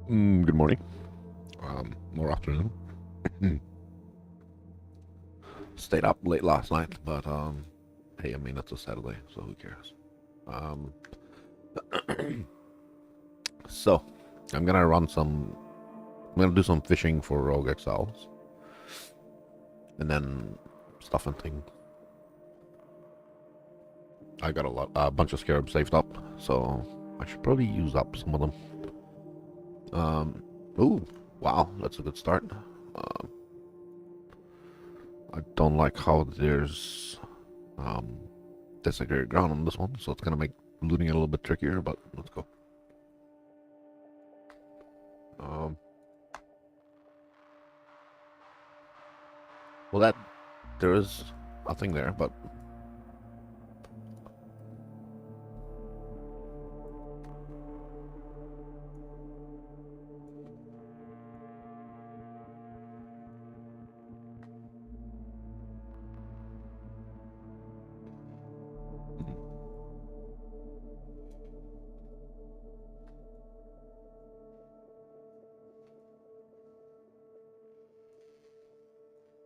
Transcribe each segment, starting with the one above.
Good morning. Or afternoon. Stayed up late last night, but hey, I mean it's a Saturday, so who cares? Um, so I'm gonna run some. I'm gonna do some fishing for Rogue Exiles, and then stuff and things. I got a bunch of scarabs saved up, so I should probably use up some of them. Ooh, wow, that's a good start. Um, I don't like how there's um desecrated ground on this one, so it's gonna make looting it a little bit trickier, but let's go. Um, well, there is a thing there, but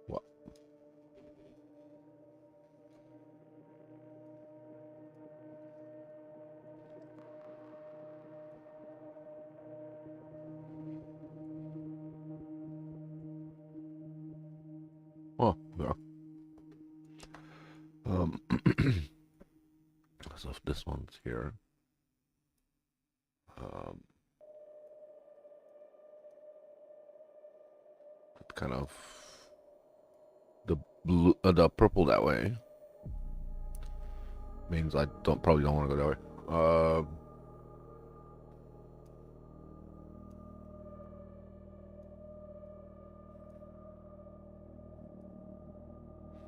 what? Oh, yeah. Um, so if this one's here, um, it kind of the purple that way means I probably don't want to go that way.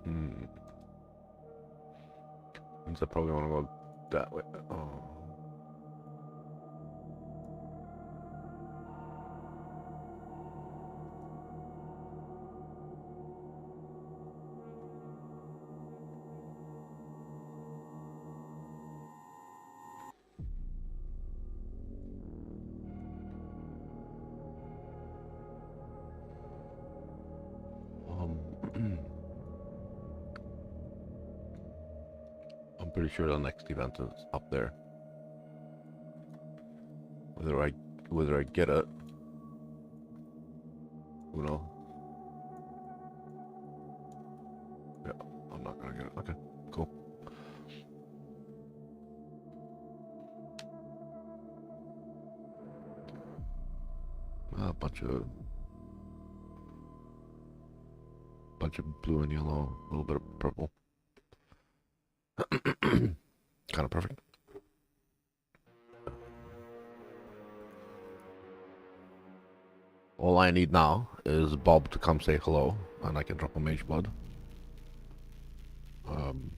Hmm, means I probably want to go that way. Oh. I'm pretty sure the next event is up there. Whether I whether I get it, who knows? Yeah, I'm not gonna get it. Okay, cool. A bunch of blue and yellow, a little bit of purple. Kind of perfect. All I need now is Bob to come say hello, and I can drop a mage blood. Um,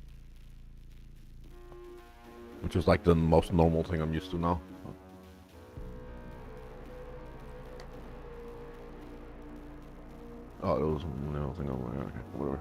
which is like the most normal thing I'm used to now. Oh, it was a normal thing. Okay, whatever.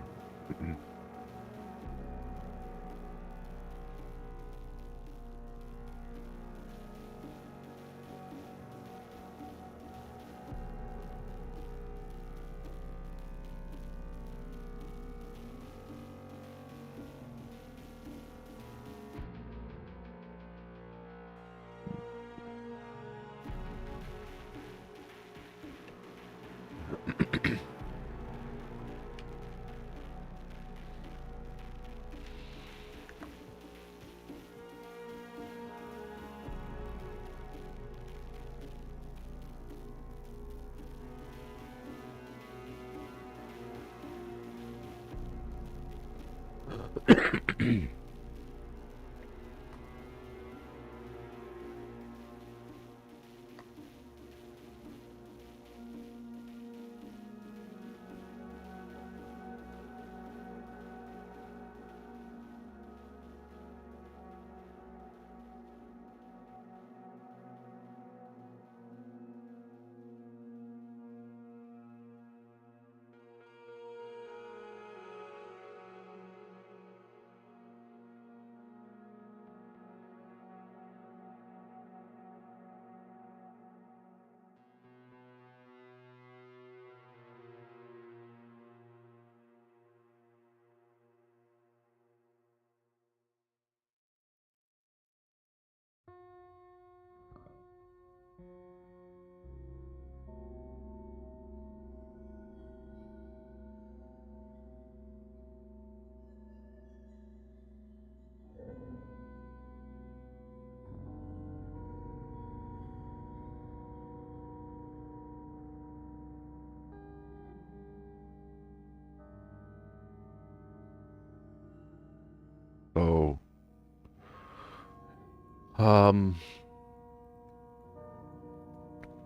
Um,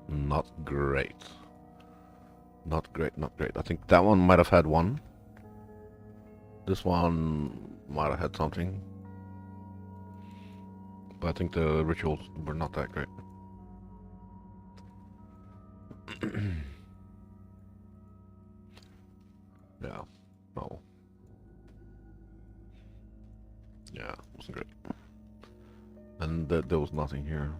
not great. Not great, not great. I think that one might have had one. This one might have had something. But I think the rituals were not that great. Yeah. No. Yeah, wasn't great. And there was nothing here.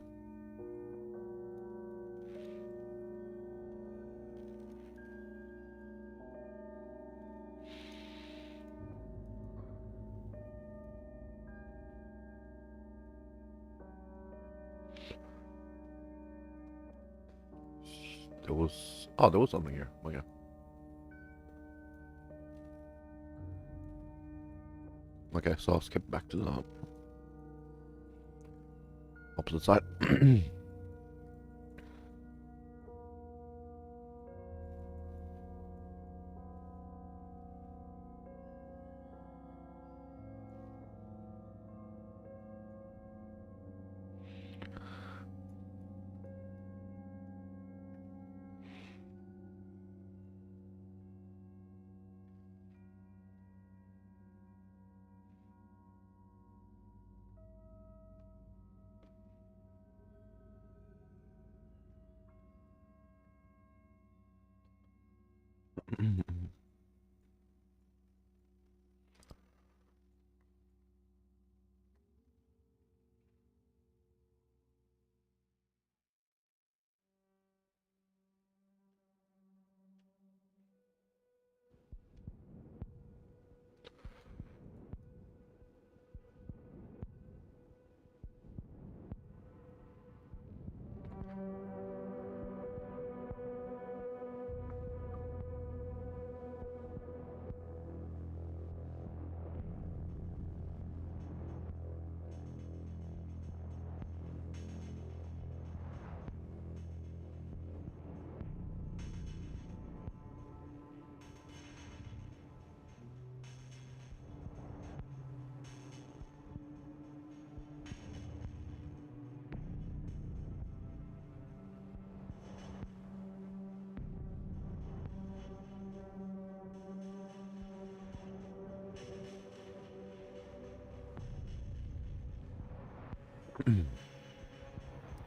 There was... Oh, there was something here. Oh, yeah. Okay, so I'll skip back to the opposite side.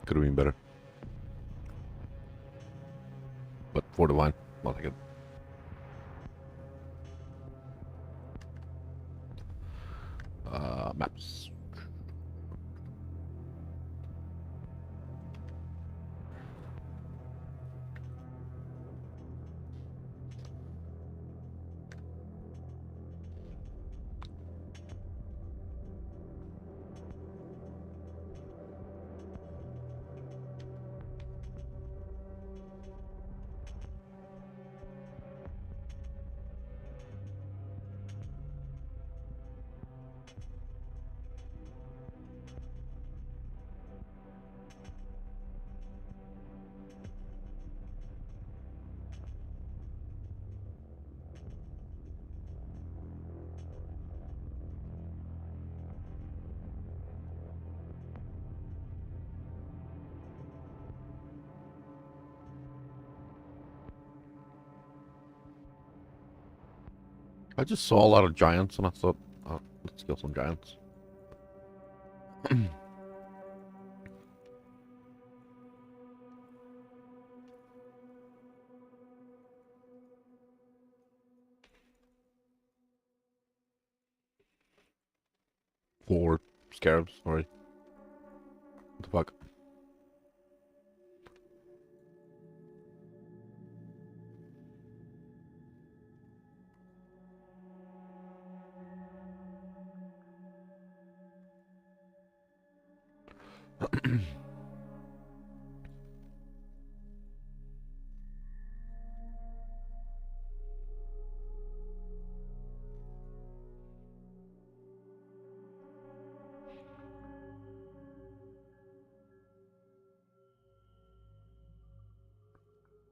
Could have been better. But for the wine, I'll take it. Maps. I just saw a lot of giants and I thought, oh, let's kill some giants. Or scarabs, sorry. What the fuck?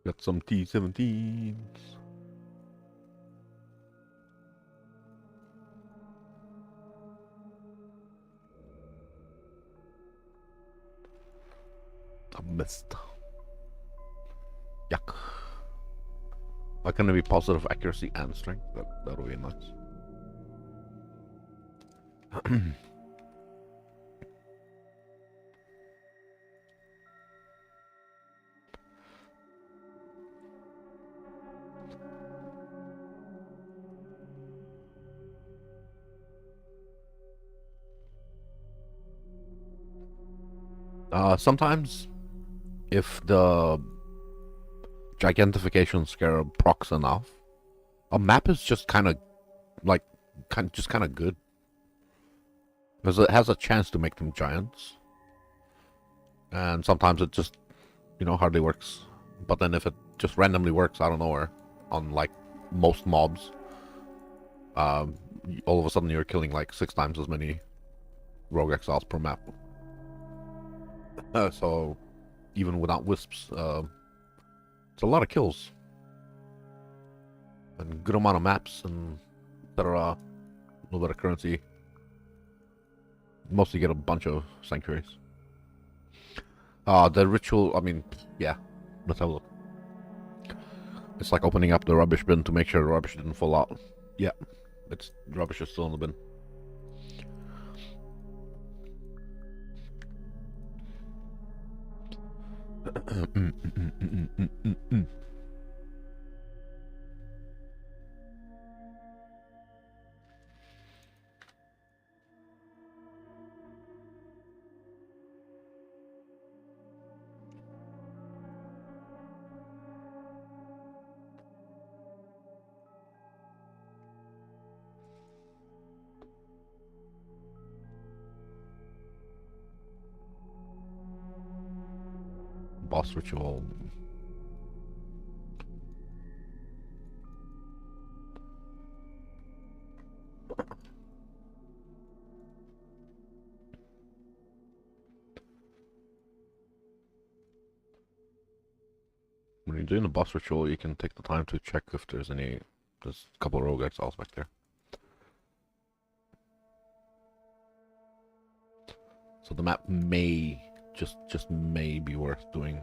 Got some T-17s. I missed. Yuck. Why can't it be positive accuracy and strength? That would be nice. Sometimes, if the Gigantification Scarab procs enough, a map is just kind of like kind of good because it has a chance to make them giants, and sometimes it just hardly works. But then if it just randomly works out of nowhere on like most mobs, all of a sudden you're killing like 6 times as many rogue exiles per map. So even without wisps, it's a lot of kills and good amount of maps and etc. A little bit of currency. Mostly get a bunch of sanctuaries. The ritual, I mean, yeah, let's have a look. It's like opening up the rubbish bin to make sure the rubbish didn't fall out. Yeah, the rubbish is still in the bin. Boss ritual. When you're doing the boss ritual, you can take the time to check if there's a couple of rogue exiles back there. So the map may just may be worth doing,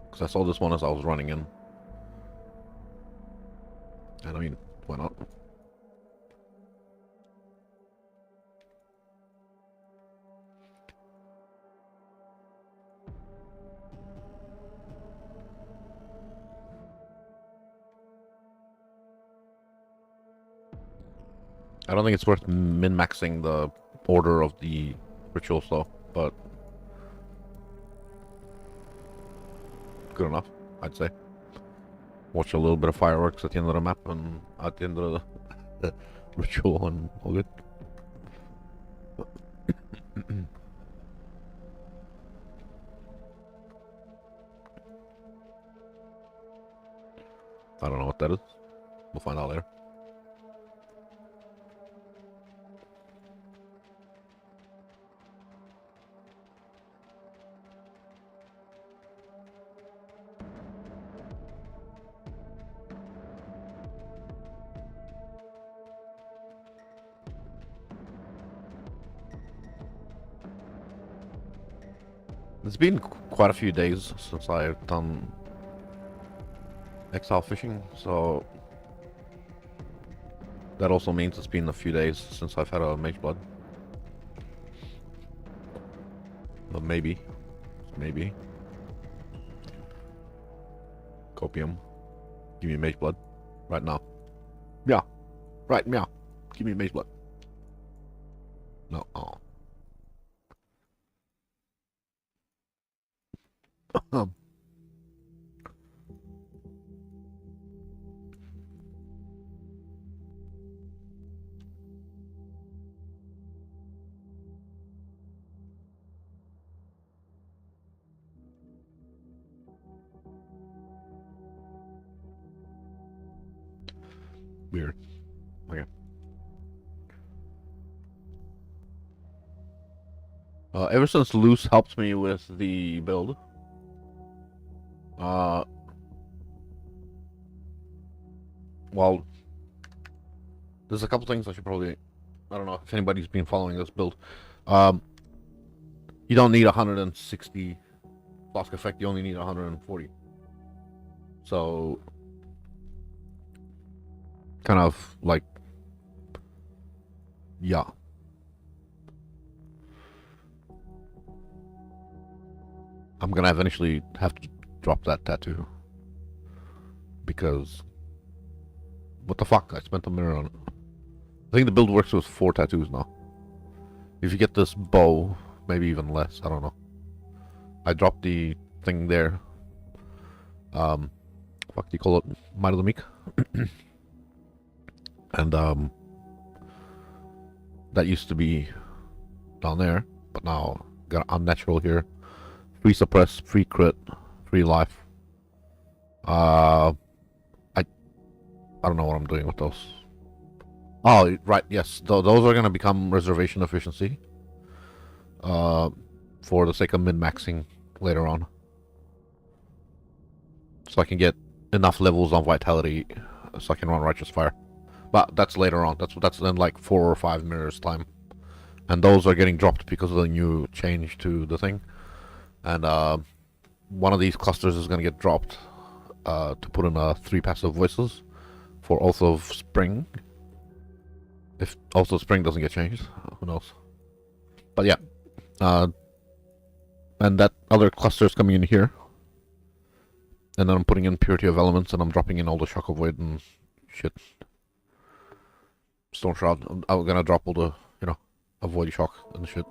because I saw this one as I was running in, and I mean, why not? I don't think it's worth min-maxing the order of the rituals though, but good enough, I'd say. Watch a little bit of fireworks at the end of the map and at the end of the ritual and all good. I don't know what that is. We'll find out later. It's been quite a few days since I've done Exile fishing, so that also means it's been a few days since I've had a Mage Blood. But maybe. Copium. Give me Mage Blood. Right now. Yeah. Right, meow. Give me Mage Blood. No, oh. Weird. Okay. Ever since Luce helped me with the build, well, there's a couple things I should probably, I don't know if anybody's been following this build. You don't need 160 Flask effect, you only need 140. So, kind of like, yeah. I'm gonna eventually have to drop that tattoo. Because, what the fuck? I spent a mirror on it. I think the build works with 4 tattoos now. If you get this bow, maybe even less, I don't know. I dropped the thing there. Fuck do you call it? Might of the Meek. And that used to be down there, but now got unnatural here. Free suppress, free crit, free life. I don't know what I'm doing with those. Oh, right, yes. Those are going to become reservation efficiency. For the sake of min-maxing later on. So I can get enough levels on vitality so I can run Righteous Fire. But that's later on. That's in like 4 or 5 mirrors time. And those are getting dropped because of the new change to the thing. And one of these clusters is going to get dropped to put in 3 passive voices for Oath of Spring. If Oath of Spring doesn't get changed, who knows? But yeah. And that other cluster is coming in here. And then I'm putting in Purity of Elements, and I'm dropping in all the Shock of Void and shit. Stone Shroud. I'm gonna drop all the, you know, Avoid Shock and shit.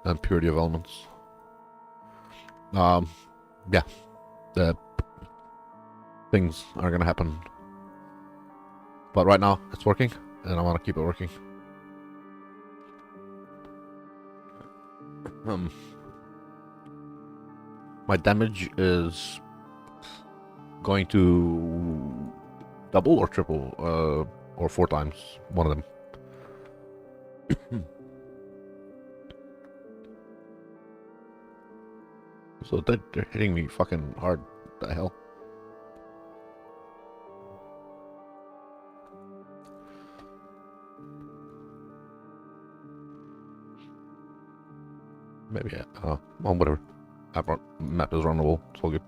And Purity of Elements. Yeah. The things are gonna happen. But right now, it's working, and I want to keep it working. My damage is going to double or triple, or 4 times, one of them. So they're hitting me fucking hard. What the hell? Maybe, well, whatever. Map is runnable. It's all good.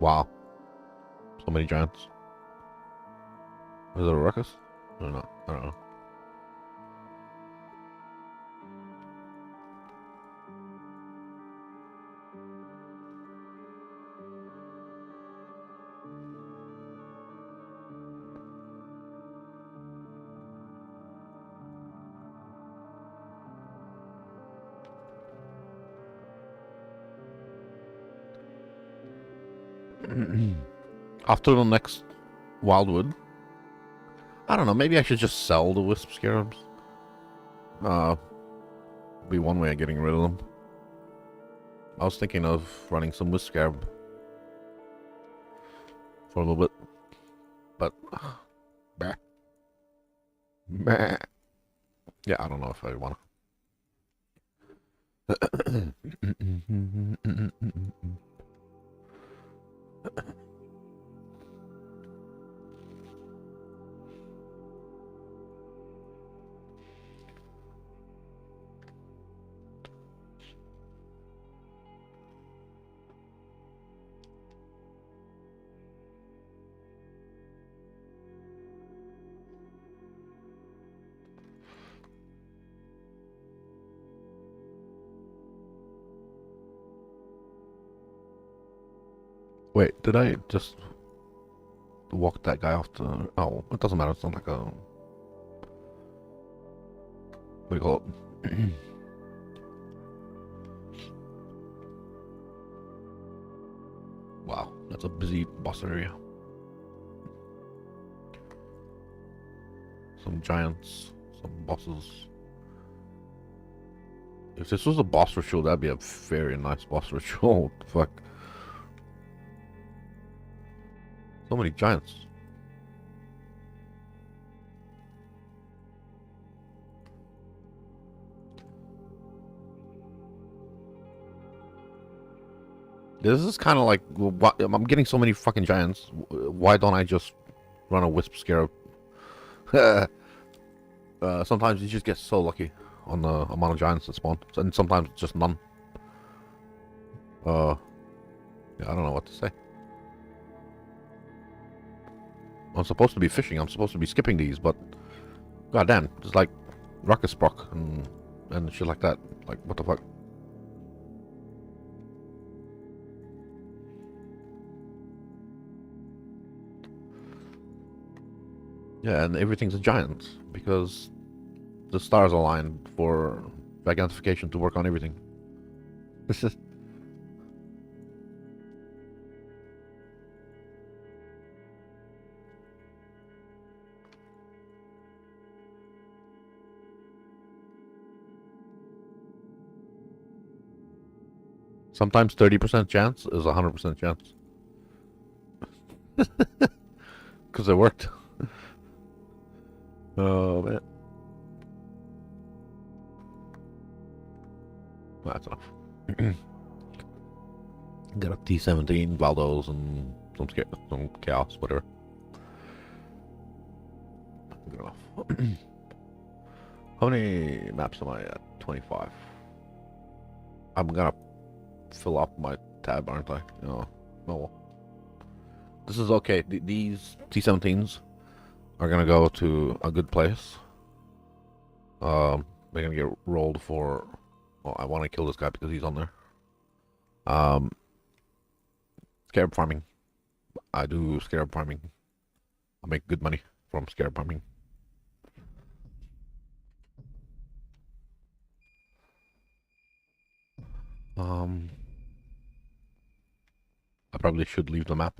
Wow. So many giants. Is it a ruckus? I don't know. I don't know. After the next Wildwood, I don't know, maybe I should just sell the Wisp Scarabs. Be one way of getting rid of them. I was thinking of running some Wisp Scarab for a little bit, but yeah, I don't know if I want to. Wait, did I just walk that guy off the... Oh, it doesn't matter. It's not like a... What do you call it? Wow, that's a busy boss area. Some giants, some bosses. If this was a boss ritual, that'd be a very nice boss ritual. What the fuck? So many giants. This is kind of like, I'm getting so many fucking giants. Why don't I just run a Wisp Scarab? sometimes you just get so lucky on the amount of giants that spawn, and sometimes just none. Yeah, I don't know what to say. I'm supposed to be fishing. I'm supposed to be skipping these, but goddamn, it's like rocket sprock and shit like that. Like, what the fuck? Yeah, and everything's a giant because the stars aligned for gigantification to work on everything. This is. Sometimes 30% chance is 100% chance. Because it worked. Oh, man. Well, that's enough. Got a T-17, Valdos, and some chaos, whatever. Good enough. How many maps am I at? 25. I'm gonna fill up my tab, aren't I? Oh well. This is okay. These T-17s are gonna go to a good place. They're gonna get rolled for. Well, I want to kill this guy because he's on there. Scarab farming. I do scarab farming. I make good money from scarab farming. I probably should leave the map.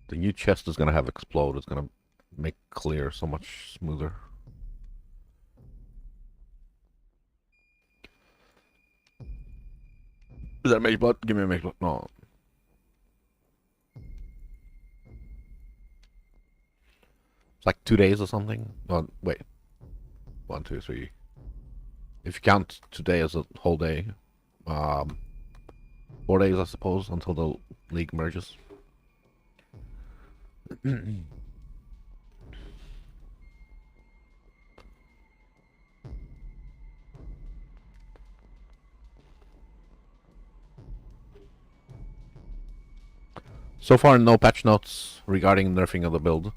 The new chest is gonna have explode. It's gonna make clear so much smoother. Is that mage blood? Give me a mage blood. No. It's like 2 days or something. Oh, wait. 1, 2, 3. If you count today as a whole day, 4 days, I suppose, until the league merges. So far, no patch notes regarding nerfing of the build.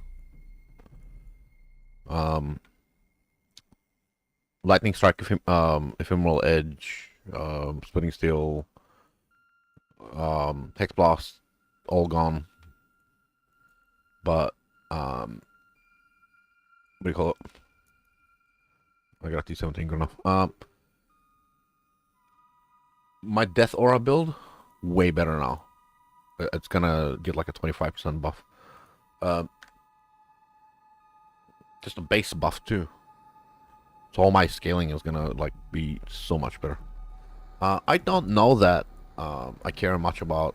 Lightning Strike, Ephemeral Edge, Splitting Steel, Hex Blast, all gone. But, what do you call it? I got T-17 good enough. My Death Aura build, way better now. It's gonna get like a 25% buff. Just a base buff too. So all my scaling is gonna like be so much better. I don't know that I care much about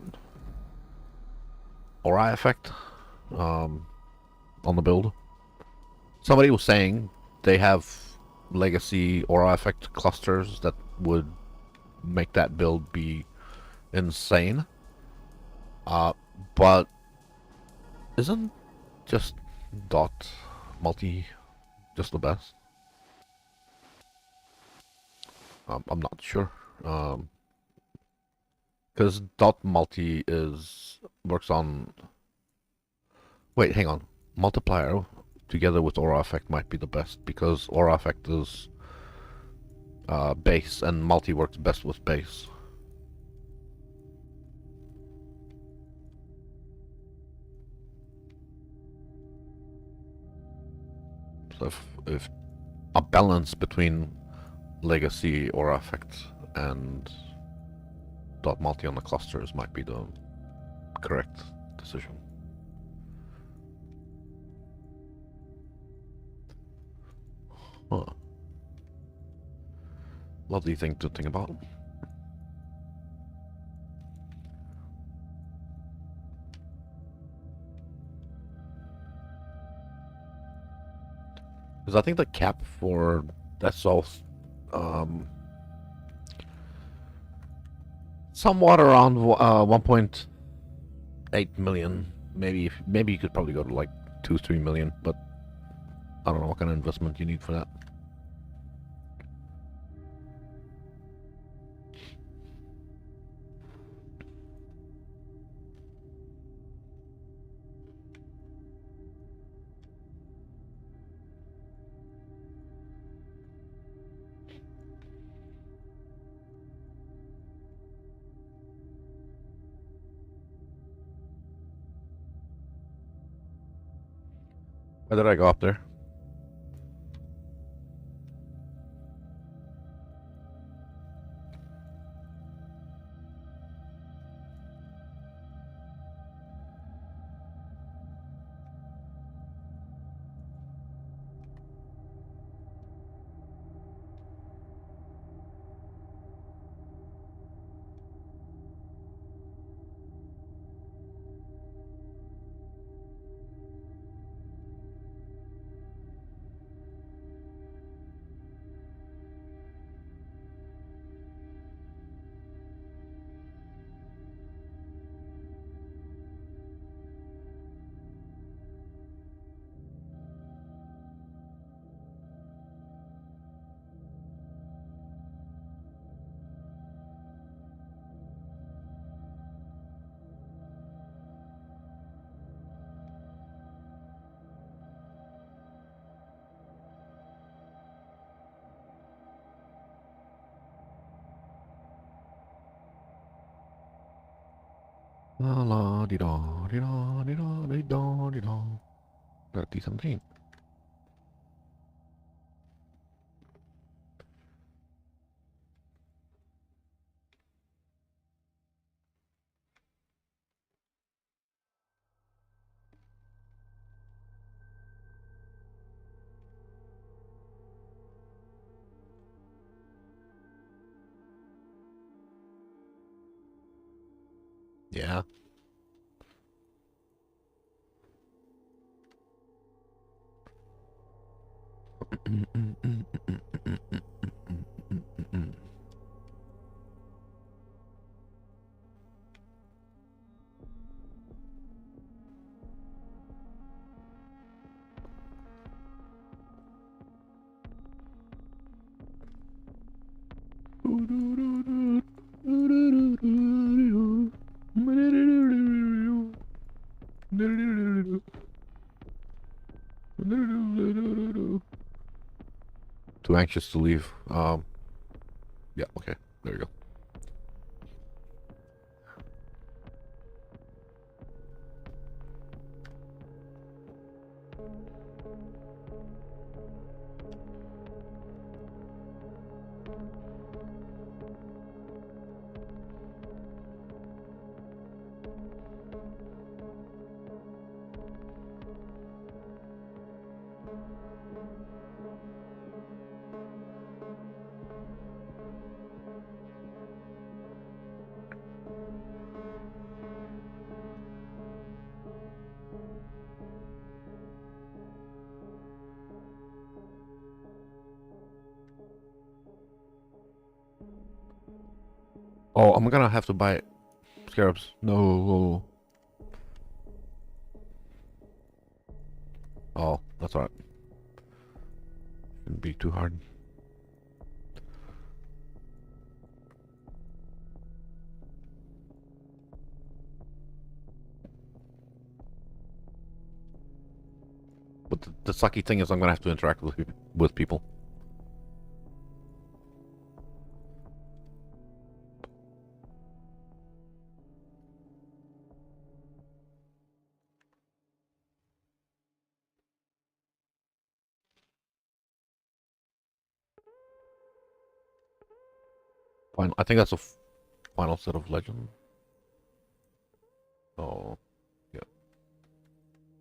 aura effect on the build. Somebody was saying they have legacy aura effect clusters that would make that build be insane. But isn't just dot multi just the best? I'm not sure. Because dot multi works on. Wait, hang on. Multiplier together with aura effect might be the best because aura effect is base and multi works best with base. So if a balance between legacy aura effect and dot multi on the clusters might be the correct decision. Huh. Lovely thing to think about. Because I think the cap for that's all somewhat around 1.2 8 million. Maybe you could probably go to like 2-3 million, but I don't know what kind of investment you need for that. Why did I go up there? La la di da di da di da di da di da. 30 Yeah. Too anxious to leave. Yeah, okay. There you go. Oh, I'm gonna have to buy scarabs. No. Oh, that's alright. Shouldn't be too hard. But the sucky thing is I'm gonna have to interact with people. Fine. I think that's a final set of legend. Oh, yeah.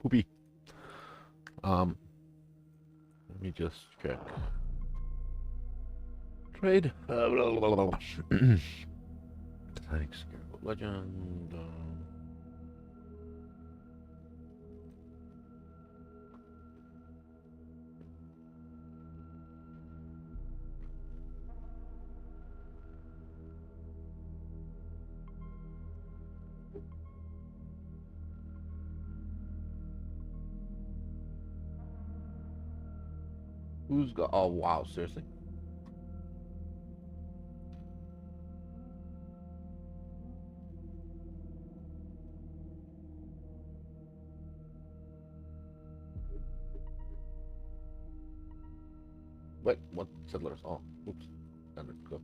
Poopy. Let me just check. Trade. Thanks. Legend. Who's got? Oh wow, seriously. Wait, what settlers? Oh, oops. Standard, go.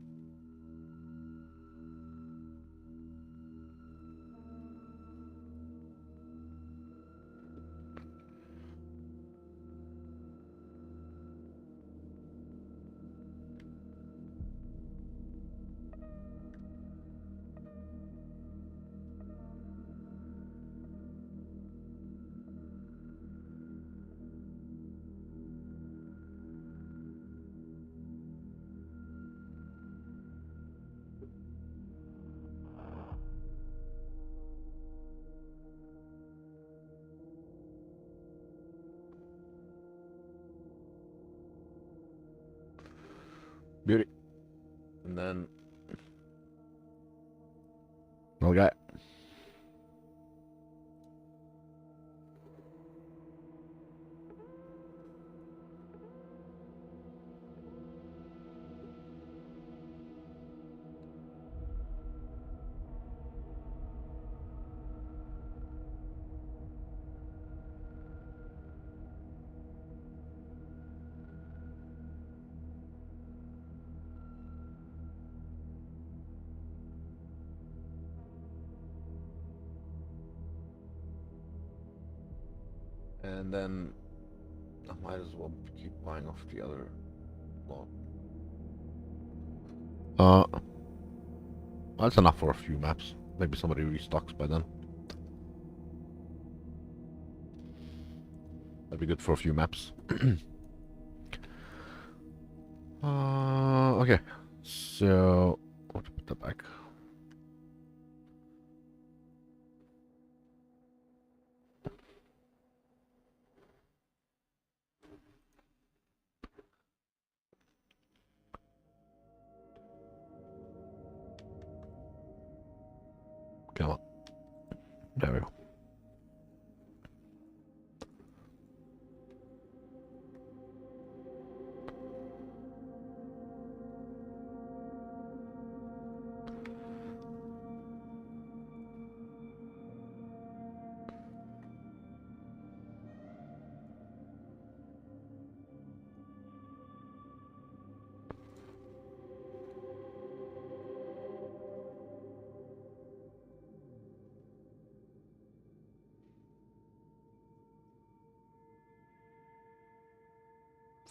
Beauty. And then another guy. And then I might as well keep buying off the other lot. That's enough for a few maps. Maybe somebody restocks by then. That'd be good for a few maps. Okay. So, I'll put that back. Come on. There we go.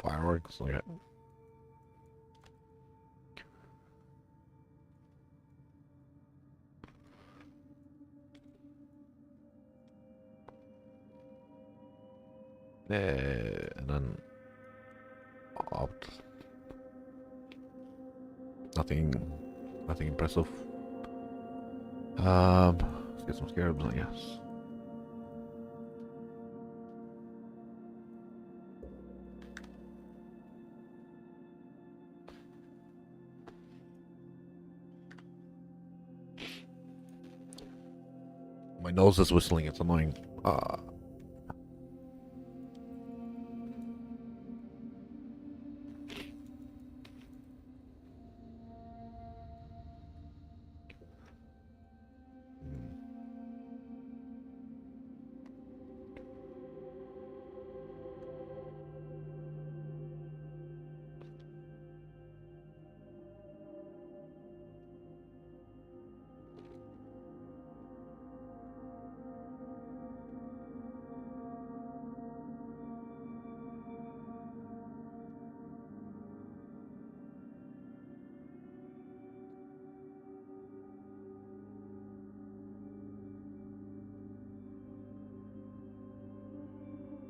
Fireworks, okay. And then out. Nothing impressive. Let's get some scarabs, I guess. My nose is whistling, it's annoying.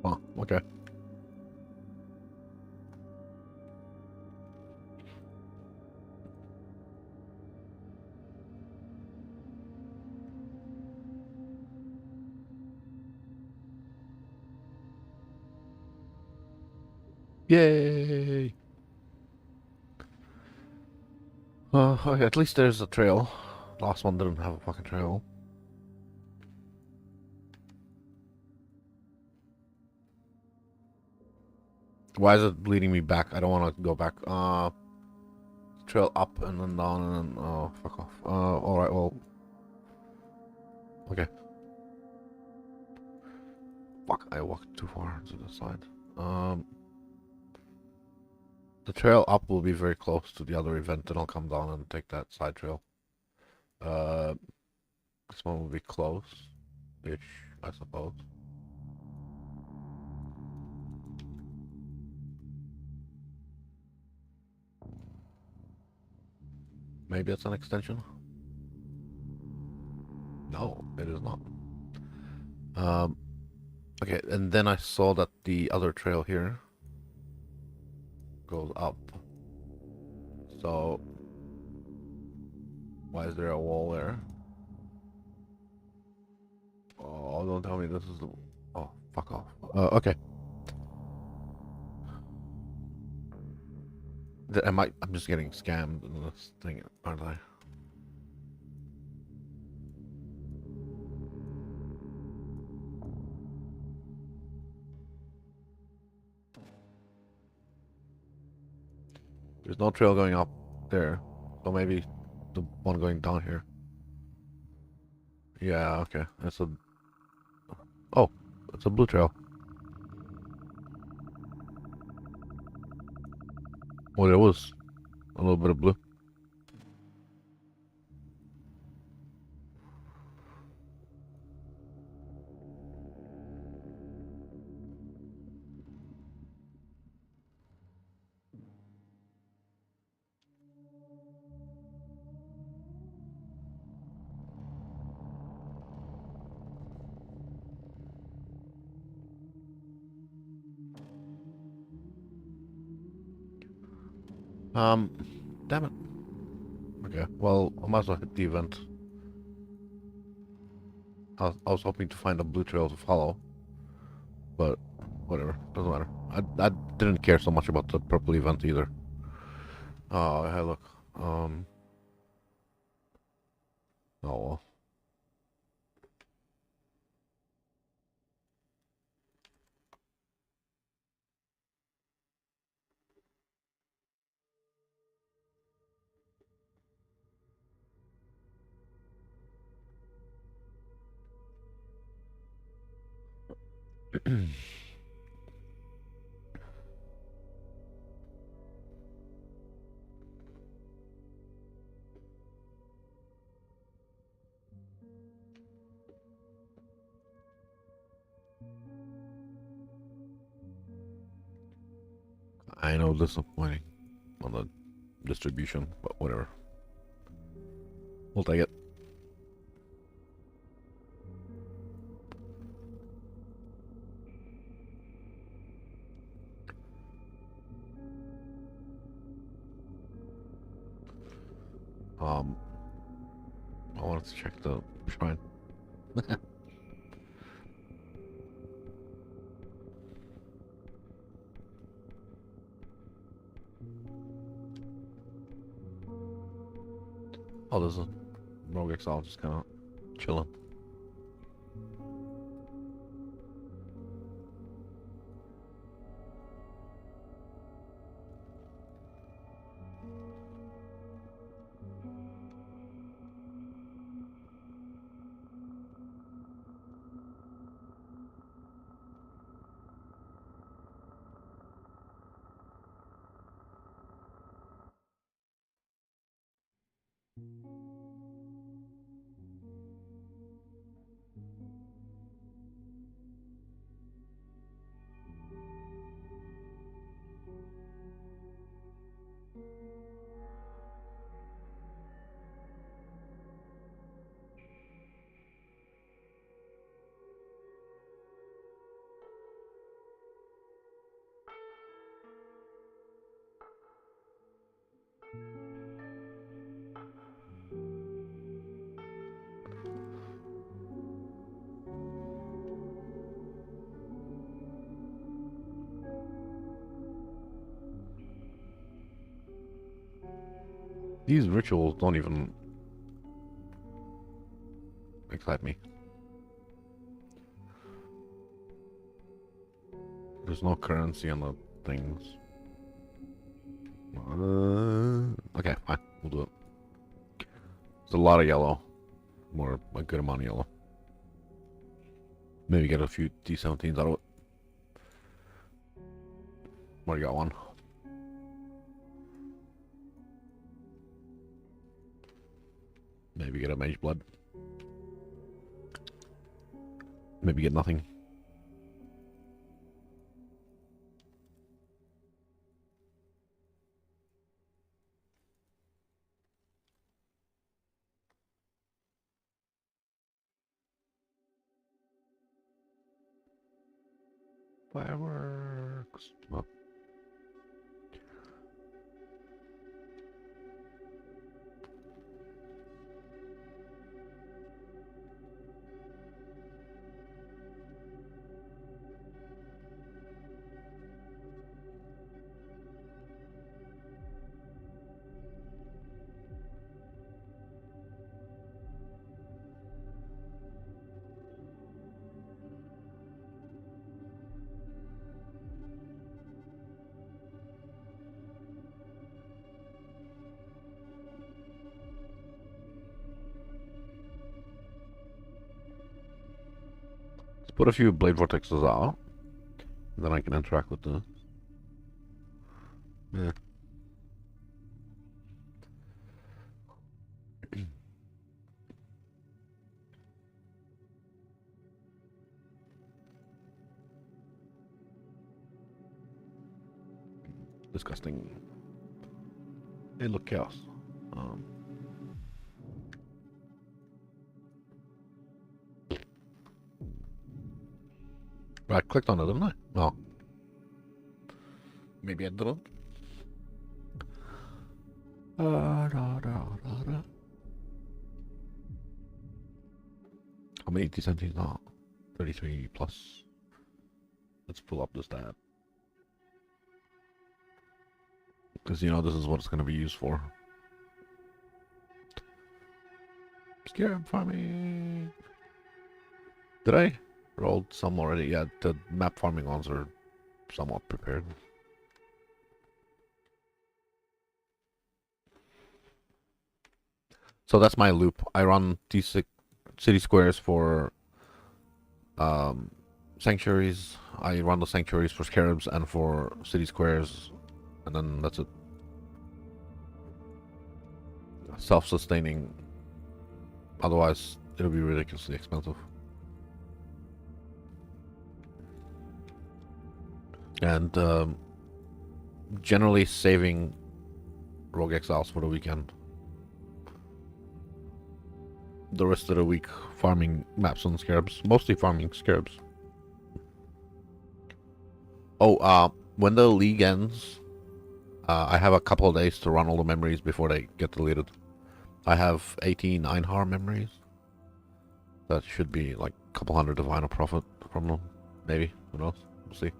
Oh, okay. Yay! Okay, at least there's a trail. Last one didn't have a fucking trail. Why is it leading me back? I don't want to go back. Trail up and then down and then... Oh, fuck off. Alright, well... Okay. Fuck, I walked too far to the side. The trail up will be very close to the other event, then I'll come down and take that side trail. This one will be close-ish, I suppose. Maybe it's an extension? No, it is not. Okay, and then I saw that the other trail here goes up. So, why is there a wall there? Oh, don't tell me this is the... Oh, fuck off. Okay. I'm just getting scammed in this thing, aren't I? There's no trail going up there, so maybe the one going down here. Yeah, okay. That's a... Oh, it's a blue trail. Well, there was a little bit of blue. Damn it. Okay, well, I might as well hit the event. I was hoping to find a blue trail to follow, but whatever, doesn't matter. I didn't care so much about the purple event either. Oh, hey, look. Oh well. I know disappointing on the distribution, but whatever. We'll take it. Um, I wanted to check the shrine. Oh, there's a rogue exile just kind of chilling. These rituals don't even excite me. There's no currency on the things. Okay, fine. We'll do it. It's a lot of yellow. More a good amount of yellow. Maybe get a few D17s out of it. Already got one. Maybe get a mage blood. Maybe get nothing. Fireworks. Oh. Let's put a few blade vortexes out. And then I can interact with the... Yeah. Disgusting. Hey, look, chaos. I clicked on it, didn't I? No. Maybe I didn't. How many D17s now? 33 plus. Let's pull up the stat. Because, you know, this is what it's going to be used for. Scarab farming. Did I? Rolled some already. Yeah, the map farming ones are somewhat prepared. So that's my loop. I run D6 city squares for sanctuaries. I run the sanctuaries for scarabs and for city squares, and then that's it. Self-sustaining. Otherwise, it'll be ridiculously expensive. And generally saving rogue exiles for the weekend. The rest of the week farming maps on scarabs. Mostly farming scarabs. Oh, when the league ends, I have a couple of days to run all the memories before they get deleted. I have 18 Einhar memories. That should be like a couple hundred divine of profit from them. Maybe. Who knows? We'll see.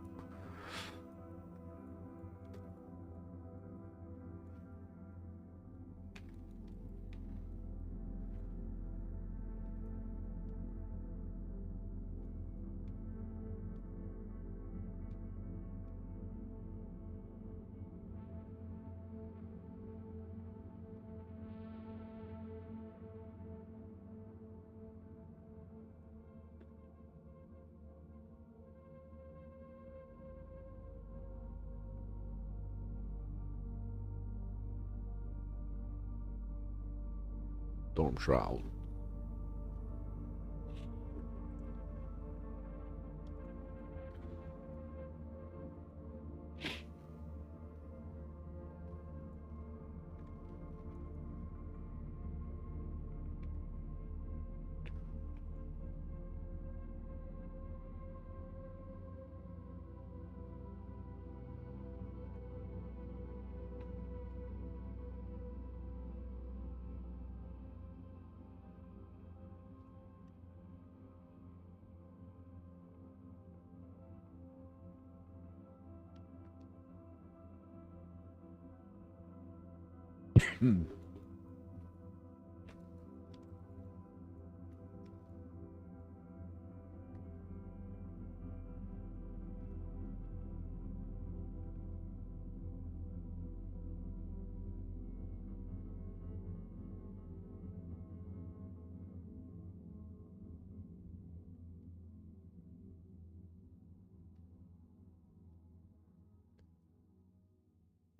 Storm Shroud.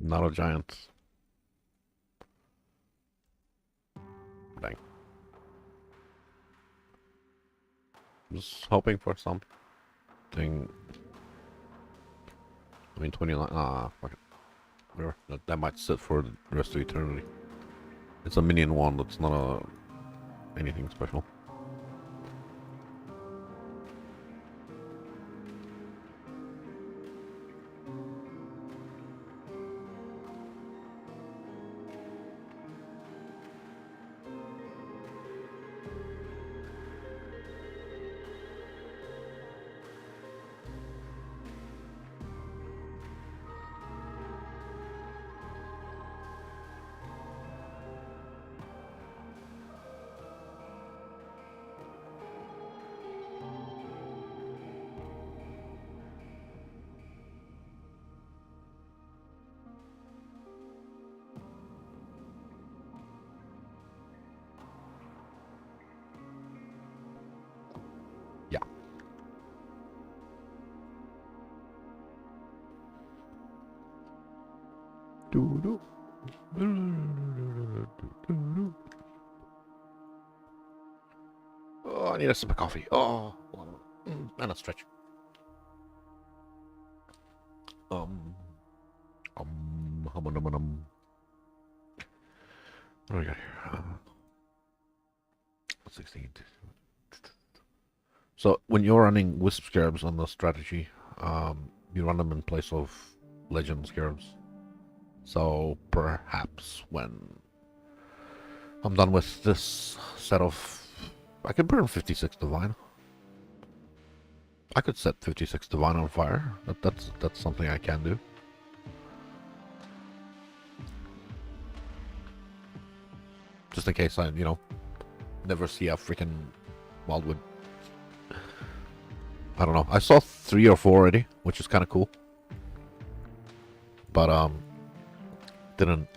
Not a giant. Dang. Just hoping for something. I mean, 29. Fuck it. Whatever. That might sit for the rest of eternity. It's a minion one. That's not anything special. Yeah. Doo-doo. Oh, I need a sip of coffee. Oh, and a stretch. Hum. What do we got here? 16. So when you're running Wisp Scarabs on the strategy, you run them in place of Legend Scarabs. So perhaps when I'm done with this set of... I could burn 56 Divine. I could set 56 Divine on fire. That's something I can do. Just in case I, never see a freaking Wildwood. I don't know. I saw 3 or 4 already, which is kind of cool. But, didn't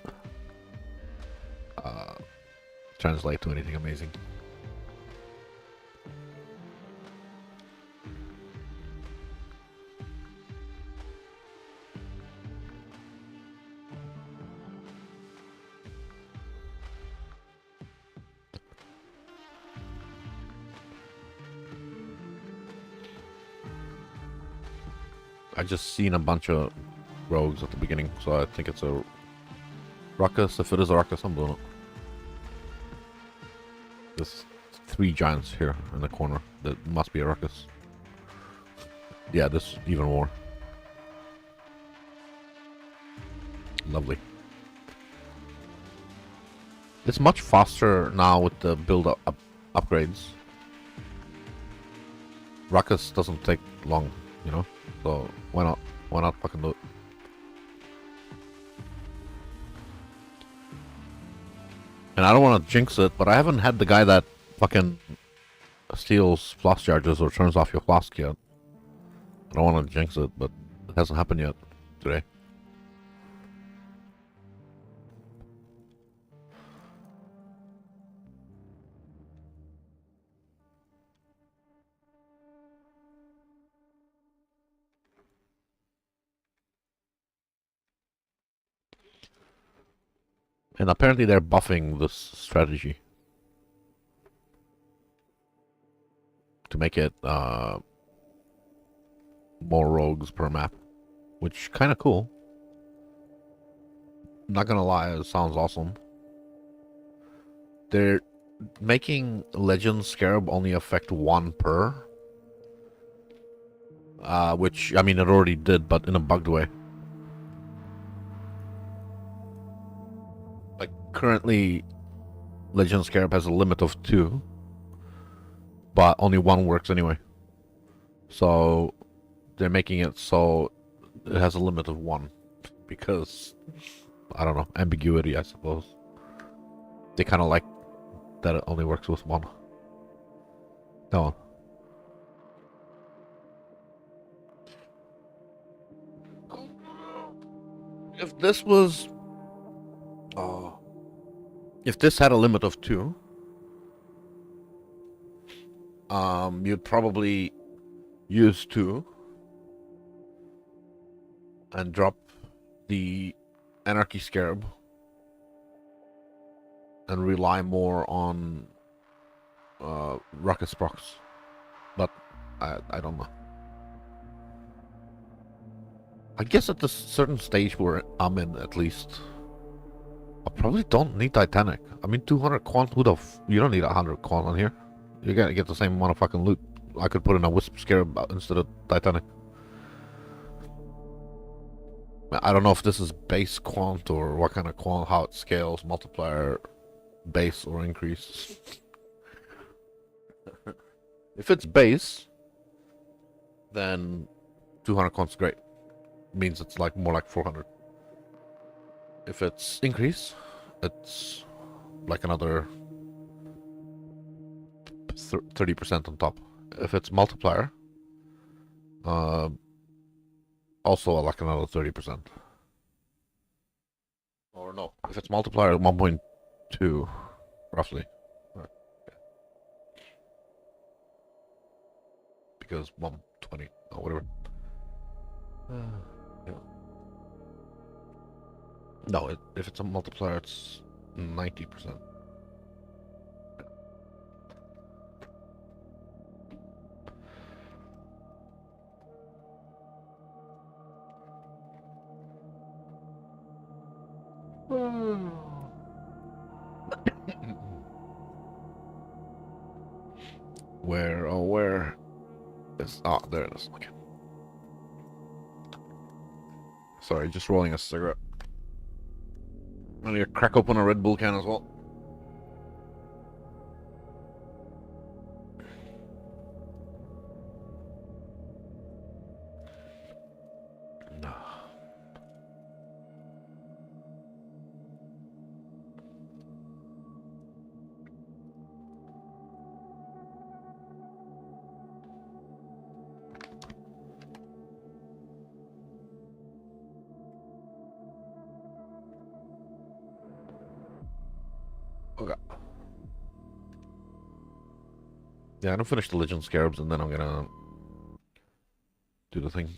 translate to anything amazing. I just seen a bunch of rogues at the beginning, so I think it's a ruckus. If it is a ruckus, I'm blowing it. There's 3 giants here in the corner. That must be a ruckus. Yeah, this even more. Lovely. It's much faster now with the build upgrades. Ruckus doesn't take long, so why not? Why not fucking do it? And I don't want to jinx it, but I haven't had the guy that fucking steals flask charges or turns off your flask yet. I don't want to jinx it, but it hasn't happened yet today. And apparently they're buffing this strategy to make it more rogues per map, which kind of cool. Not gonna lie, it sounds awesome. They're making Legend Scarab only affect 1 per, which I mean it already did, but in a bugged way. Like currently, Legend Scarab has a limit of 2, but only 1 works anyway. So they're making it so it has a limit of 1 because I don't know, ambiguity, I suppose. They kind of like that it only works with 1. No. If this was, if this had a limit of 2, you'd probably use 2 and drop the Anarchy Scarab and rely more on Ruckus Procs. But I don't know. I guess at this certain stage where I'm in, at least, I probably don't need Titanic. I mean, 200 quant, you don't need 100 quant on here. You're gonna get the same amount of fucking loot. I could put in a Wisp Scarab instead of Titanic. I don't know if this is base quant or what kind of quant, how it scales, multiplier, base or increase. If it's base, then 200 quant's great. Means it's like more like 400. If it's increase, it's like another 30% on top. If it's multiplier, also like another 30%. Or no, if it's multiplier 1.2, roughly. Because 120 or whatever. Yeah. No, if it's a multiplier, it's 90%. Where? Oh, where? Oh, there it is. Okay. Sorry, just rolling a cigarette. I need to crack open a Red Bull can as well. No. Okay. Yeah, I'm gonna finish the Legend Scarabs and then I'm gonna do the thing.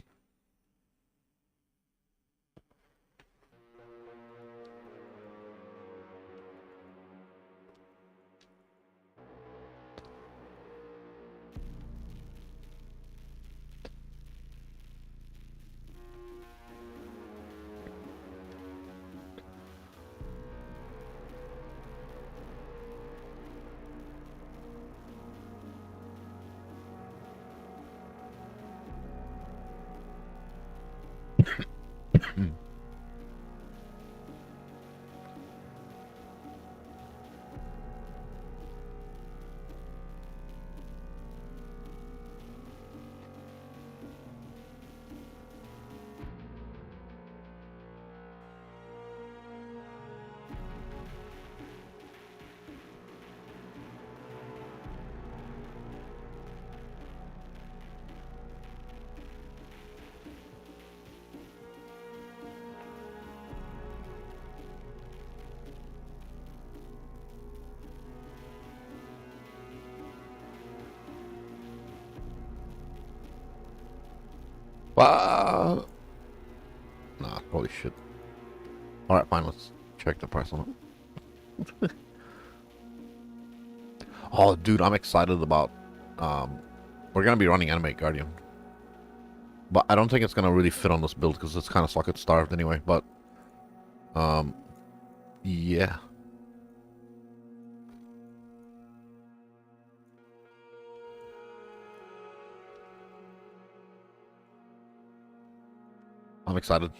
Nah, holy shit. Alright, fine, let's check the price on it. Oh, dude, I'm excited about... we're gonna be running Animate Guardian. But I don't think it's gonna really fit on this build, because it's kind of socket starved anyway, but... yeah. I'm excited.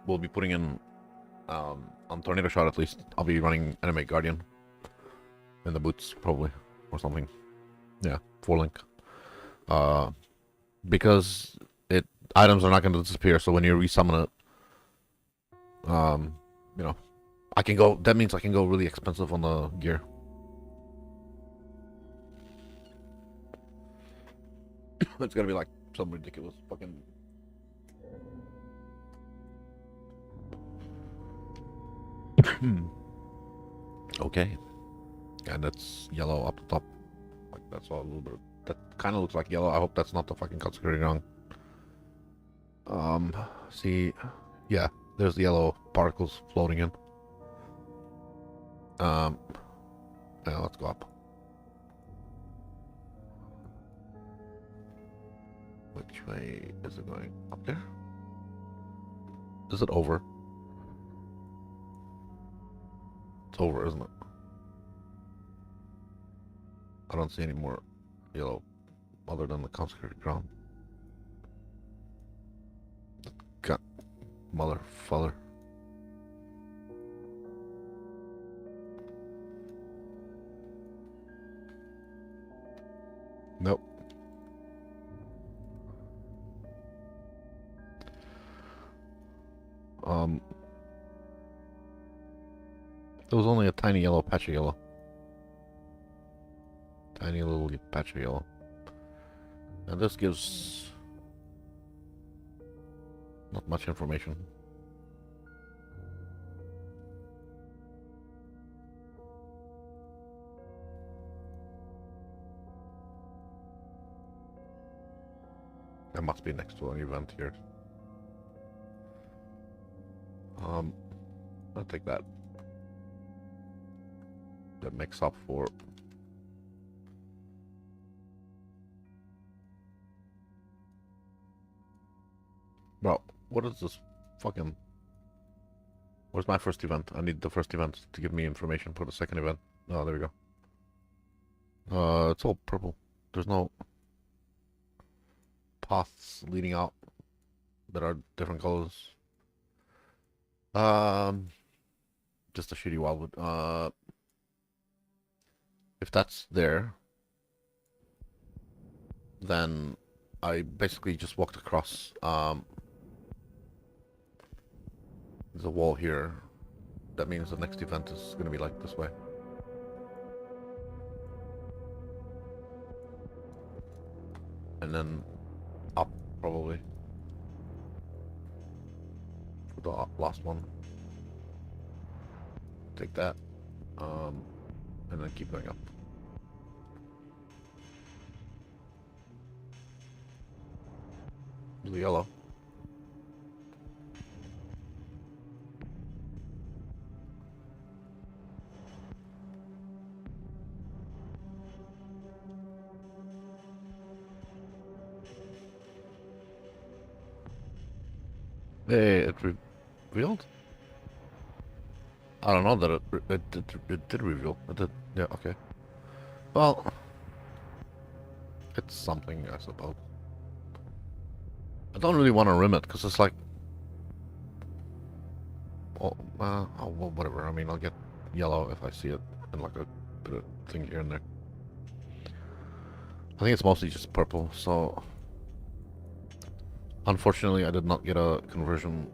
We'll be putting in... on Tornado Shot at least, I'll be running Animate Guardian. In the boots, probably. Or something. Yeah, 4-link. Because items are not going to disappear, so when you resummon it, you know, I can go, that means I can go really expensive on the gear. It's gonna be like some ridiculous fucking... Okay. And that's yellow up the top. Like, that's all a little bit. That kind of looks like yellow. I hope that's not the fucking consecrated wrong. See, yeah, There's the yellow particles floating in. Yeah, let's go up. Which way is it going? Up there? Is it over? It's over, isn't it? I don't see any more yellow other than the consecrated ground. God, mother, father. Nope. There was only a tiny yellow patch of yellow. Tiny little patch of yellow. And this gives not much information. There must be next to an event here. I'll take that. That makes up for. Bro, what is this fucking... Where's my first event? I need the first event to give me information for the second event. Oh, there we go. It's all purple. There's no paths leading out that are different colors. Just a shitty wildwood. If that's there, then I basically just walked across the wall here. That means the next event is gonna be like this way. And then up, probably. For the last one. Take that. And then keep going up. Blue yellow. Hey, it revealed? I don't know that it did reveal. It did. Yeah, okay. Well, it's something, I suppose. I don't really want to rim it, because it's like... Oh, well, whatever. I mean, I'll get yellow if I see it, and like a bit of thing here and there. I think it's mostly just purple, so... Unfortunately, I did not get a conversion.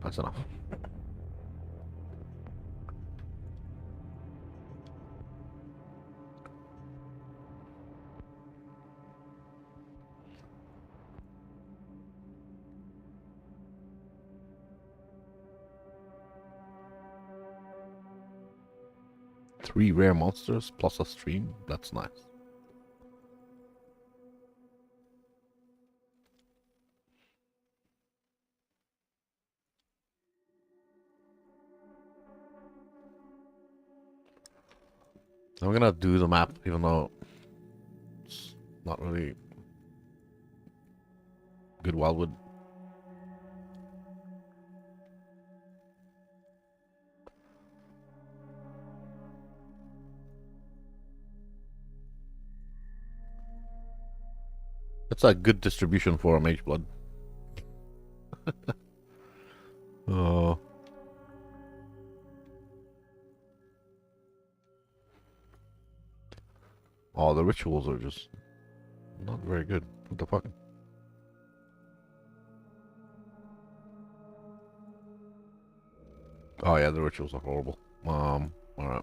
That's enough. Three rare monsters plus a stream. That's nice. I'm gonna do the map, even though it's not really good wildwood. It's a good distribution for a mage blood. Oh. Oh, the rituals are just not very good. What the fuck? Oh yeah, the rituals are horrible. Alright.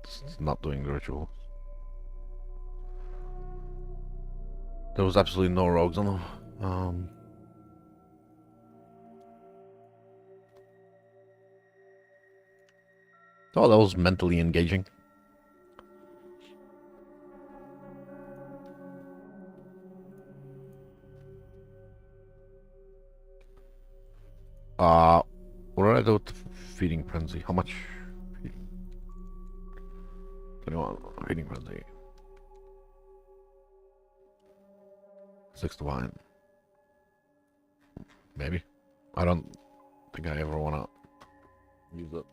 It's not doing the ritual. There was absolutely no rogues on them. Oh, that was mentally engaging. What did I do with the feeding frenzy? How much? 21 feeding frenzy. 6 divine. Maybe. I don't think I ever want to use it.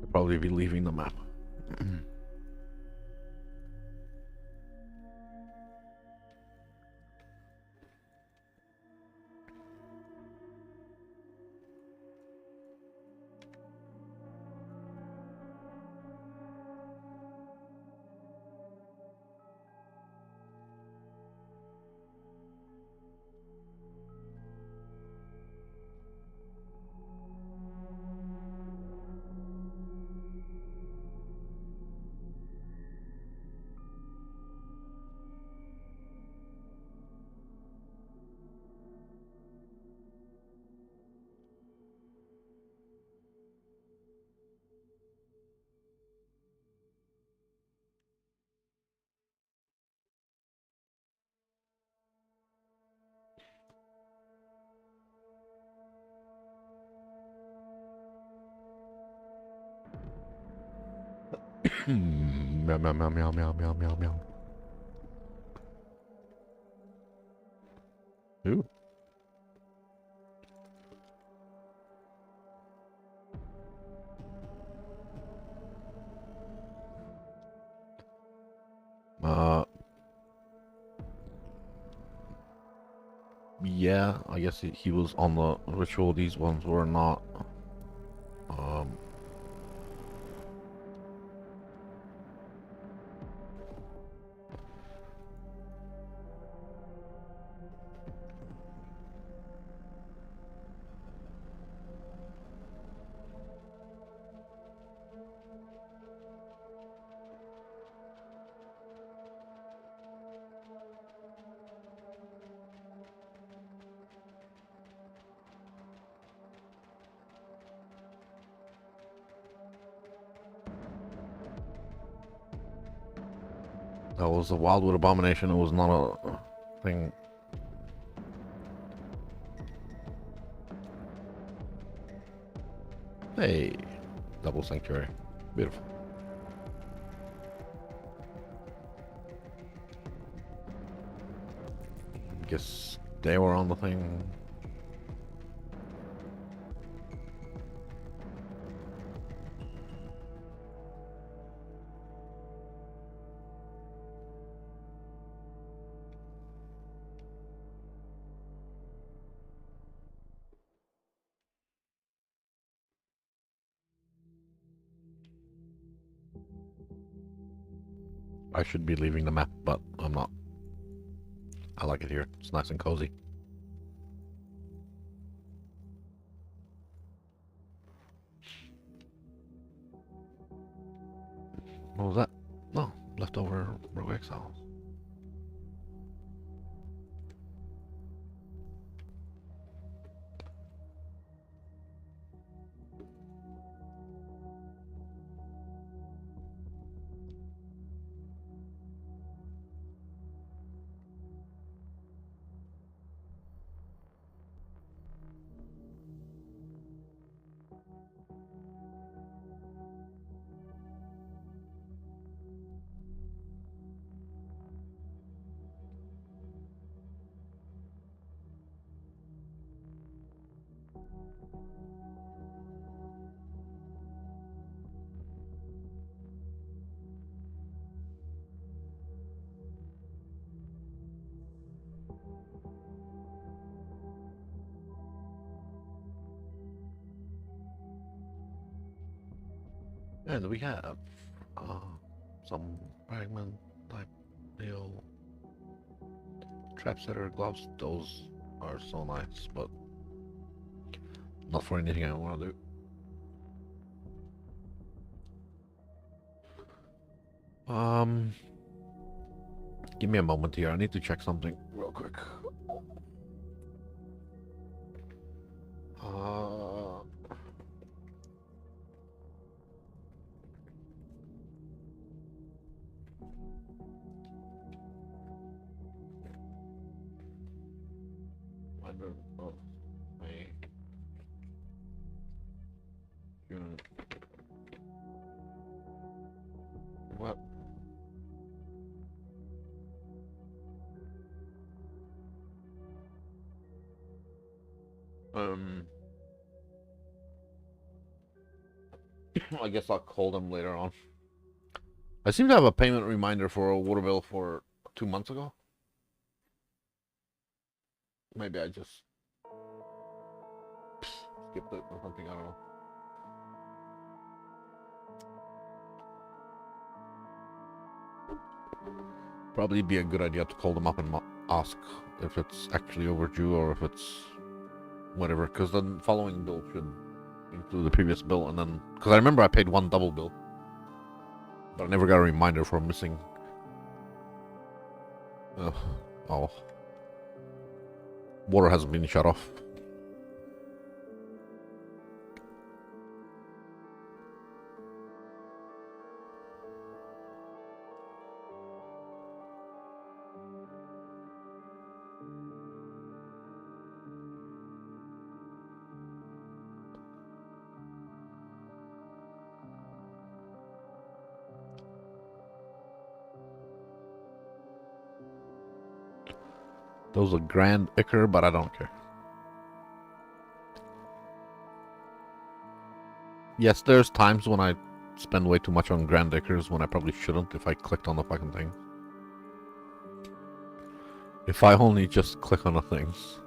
I'll probably be leaving the map. Meow meow meow meow meow meow meow meow. Ooh. Uh. Yeah, I guess he was on the ritual. These ones were not. Um. That was a Wildwood Abomination. It was not a thing. Hey, double sanctuary. Beautiful. Guess they were on the thing. I should be leaving the map, but I'm not. I like it here. It's nice and cozy. What was that? No, leftover rogue exiles. And we have some fragment type deal. Trap setter gloves, those are so nice, but not for anything I want to do. Give me a moment here. I need to check something real quick. I don't know. What? I guess I'll call them later on. I seem to have a payment reminder for a water bill for 2 months ago. Maybe I just skipped it or something, I don't know. Probably be a good idea to call them up and ask if it's actually overdue or if it's whatever, because the following bill should include the previous bill, and then, because I remember I paid one double bill, but I never got a reminder for missing. Oh. Water hasn't been shut off. Those are grand ichor, but I don't care. Yes, there's times when I spend way too much on grand ichors when I probably shouldn't if I clicked on the fucking thing. If I only just click on the things.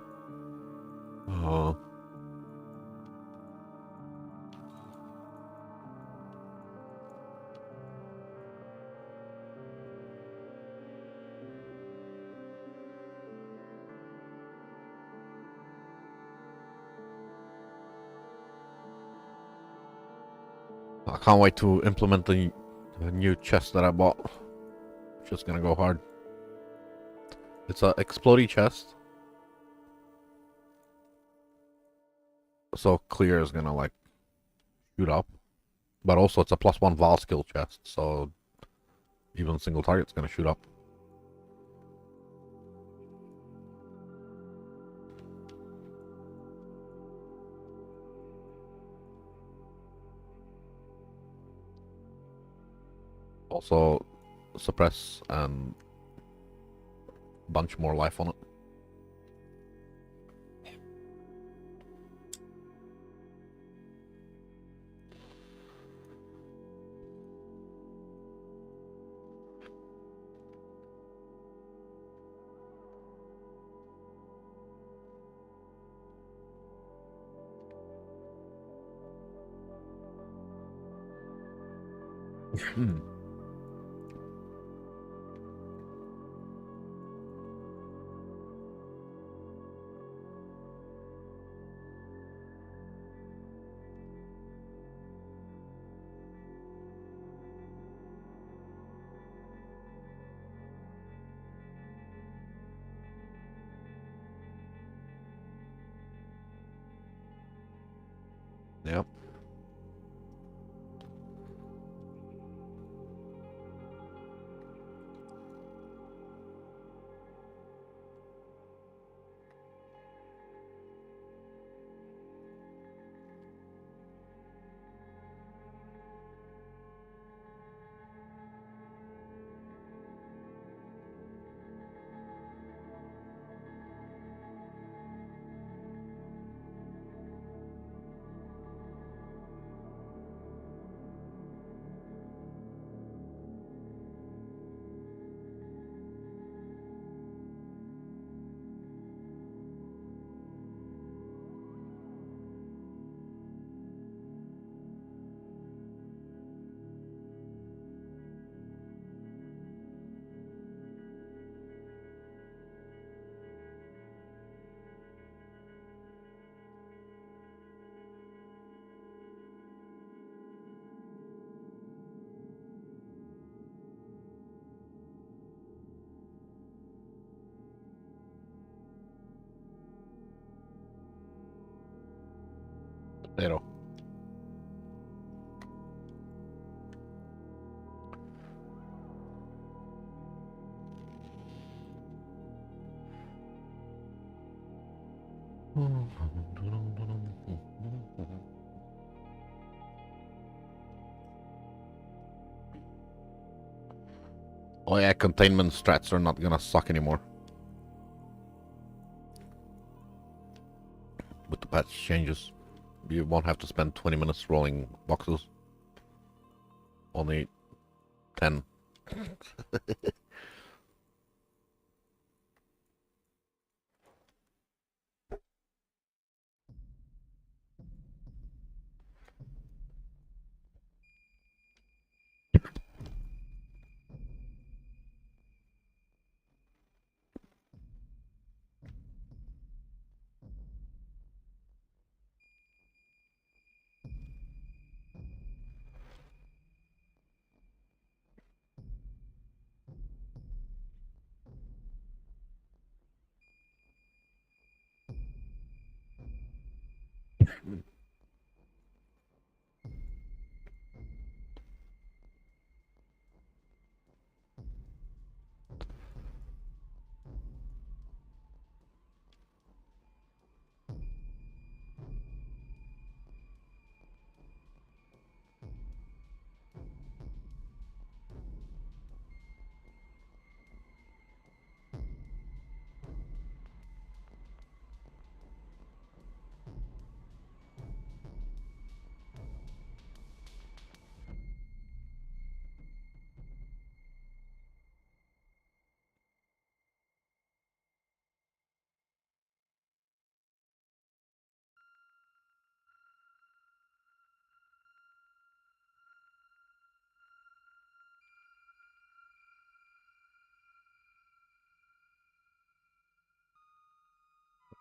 I can't wait to implement the new chest that I bought. It's just gonna go hard. It's a explodey chest. So clear is gonna like shoot up. But also it's a +1 Vol skill chest, so even single target's gonna shoot up. Also suppress and bunch more life on it. Yep. Pero. Oh yeah, containment strats are not gonna suck anymore. With the patch changes. You won't have to spend 20 minutes rolling boxes. Only 10.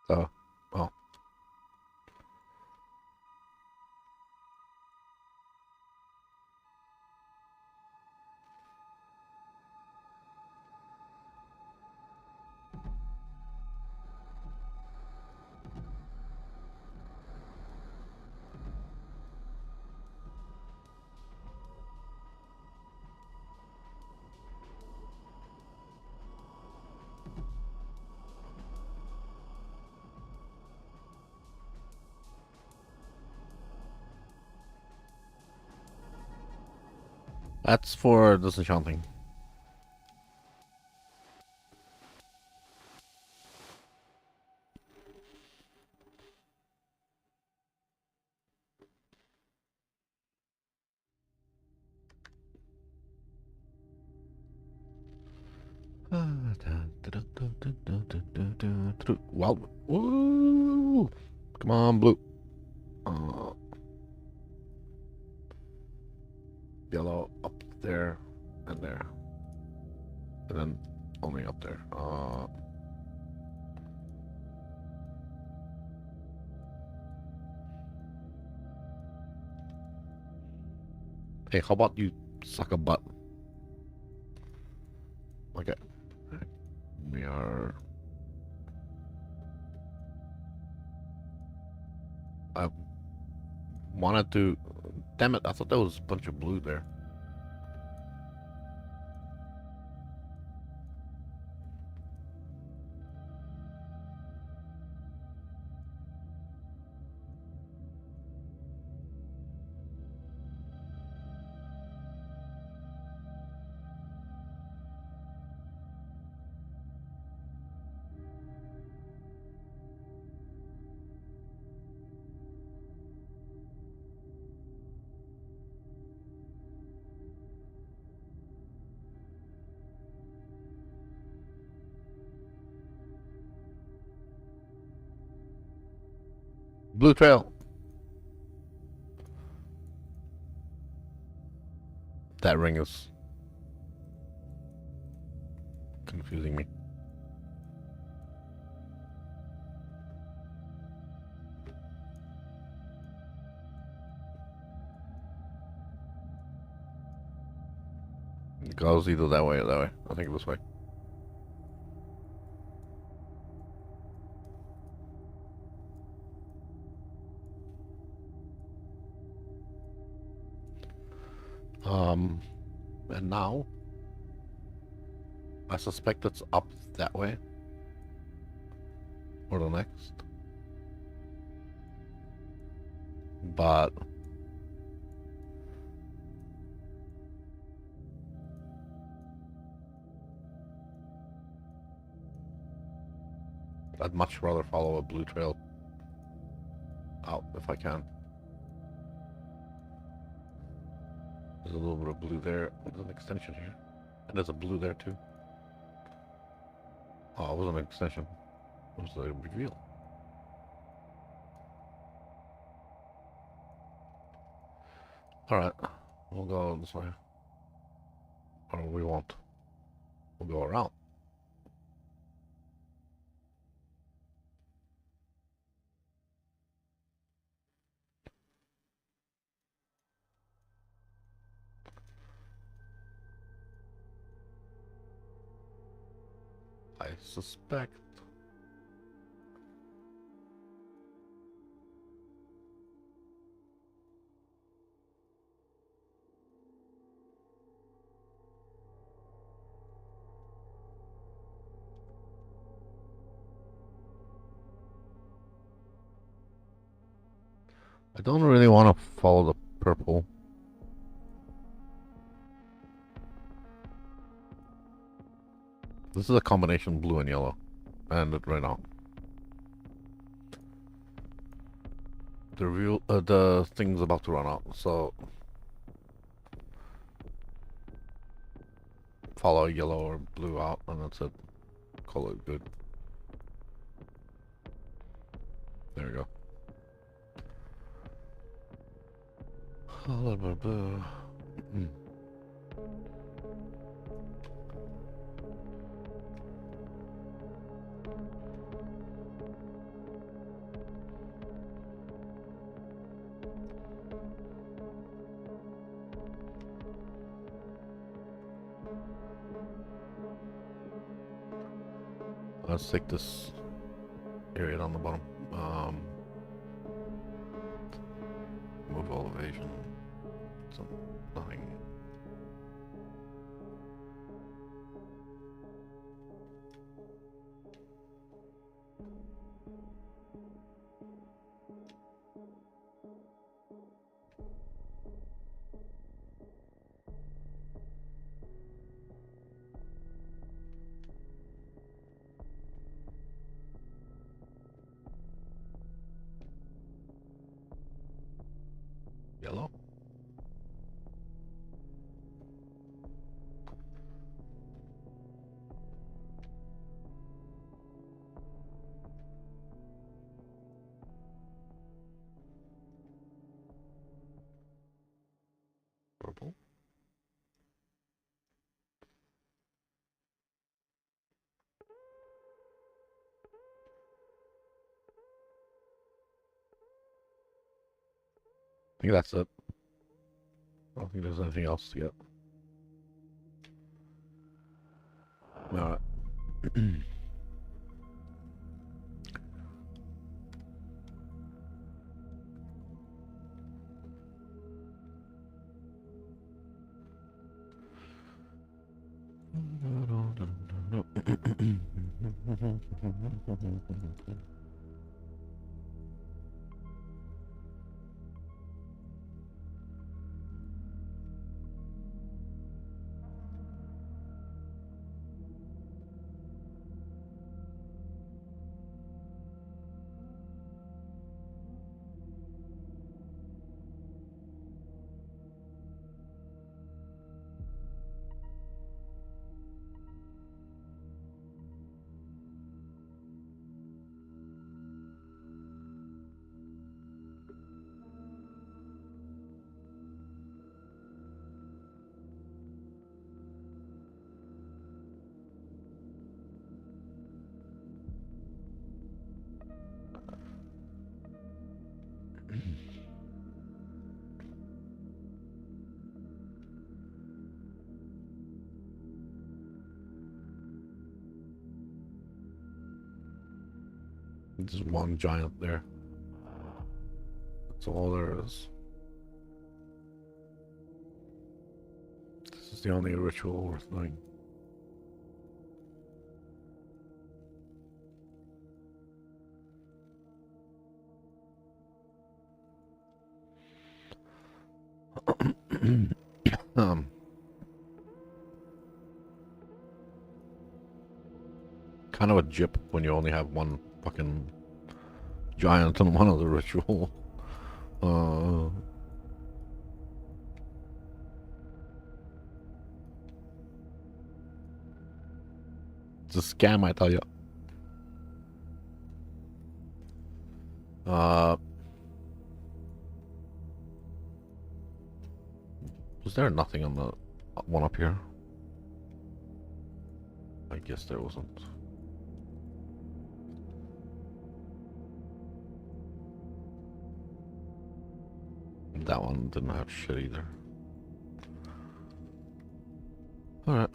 So, oh. That's for disenchanting. Wow. Woo! Come on, blue. Yellow up there and there. And then only up there. Hey, how about you suck a butt? Okay. We are... I wanted to... Damn it, I thought there was a bunch of blue there. Blue trail. That ring is confusing me. It goes either that way or that way. I think this way. And now I suspect it's up that way or the next. But I'd much rather follow a blue trail out if I can. There's a little bit of blue there. There's an extension here. And there's a blue there too. Oh, it wasn't an extension. It was a reveal. Alright. We'll go this way. Or we won't. We'll go around. I suspect. I don't really want to follow the purple. This is a combination blue and yellow. And it ran out. The thing's about to run out, so follow yellow or blue out, and that's it. Call it good. There we go. Let's take this area down the bottom. Move elevation. So nothing. Yellow. Purple. I think that's it. I don't think there's anything else to get. Alright. There's one giant there. That's all there is. This is the only ritual worth doing. um, kind of a jip when you only have one fucking giant on one of the ritual. It's a scam, I tell you. Was there nothing on the one up here? I guess there wasn't. That one didn't have shit either. Alright.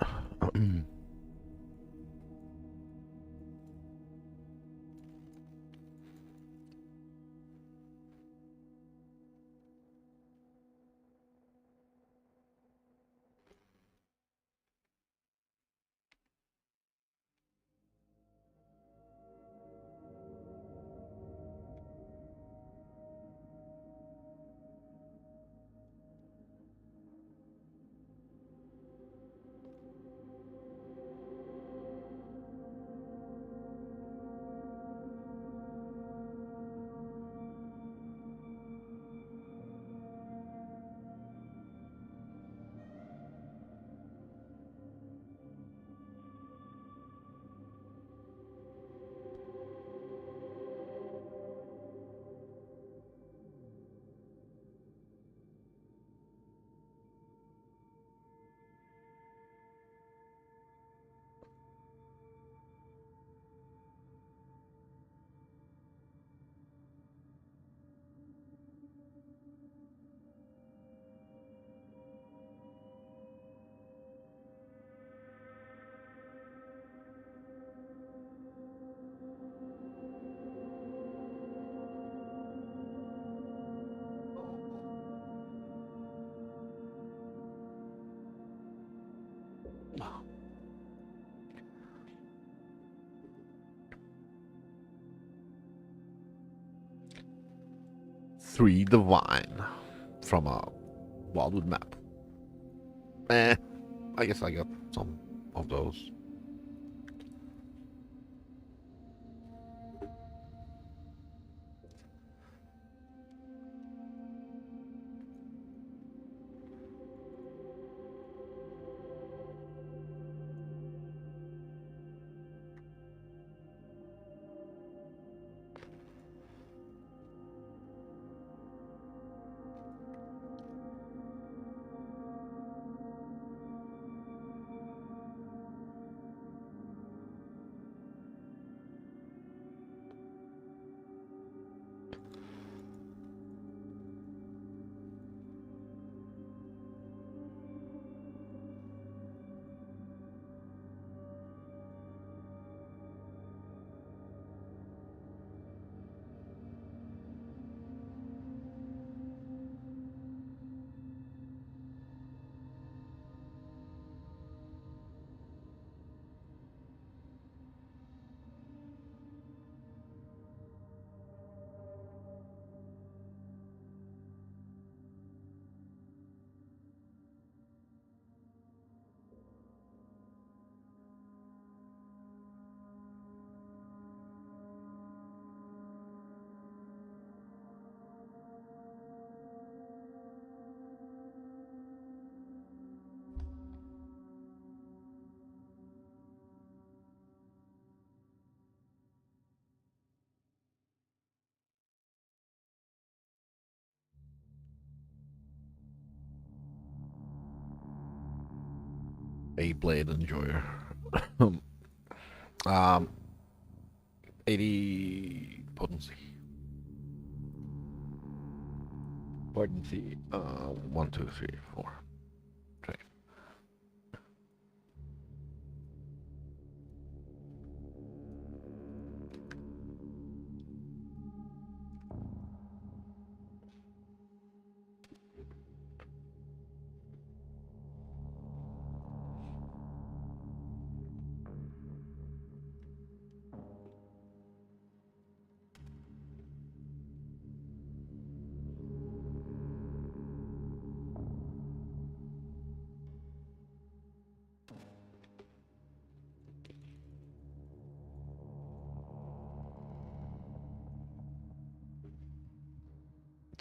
3 divine from a Wildwood map. I guess I got some of those. A blade enjoyer. 80 potency. Potency. 1, 2, 3, 4. Okay.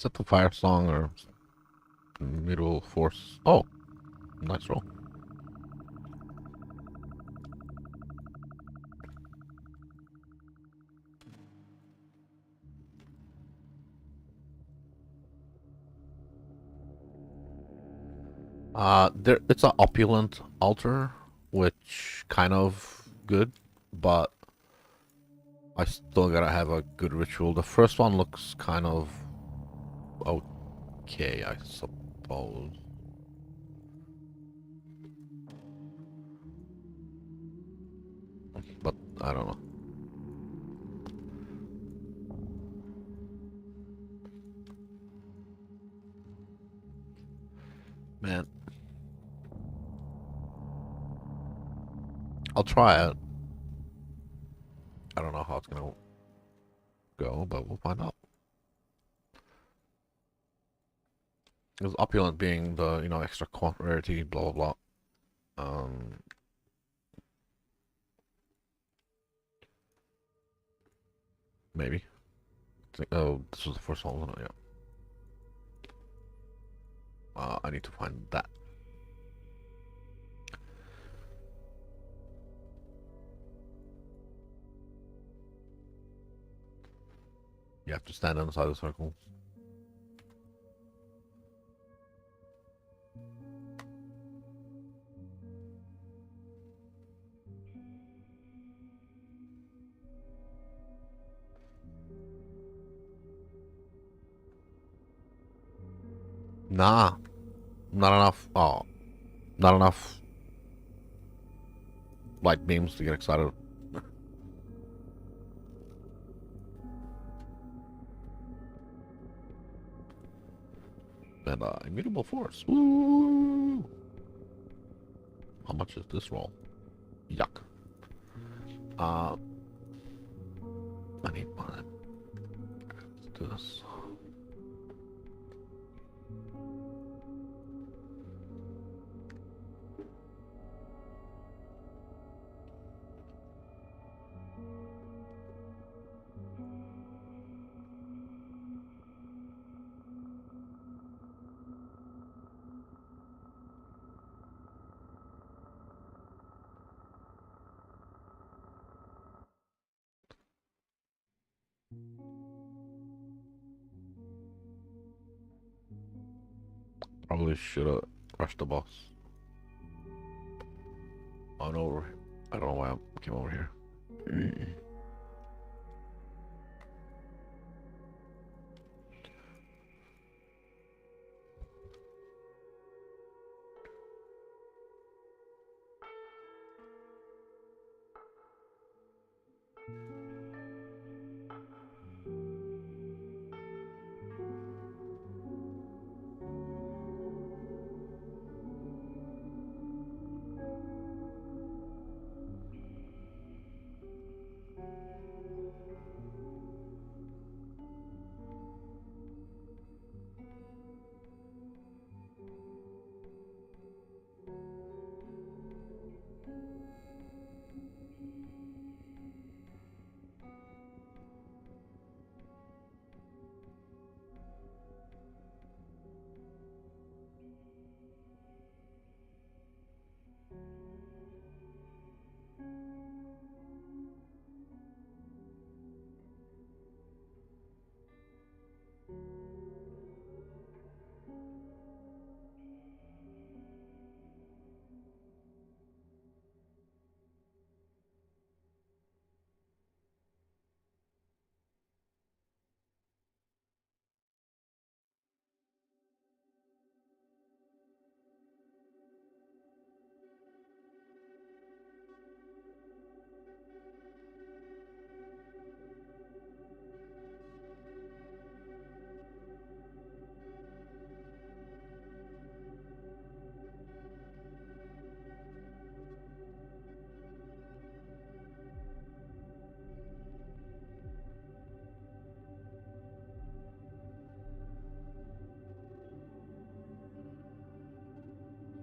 Is that the fire song or medieval force? Oh, nice roll. It's an opulent altar, which kind of good, but I still gotta have a good ritual. The first one looks kind of okay, I suppose. But I don't know. Man, I'll try it. I don't know how it's gonna go, but we'll find out. Because opulent being the, extra rarity, blah blah blah. Maybe. Oh, this was the first one, wasn't it? Yeah. I need to find that. You have to stand on the side of the circle. Nah, not enough. Oh, not enough light beams to get excited. And immutable force. Woo! How much is this roll? Yuck. I need one. Let's do this. Probably should have rushed the boss. Oh no, I don't know why I came over here.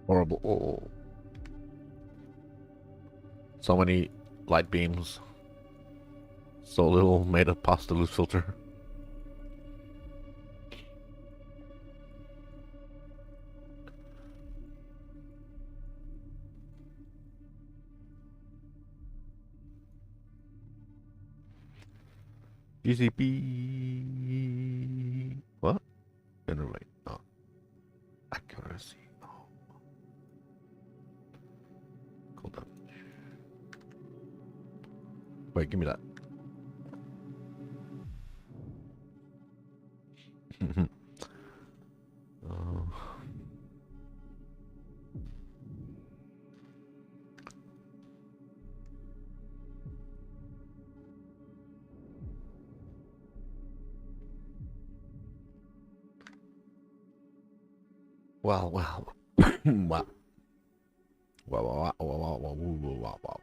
Horrible. Oh. So many light beams. So little made of pasta loose filter. GCP. What? Innervate. Oh. Accuracy. Oh. Cool damage. Wait, give me that. Oh. Wow, wow. Wow. Wow, wow, wow, wow, wow, wow, wow, wow.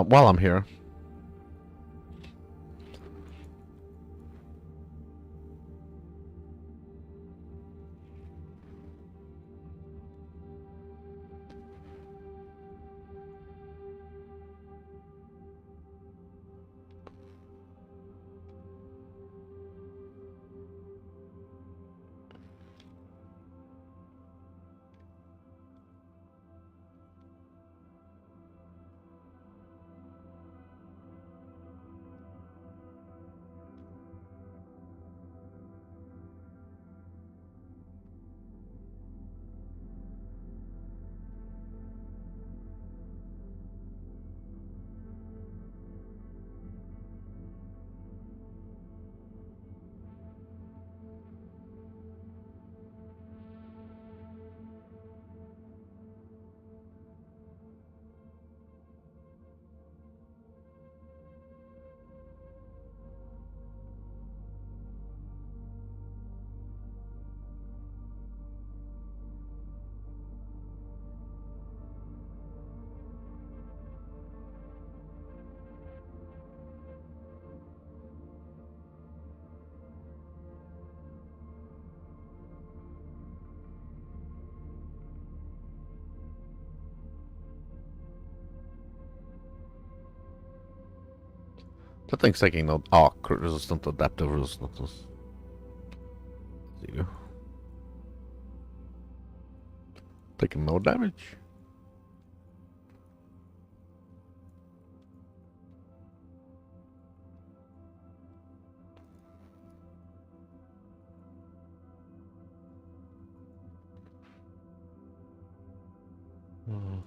While I'm here. That thing's taking no. Oh, crit resistant, adaptive resistance. There you go. Taking no damage. Hmm.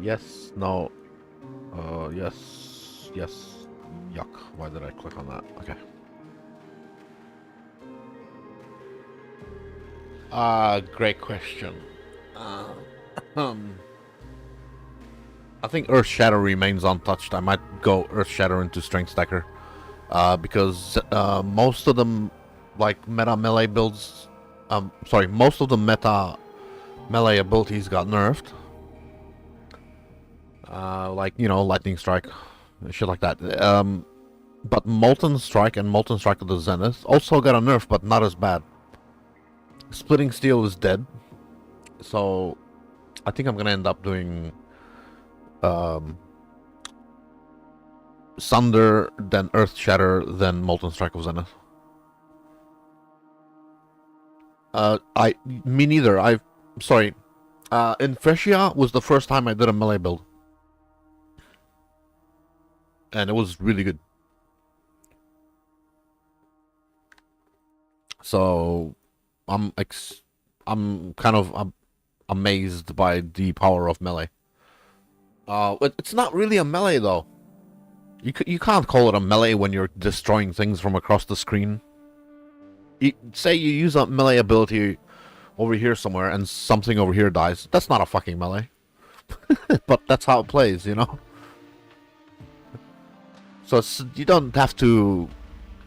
Yes, no. Yes, yes. Yuck. Why did I click on that? Okay. Great question. Uh, um, I think Earth Shatter remains untouched. I might go Earth Shatter into Strength Stacker. Because most of them, like meta melee builds, sorry, most of the meta melee abilities got nerfed. Like, you know, Lightning Strike, shit like that. But Molten Strike and Molten Strike of the Zenith also got a nerf, but not as bad. Splitting Steel is dead, so I think I'm gonna end up doing um, Sunder, then Earth Shatter, then Molten Strike of Zenith. Me neither. Sorry. In Freshia was the first time I did a melee build. And it was really good. So, I'm kind of amazed by the power of melee. It's not really a melee though. You can't call it a melee when you're destroying things from across the screen. Say you use a melee ability over here somewhere and something over here dies. That's not a fucking melee. But that's how it plays, you know? So you don't have to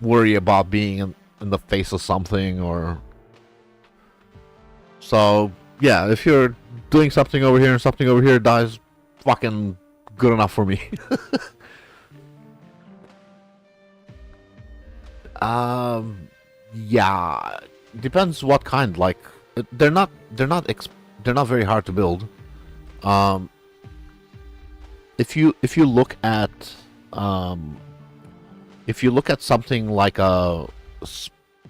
worry about being in the face of something or... So, yeah, if you're doing something over here and something over here dies, fucking good enough for me. Yeah, depends what kind. Like, they're not very hard to build. If you look at something like a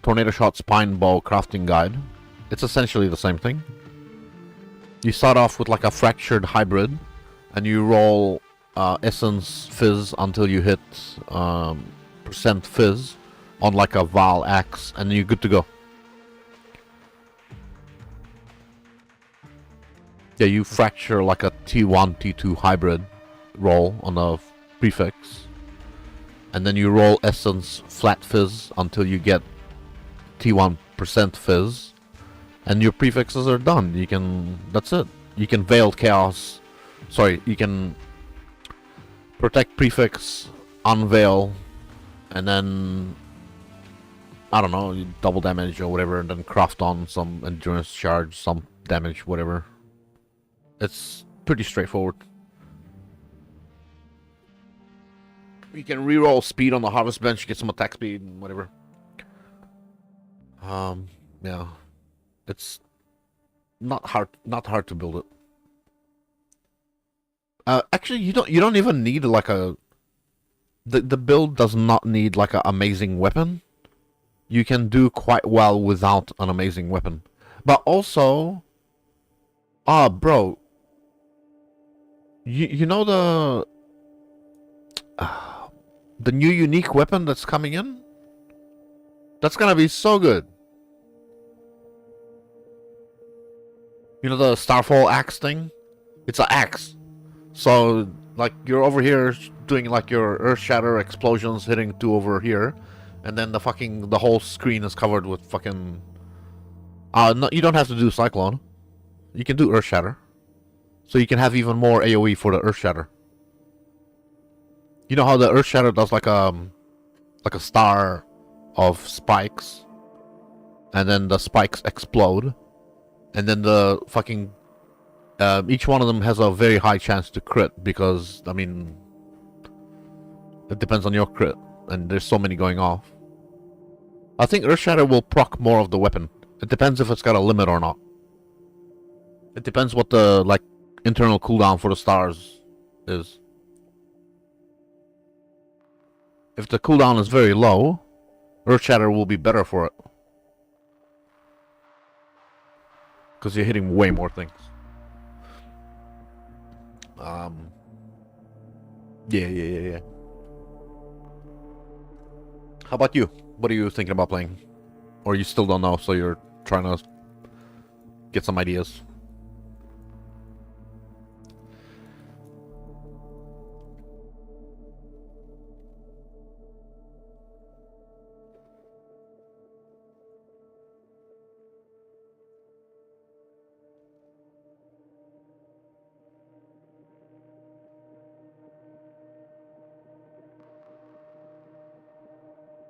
tornado shot spine bow crafting guide, it's essentially the same thing. You start off with like a fractured hybrid, and you roll essence fizz until you hit percent fizz on like a Val axe, and you're good to go. Yeah, you fracture like a T1, T2 hybrid roll on a prefix, and then you roll essence flat fizz until you get T1% fizz, and your prefixes are done. You can, that's it. You can veil chaos. Sorry, you can protect prefix, unveil, and then I don't know, you double damage or whatever, and then craft on some endurance charge, some damage, whatever. It's pretty straightforward. You can reroll speed on the harvest bench, get some attack speed and whatever. Yeah, it's not hard to build it. Actually, you don't even need like a. The build does not need like an amazing weapon. You can do quite well without an amazing weapon. But also, bro, you know the new unique weapon that's coming in? That's gonna be so good. You know the Starfall axe thing? It's an axe. So, like, you're over here doing like your earth shatter explosions hitting two over here, and then the whole screen is covered with fucking... no, you don't have to do Cyclone. You can do earth shatter. So you can have even more AoE for the earth shatter. You know how the earth shatter does like a star of spikes, and then the spikes explode, and then the fucking each one of them has a very high chance to crit, because I mean it depends on your crit, and there's so many going off. I think earth shatter will proc more of the weapon. It depends if it's got a limit or not. It depends what the like internal cooldown for the stars is. If the cooldown is very low, earth shatter will be better for it, because you're hitting way more things. Yeah. How about you? What are you thinking about playing? Or you still don't know, so you're trying to get some ideas?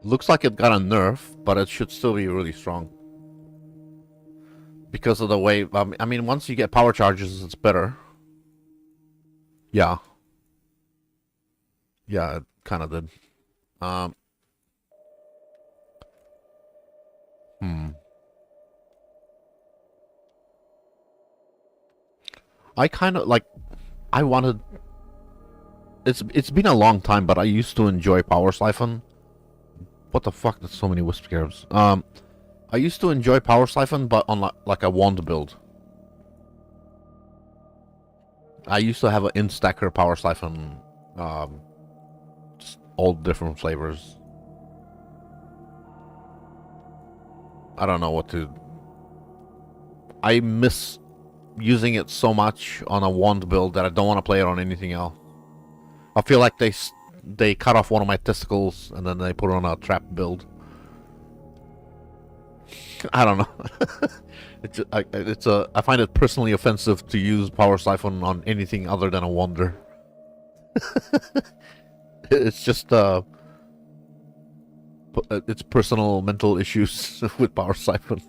Looks like it got a nerf, but it should still be really strong. Because of the way... I mean, once you get power charges, it's better. Yeah. Yeah, it kind of did. I kind of, like... I wanted... It's been a long time, but I used to enjoy Power Siphon. What the fuck? There's so many Wisp Scarabs. I used to enjoy Power Siphon, but on like a wand build. I used to have an in-stacker Power Siphon, just all different flavors. I don't know what to... I miss using it so much on a wand build that I don't want to play it on anything else. I feel like they cut off one of my testicles and then they put it on a trap build. I don't know. I find it personally offensive to use Power Siphon on anything other than a wander. It's just it's personal mental issues with Power Siphon.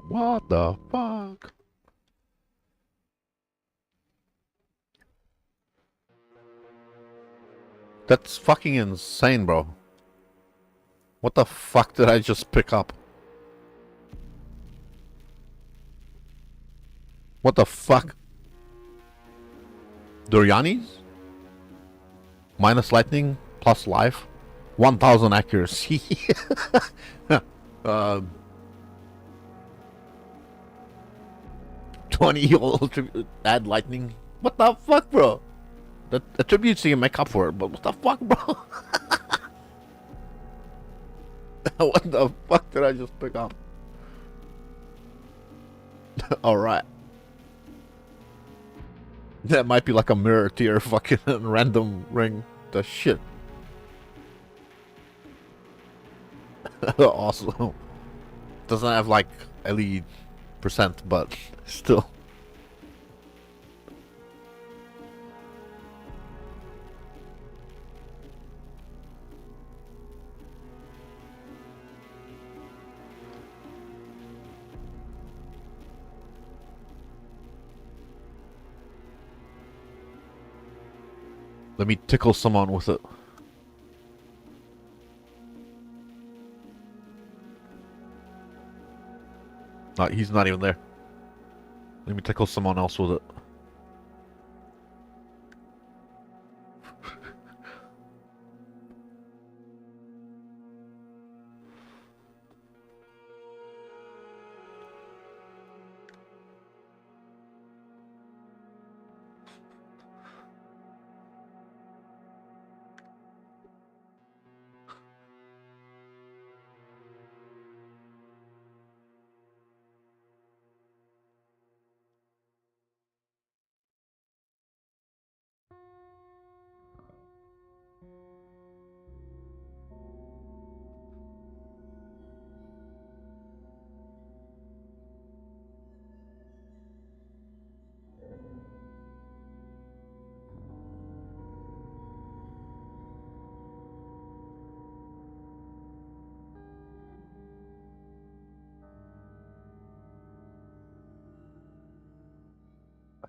What the fuck? That's fucking insane, bro. What the fuck did I just pick up? What the fuck? Dorianis? Minus lightning, plus life, 1000 accuracy. 20 add lightning. What the fuck, bro? The attributes you can make up for it, but what the fuck, bro? What the fuck did I just pick up? Alright. That might be like a mirror to your fucking random ring. The shit. Awesome. Doesn't have like LED percent, but still. Let me tickle someone with it. He's not even there. Let me tickle someone else with it.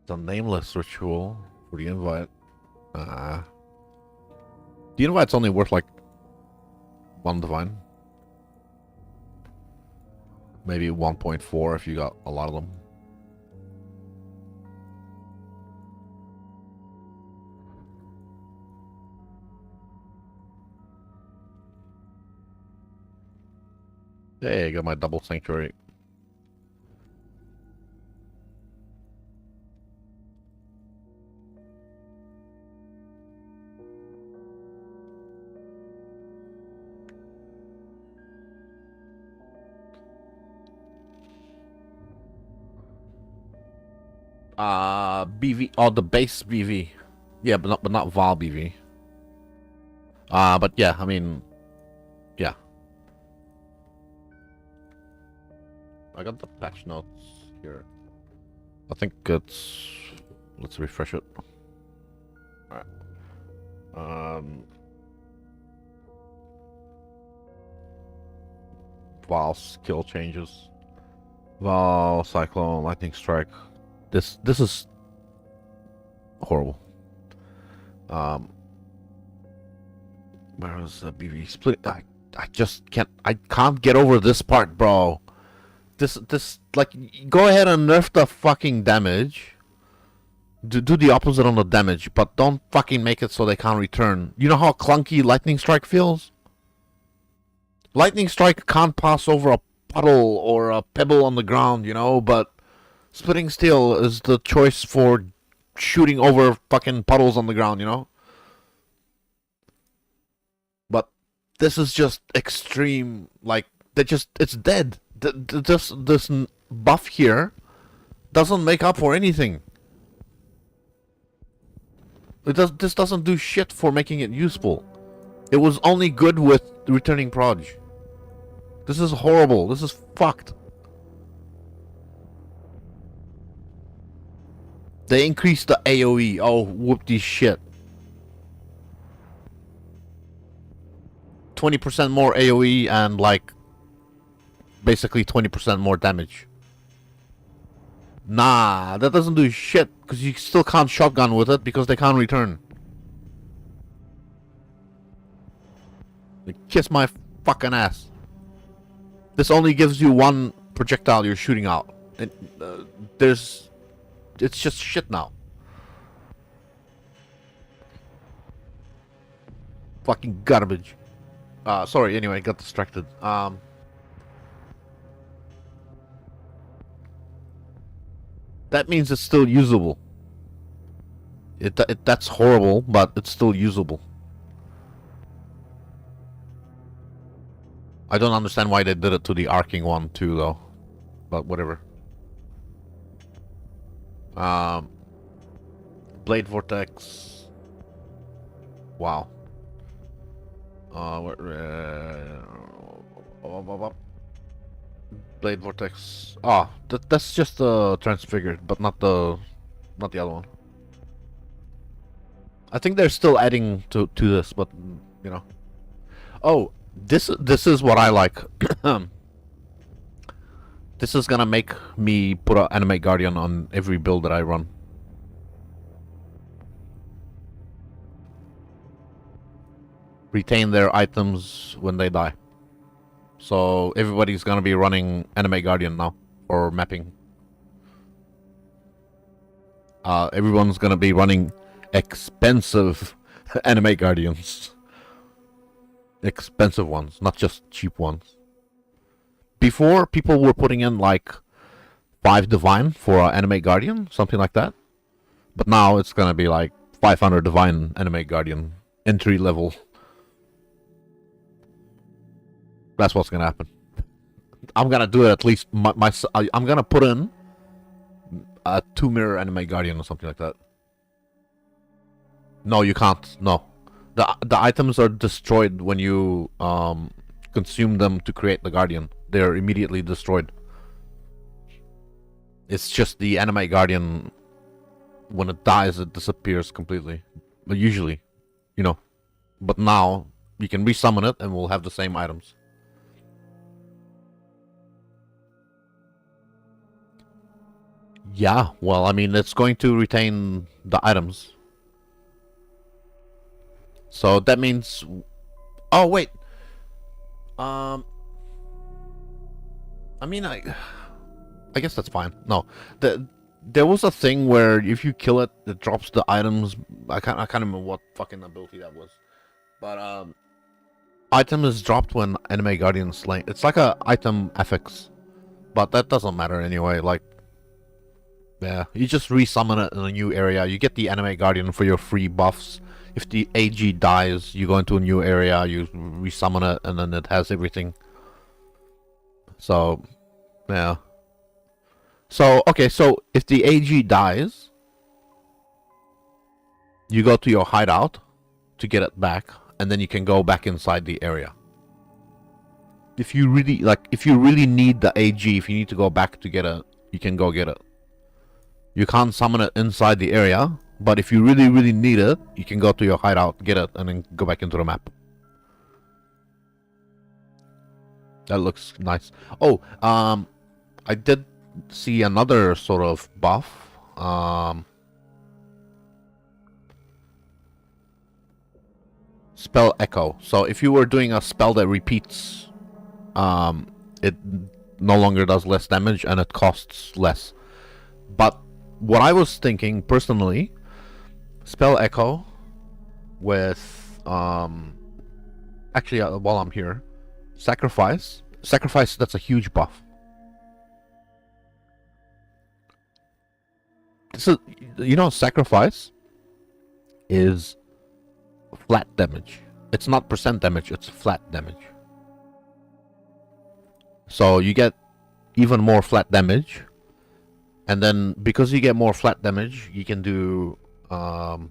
The nameless ritual for the invite. The invite's only worth like 1 divine. Maybe 1.4 if you got a lot of them. Hey, I got my double sanctuary. BV. Oh, the base BV. Yeah, but not Val BV. But yeah, I mean, yeah. I got the patch notes here. I think it's... Let's refresh it. Alright. Val skill changes. Val, Cyclone, Lightning Strike. This is horrible. Where was the BV split? I just can't. I can't get over this part, bro. Like, go ahead and nerf the fucking damage. Do the opposite on the damage, but don't fucking make it so they can't return. You know how clunky Lightning Strike feels? Lightning Strike can't pass over a puddle or a pebble on the ground, you know, but Splitting Steel is the choice for shooting over fucking puddles on the ground, you know? But this is just extreme. Like, it's dead. This buff here doesn't make up for anything. This doesn't do shit for making it useful. It was only good with returning proj. This is horrible. This is fucked. They increased the AoE. Oh, whoop-de shit. 20% more AoE and, like, basically 20% more damage. Nah, that doesn't do shit, because you still can't shotgun with it because they can't return. Kiss my fucking ass. This only gives you one projectile you're shooting out. And, it's just shit now. Fucking garbage. Sorry, anyway, I got distracted. That means it's still usable. That's horrible, but it's still usable. I don't understand why they did it to the arcing one too, though. But whatever. Blade Vortex. Wow. Blade Vortex. Ah, that's just transfigured, but not the other one. I think they're still adding to this, but you know. Oh, this is what I like. This is gonna make me put an Animate Guardian on every build that I run. Retain their items when they die. So everybody's gonna be running Animate Guardian now, or mapping. Everyone's gonna be running expensive Animate Guardians. Expensive ones, not just cheap ones. Before, people were putting in like 5 Divine for an Animate Guardian, something like that. But now it's gonna be like 500 Divine Animate Guardian, entry level. That's what's gonna happen. I'm gonna do it at least. I'm gonna put in a 2 mirror Animate Guardian or something like that. No, you can't. No, the items are destroyed when you consume them to create the Guardian. They're immediately destroyed. It's just the Animate Guardian. When it dies, it disappears completely. But usually, you know. But now you can resummon it, and we'll have the same items. Yeah, well, I mean, it's going to retain the items. So that means... Oh, wait. I mean, I guess that's fine. No. There was a thing where if you kill it, it drops the items. I can't remember what fucking ability that was. But, item is dropped when Animate Guardian is slain. It's like a item affix. But that doesn't matter anyway, like... Yeah, you just resummon it in a new area. You get the Animate Guardian for your free buffs. If the AG dies, you go into a new area, you resummon it, and then it has everything. So, yeah. So, okay, so if the AG dies, you go to your hideout to get it back, and then you can go back inside the area. If you really need the AG, if you need to go back to get it, you can go get it. You can't summon it inside the area, but if you really, really need it, you can go to your hideout, get it, and then go back into the map. That looks nice. Oh, I did see another sort of buff. Spell Echo. So if you were doing a spell that repeats, it no longer does less damage and it costs less. But what I was thinking personally, Spell Echo with actually while I'm here, Sacrifice. Sacrifice, that's a huge buff. This is, you know, Sacrifice is flat damage. It's not percent damage, it's flat damage. So you get even more flat damage. And then because you get more flat damage, you can do what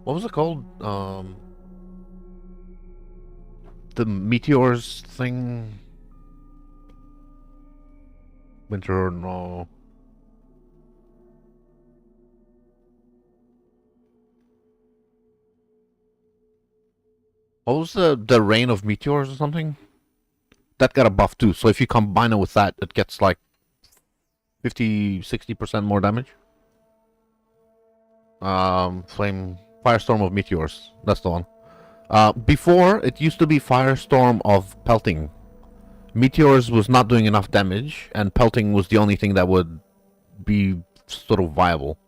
was it called? The meteors thing. Winter, no. What was the rain of meteors or something? That got a buff too. So if you combine it with that, it gets like 50-60% more damage. Firestorm of Meteors. That's the one. Before, it used to be Firestorm of Pelting. Meteors was not doing enough damage, and Pelting was the only thing that would be sort of viable.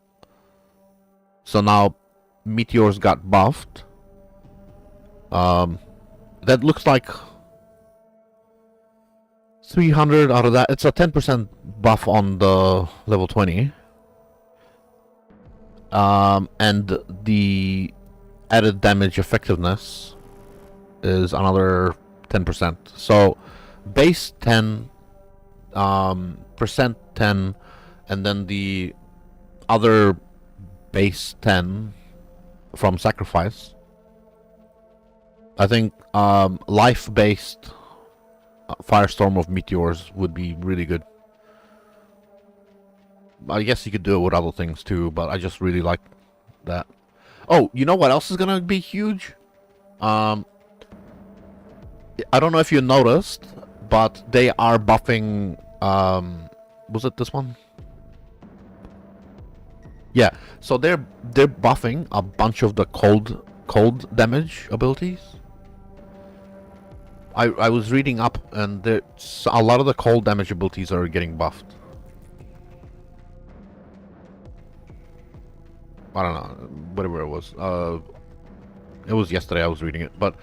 So now, Meteors got buffed. That looks like 300 out of that. It's a 10% buff on the level 20. And the added damage effectiveness is another 10%. So base 10, percent 10, and then the other base 10 from Sacrifice. I think life-based Firestorm of Meteors would be really good. I guess you could do it with other things too, but I just really like that. Oh, you know what else is gonna be huge? I don't know if you noticed, but they are buffing. Was it this one? Yeah. So they're buffing a bunch of the cold damage abilities. I was reading up, and a lot of the cold damage abilities are getting buffed. I don't know, whatever it was yesterday I was reading it, but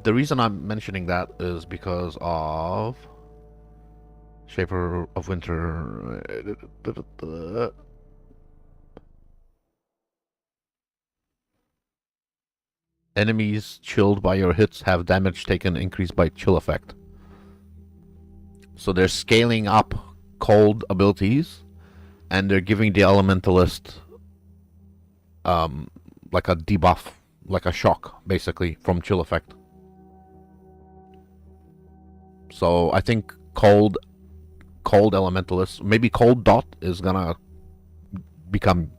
the reason I'm mentioning that is because of Shaper of Winter. Enemies chilled by your hits have damage taken increased by chill effect. So they're scaling up cold abilities, and they're giving the Elementalist like a debuff, like a shock, basically, from chill effect. So I think cold Elementalist, maybe cold dot is gonna become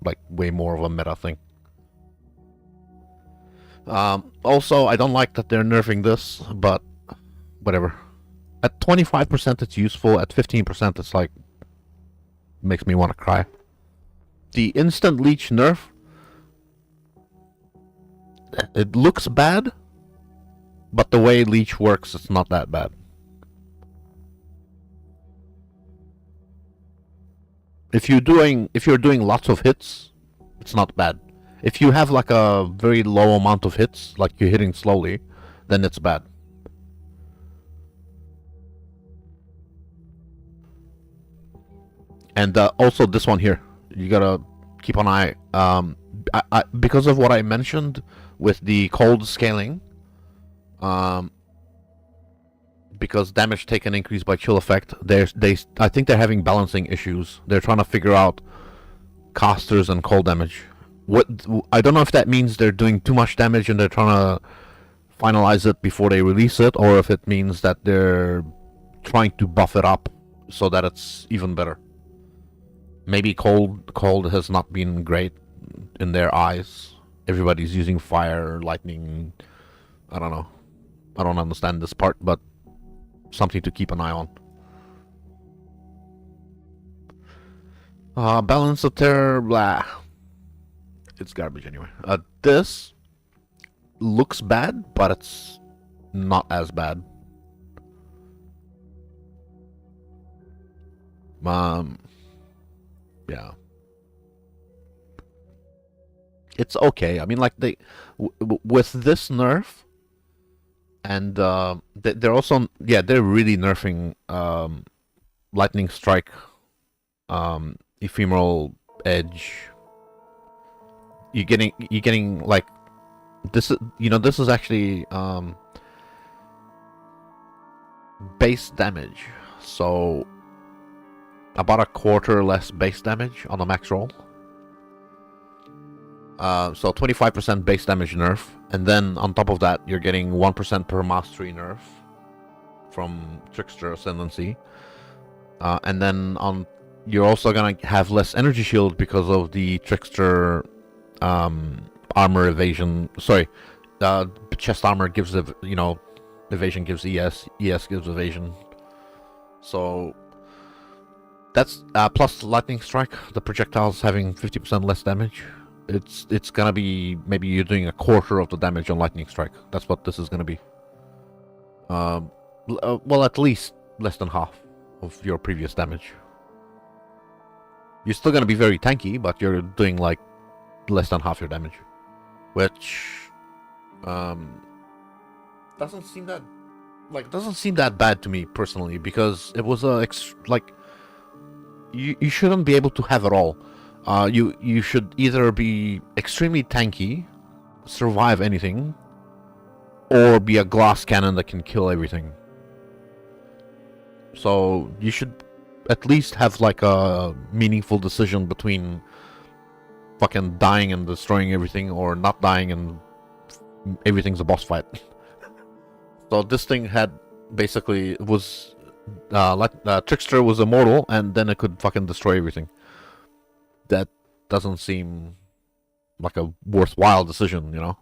like way more of a meta thing. Also, I don't like that they're nerfing this, but whatever. At 25% it's useful, at 15% it's like makes me want to cry. The instant leech nerf, it looks bad, but the way leech works, it's not that bad. If you're doing lots of hits, it's not bad. If you have like a very low amount of hits, like you're hitting slowly, then it's bad. And also this one here, you gotta keep an eye. Because of what I mentioned with the cold scaling, because damage taken increased by chill effect, I think they're having balancing issues. They're trying to figure out casters and cold damage. I don't know if that means they're doing too much damage and they're trying to finalize it before they release it, or if it means that they're trying to buff it up so that it's even better. Maybe cold has not been great in their eyes. Everybody's using fire, lightning. I don't know. I don't understand this part, but something to keep an eye on. Balance of terror, blah. It's garbage anyway. This looks bad, but it's not as bad. Yeah. It's okay. I mean, like with this nerf, and they're also they're really nerfing lightning strike, ephemeral edge. You're getting like this is this is actually base damage, so about a quarter less base damage on a max roll. So 25% base damage nerf, and then on top of that, you're getting 1% per mastery nerf from Trickster Ascendancy, and then you're also gonna have less energy shield because of the Trickster armor evasion. Sorry, chest armor gives evasion gives ES, ES gives evasion. So that's plus lightning strike. The projectiles having 50% less damage. It's gonna be maybe you're doing a quarter of the damage on lightning strike. That's what this is gonna be. Well, at least less than half of your previous damage. You're still gonna be very tanky, but you're doing like less than half your damage, which doesn't seem that bad to me personally, because it was you shouldn't be able to have it all. You should either be extremely tanky, survive anything, or be a glass cannon that can kill everything. So you should at least have like a meaningful decision between fucking dying and destroying everything, or not dying and everything's a boss fight. So this thing had basically was Trickster was immortal, and then it could fucking destroy everything. That doesn't seem like a worthwhile decision, you know?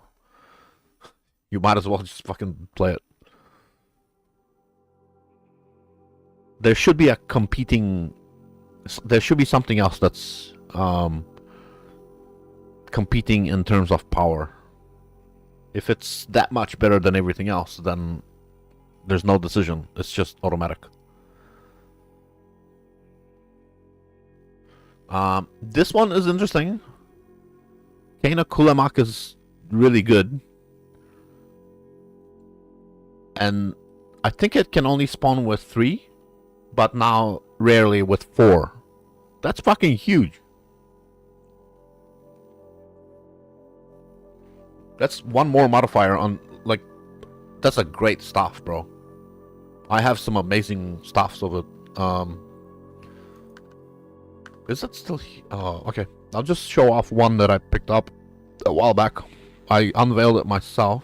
You might as well just fucking play it. There should be there should be something else that's competing in terms of power. If it's that much better than everything else, then there's no decision. It's just automatic. This one is interesting. Kaina Kulamak is really good. And I think it can only spawn with 3, but now rarely with 4. That's fucking huge. That's one more modifier on, like, that's a great staff, bro. I have some amazing staffs of it. Is it still oh, okay. I'll just show off one that I picked up a while back. I unveiled it myself.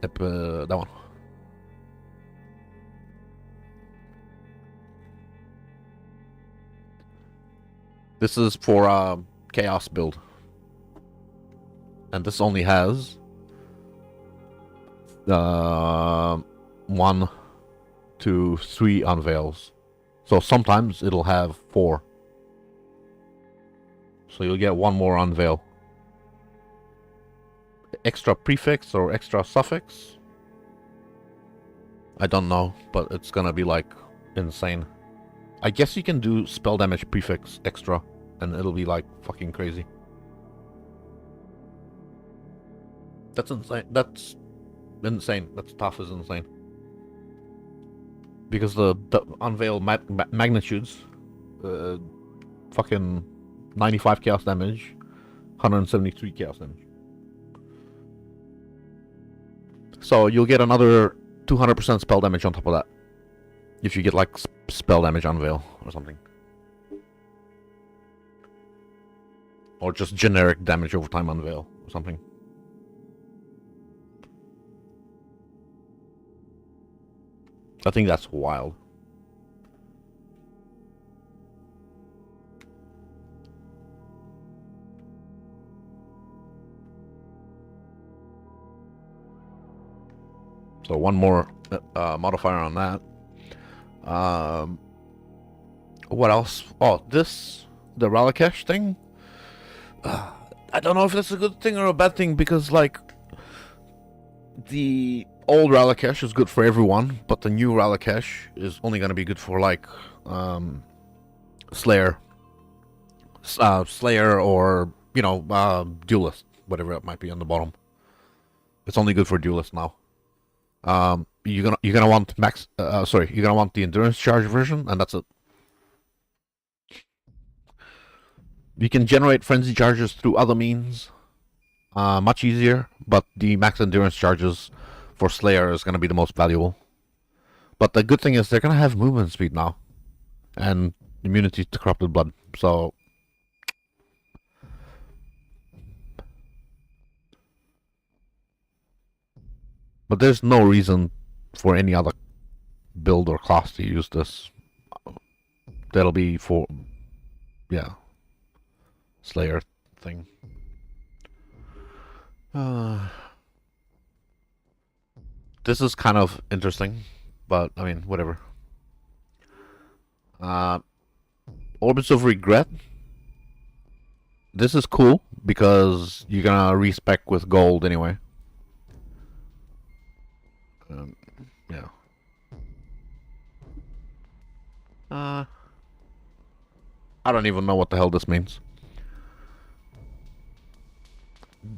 That one. This is for Chaos build. And this only has 1, 2, 3 unveils. So sometimes it'll have 4. So you'll get 1 more unveil. Extra prefix or extra suffix? I don't know, but it's gonna be like insane. I guess you can do spell damage prefix extra, and it'll be like fucking crazy. That's insane. That's insane. That stuff is insane. Because the unveil magnitudes, fucking 95 chaos damage, 173 chaos damage. So you'll get another 200% spell damage on top of that, if you get like spell damage unveil or something, or just generic damage over time unveil or something. I think that's wild. So one more modifier on that. What else? Oh, the Ralakesh thing. I don't know if that's a good thing or a bad thing, because like the old Ralakesh is good for everyone, but the new Ralakesh is only going to be good for like Slayer, Slayer, or Duelist, whatever it might be on the bottom. It's only good for Duelist now. You're gonna want you're gonna want the endurance charge version, and that's it. You can generate frenzy charges through other means, much easier, but the max endurance charges for Slayer is gonna be the most valuable. But the good thing is they're gonna have movement speed now, and immunity to corrupted blood. So but there's no reason for any other build or class to use this. That'll be for, yeah, Slayer thing. This is kind of interesting, but I mean, whatever. Orbits of Regret. This is cool because you're gonna respec with gold anyway. Yeah. I don't even know what the hell this means.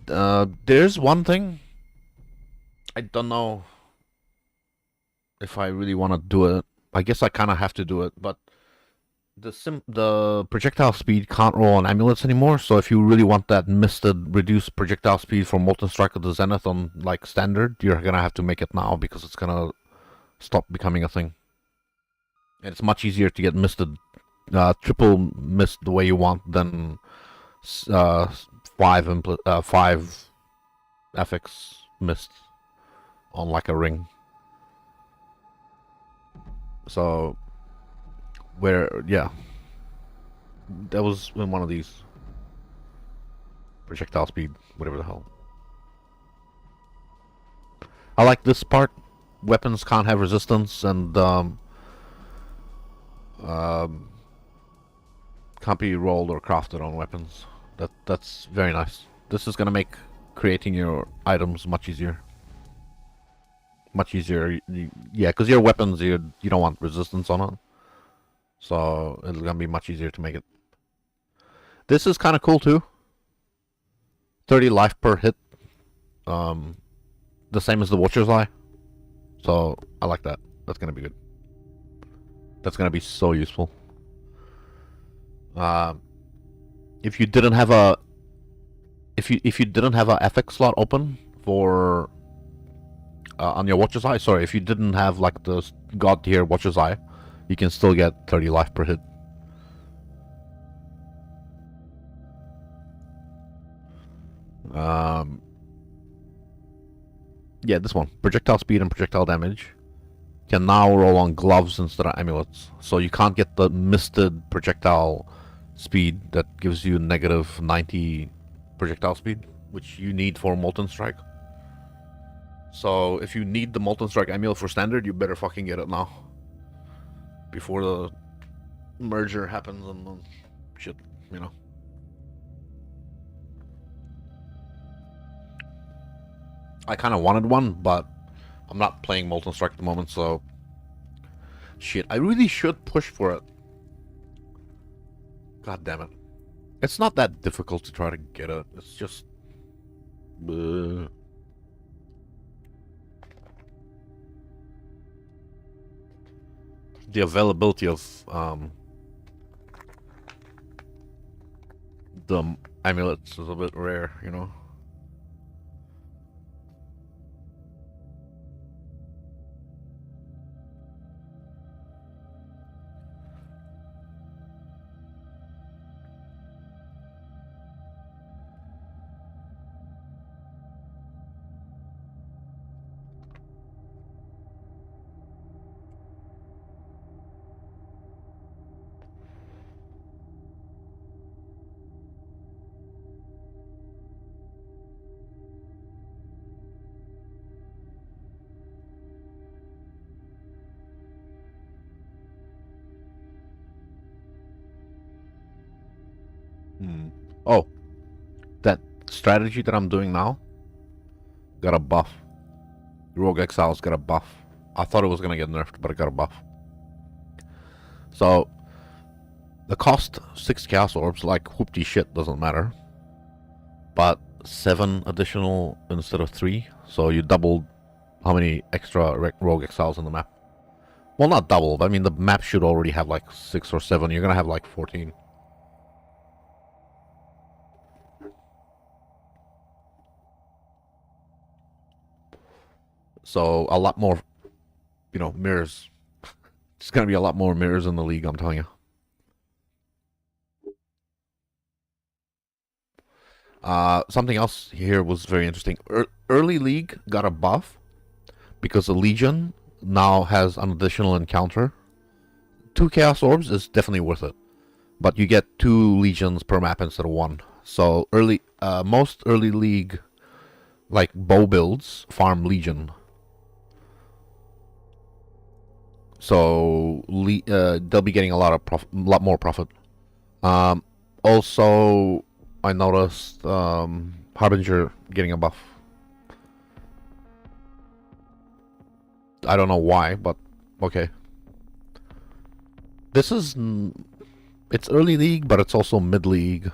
There's one thing. I don't know if I really want to do it. I guess I kind of have to do it, but the projectile speed can't roll on amulets anymore. So if you really want that misted reduced projectile speed from Molten Strike to Zenith on like standard, you're gonna have to make it now because it's gonna stop becoming a thing. And it's much easier to get misted, triple mist the way you want than five FX mist on like a ring. So yeah, that was in one of these projectile speed, whatever the hell. I like this part. Weapons can't have resistance, and can't be rolled or crafted on weapons. That's very nice. This is gonna make creating your items much easier. Much easier, yeah, because your weapons you don't want resistance on it, so it's gonna be much easier to make it. This is kind of cool too. 30 life per hit, the same as the Watcher's Eye. So I like that. That's gonna be good. That's gonna be so useful. If you didn't have a if you didn't have a FX slot open for on your Watcher's Eye, sorry, if you didn't have like the God tier Watcher's Eye, you can still get 30 life per hit. Yeah, this one. Projectile speed and projectile damage can now roll on gloves instead of amulets. So you can't get the misted projectile speed that gives you negative 90 projectile speed, which you need for Molten Strike. So if you need the Molten Strike amulet for standard, you better fucking get it now. Before the merger happens and shit, you know. I kind of wanted one, but I'm not playing Molten Strike at the moment, so shit, I really should push for it. God damn it. It's not that difficult to try to get it. It's just the availability of the amulets is a bit rare, you know. Oh, that strategy that I'm doing now got a buff. Rogue Exiles got a buff. I thought it was gonna get nerfed, but it got a buff. So the cost 6 Chaos Orbs, like whoopty shit, doesn't matter. But 7 additional instead of 3, so you doubled how many extra Rogue Exiles in the map. Well, not double, but I mean the map should already have like 6 or 7. You're gonna have like 14. So a lot more, you know, mirrors. There's gonna be a lot more mirrors in the league, I'm telling you. Something else here was very interesting. Early League got a buff because the Legion now has an additional encounter. 2 Chaos Orbs is definitely worth it, but you get 2 Legions per map instead of 1. So most early League, like bow builds, farm Legion. So they'll be getting a lot more profit. Also, I noticed Harbinger getting a buff. I don't know why, but okay. This is... It's early league, but it's also mid-league.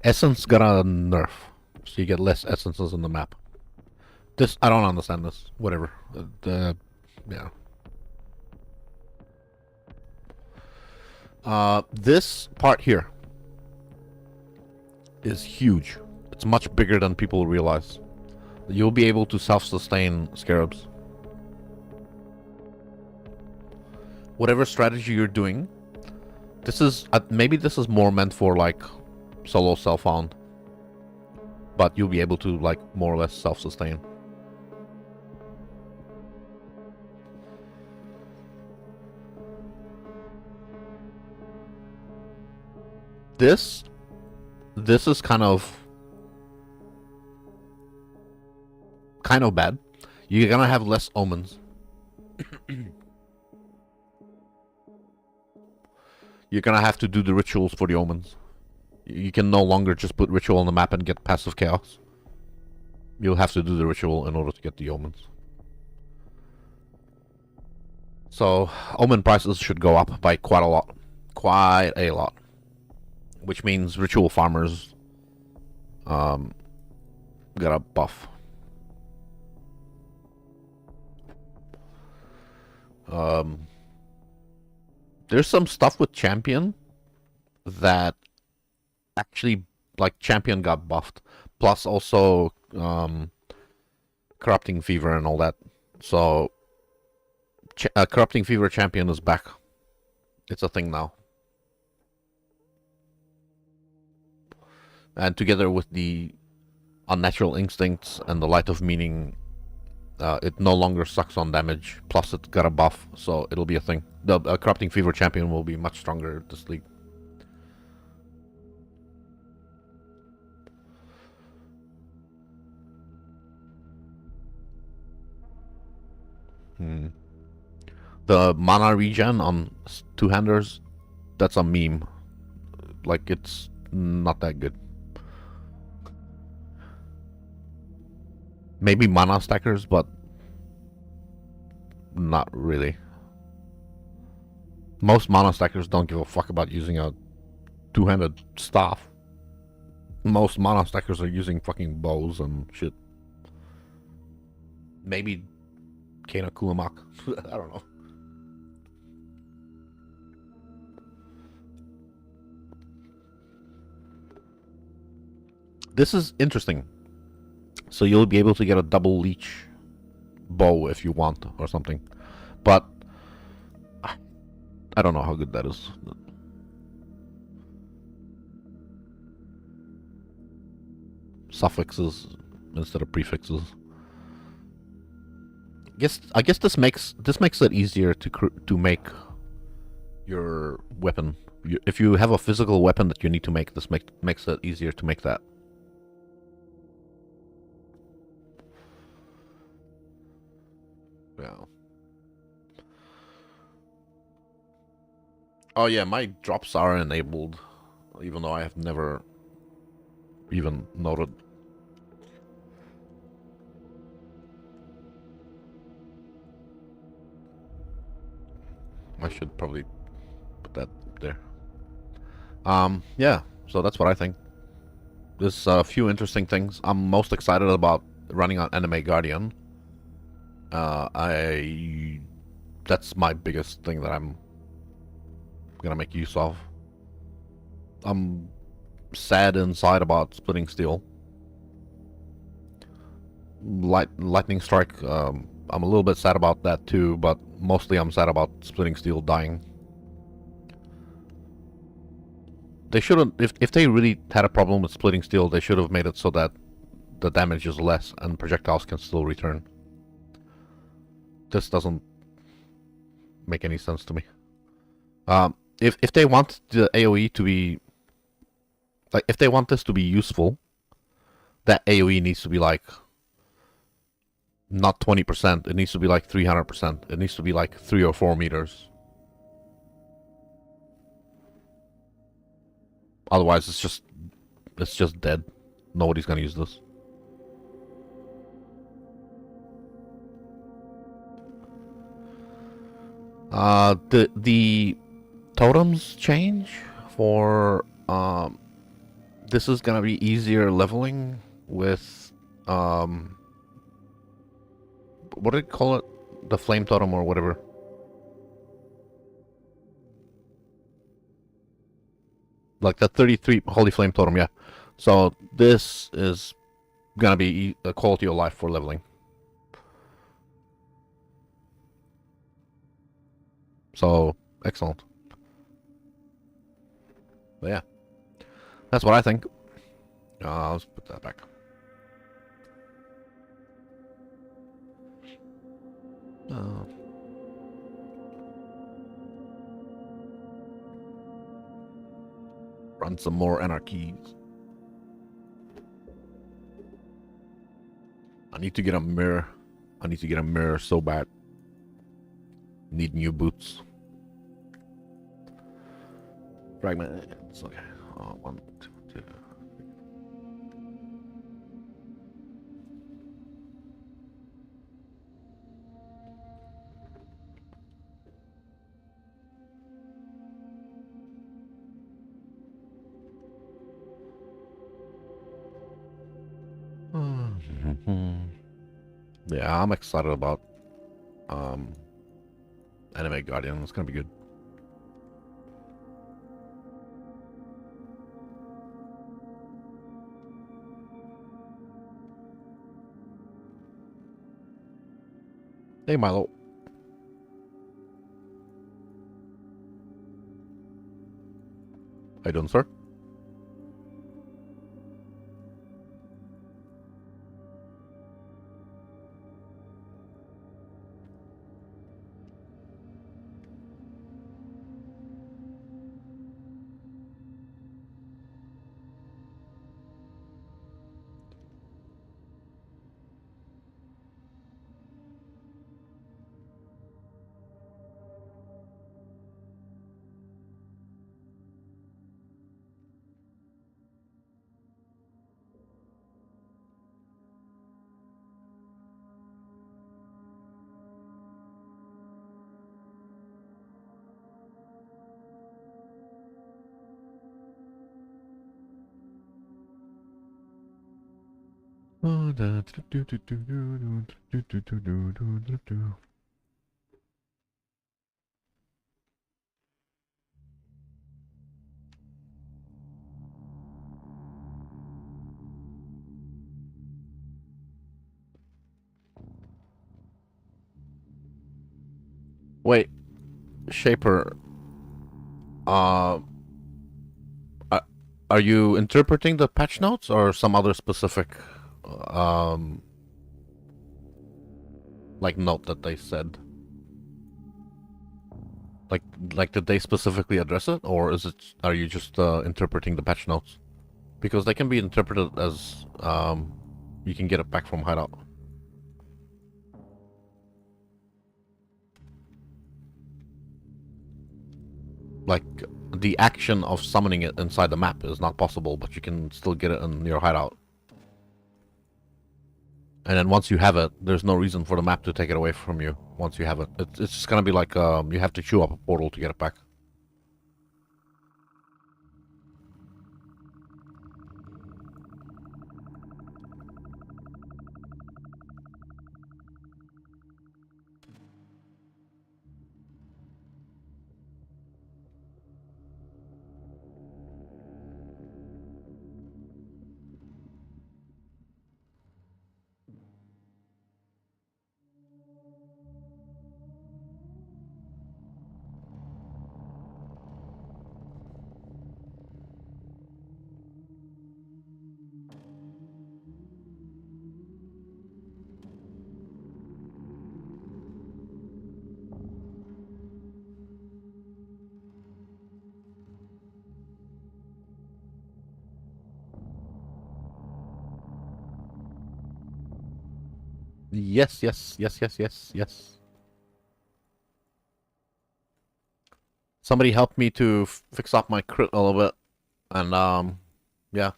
Essence got a nerf, so you get less essences in the map. This, I don't understand this. Whatever. Yeah. This part here is huge. It's much bigger than people realize. You'll be able to self-sustain scarabs. Whatever strategy you're doing, this is maybe this is more meant for like solo self-found, but you'll be able to like more or less self-sustain. This is kind of bad. You're gonna have less omens. You're gonna have to do the rituals for the omens. You can no longer just put ritual on the map and get passive chaos. You'll have to do the ritual in order to get the omens. So omen prices should go up by quite a lot. Quite a lot. Which means ritual farmers got a buff. There's some stuff with champion that actually, like, champion got buffed, plus also corrupting fever and all that. So corrupting fever champion is back. It's a thing now. And together with the unnatural instincts and the light of meaning, it no longer sucks on damage. Plus, it got a buff, so it'll be a thing. The corrupting fever champion will be much stronger this league. The mana regen on two-handers, that's a meme. Like, it's not that good. Maybe mana stackers, but not really. Most mana stackers don't give a fuck about using a two-handed staff. Most mana stackers are using fucking bows and shit. Maybe Kena Kulamak. I don't know. This is interesting. So you'll be able to get a double leech bow if you want or something. But I don't know how good that is. Suffixes instead of prefixes. I guess this makes it easier to make your weapon. If you have a physical weapon that you need to make, this makes it easier to make that. Yeah. Oh yeah, my drops are enabled. even though I have never even noted. I should probably put that there. Yeah, so that's what I think. There's a few interesting things. I'm most excited about running on Anime Guardian. That's my biggest thing that I'm gonna make use of. I'm sad inside about Splitting Steel. Lightning Strike, I'm a little bit sad about that too, but mostly I'm sad about Splitting Steel dying. They shouldn't, if they really had a problem with Splitting Steel, they should have made it so that the damage is less and projectiles can still return. This doesn't make any sense to me. If they want the AoE to be, like, if they want this to be useful, that AoE needs to be like, not 20%, it needs to be like 300%. It needs to be like 3 or 4 meters. Otherwise, it's just dead. Nobody's gonna use this. The totems change for this is gonna be easier leveling with what did it call it? The flame totem or whatever. Like the 33 holy flame totem, yeah. So this is gonna be a quality of life for leveling. So excellent. But yeah, that's what I think. Let's put that back. Run some more anarchies. I need to get a mirror. I need to get a mirror so bad. Need new boots. Fragment. It's okay. 1, 2, 2. Yeah, I'm excited about Anime Guardian. It's gonna be good. Hey, Milo. How you doing, sir? Wait, Shaper. Uh, are you interpreting the patch notes or some other specific, um, like note that they said? Like, did they specifically address it, or is it? Are you just interpreting the patch notes? Because they can be interpreted as you can get it back from hideout. Like, the action of summoning it inside the map is not possible, but you can still get it in your hideout. And then once you have it, there's no reason for the map to take it away from you once you have it. It's just gonna be like you have to chew up a portal to get it back. Yes, yes, yes, yes, yes, yes. Somebody helped me to fix up my crit a little bit, and yeah.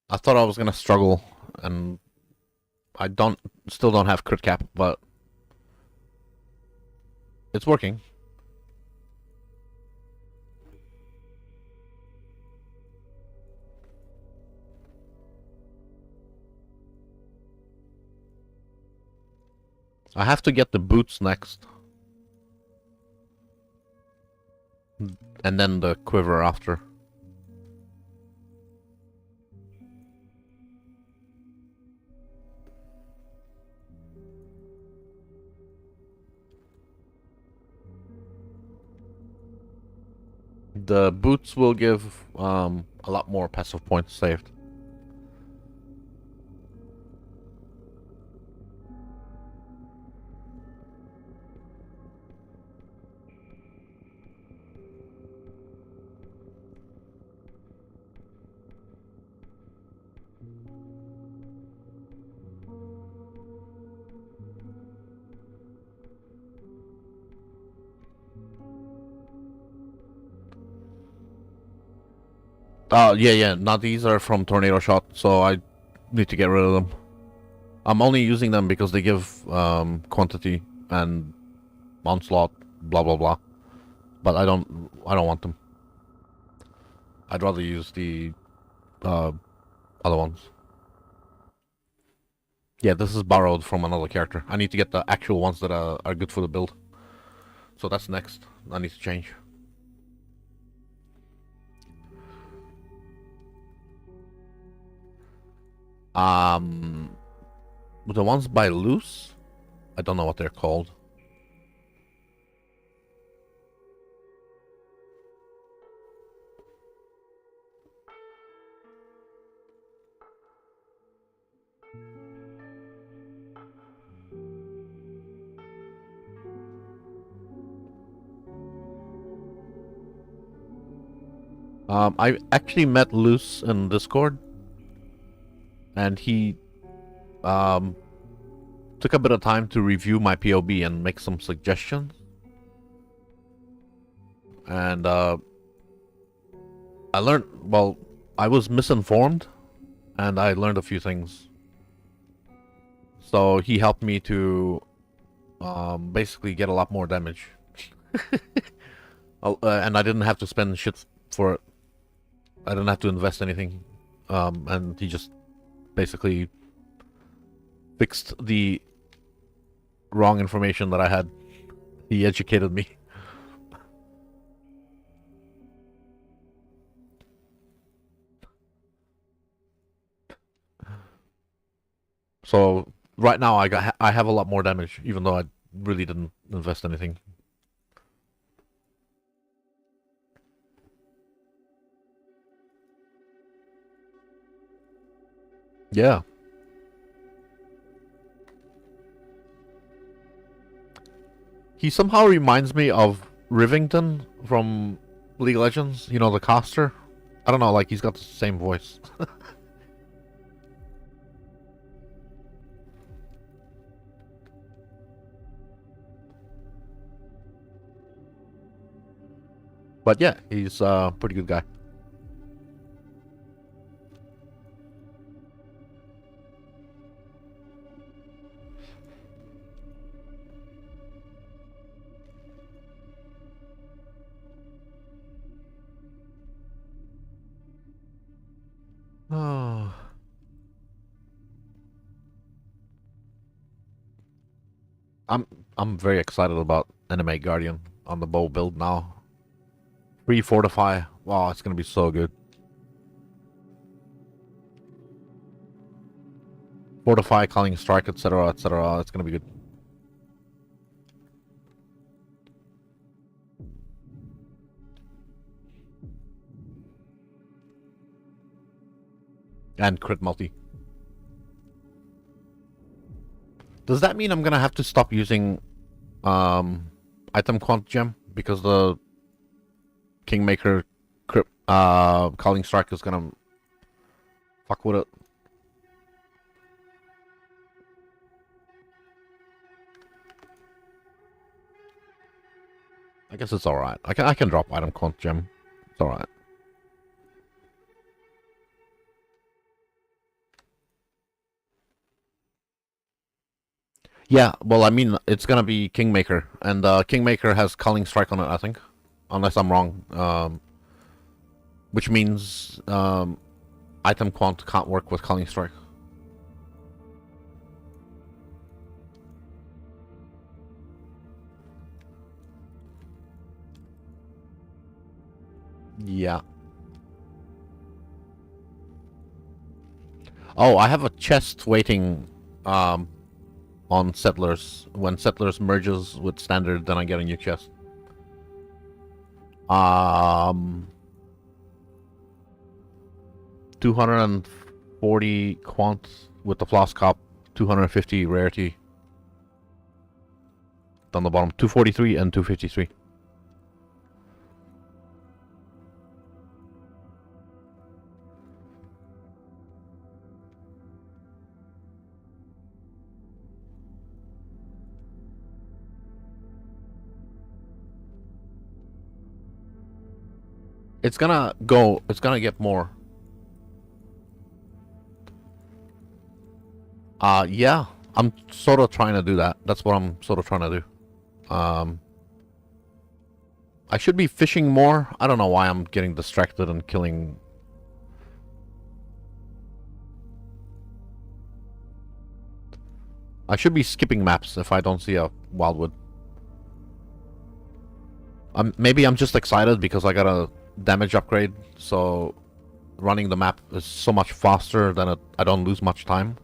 I thought I was gonna struggle, and I still don't have crit cap, but it's working. I have to get the boots next. And then the quiver after. The boots will give a lot more passive points saved. Oh, yeah. Now these are from Tornado Shot, so I need to get rid of them. I'm only using them because they give quantity and onslaught, blah blah blah. But I don't want them. I'd rather use the other ones. Yeah, this is borrowed from another character. I need to get the actual ones that are good for the build. So that's next. I need to change. The ones by Loose? I don't know what they're called. I actually met Loose in Discord, and he took a bit of time to review my POB and make some suggestions. And I learned, well, I was misinformed, and I learned a few things. So he helped me to basically get a lot more damage. And I didn't have to spend shit for it. I didn't have to invest anything. And he just basically fixed the wrong information that I had. He educated me. So right now I have a lot more damage, even though I really didn't invest anything. Yeah. He somehow reminds me of Rivington from League of Legends. You know, the caster. I don't know, like he's got the same voice. But yeah, he's a pretty good guy. Oh. I'm I'm very excited about Anime Guardian on the bow build now. Free fortify. Wow, it's gonna be so good. Fortify, calling strike, etc., etc. It's gonna be good. And crit multi. Does that mean I'm gonna have to stop using item quant gem because the Kingmaker crit calling strike is gonna fuck with it? I guess it's alright. I can drop item quant gem. It's alright. Yeah, well, I mean, it's gonna be Kingmaker, and Kingmaker has Culling Strike on it, I think, unless I'm wrong. Which means item quant can't work with Culling Strike. Yeah. Oh, I have a chest waiting on Settlers. When Settlers merges with Standard, then I get a new chest. 240 quant with the Floss Cop, 250 rarity. Down the bottom, 243 and 253. It's gonna go. It's gonna get more. Yeah. I'm sort of trying to do that. That's what I'm sort of trying to do. I should be fishing more. I don't know why I'm getting distracted and killing. I should be skipping maps if I don't see a wildwood. Maybe I'm just excited because I got a damage upgrade, so running the map is so much faster than I don't lose much time.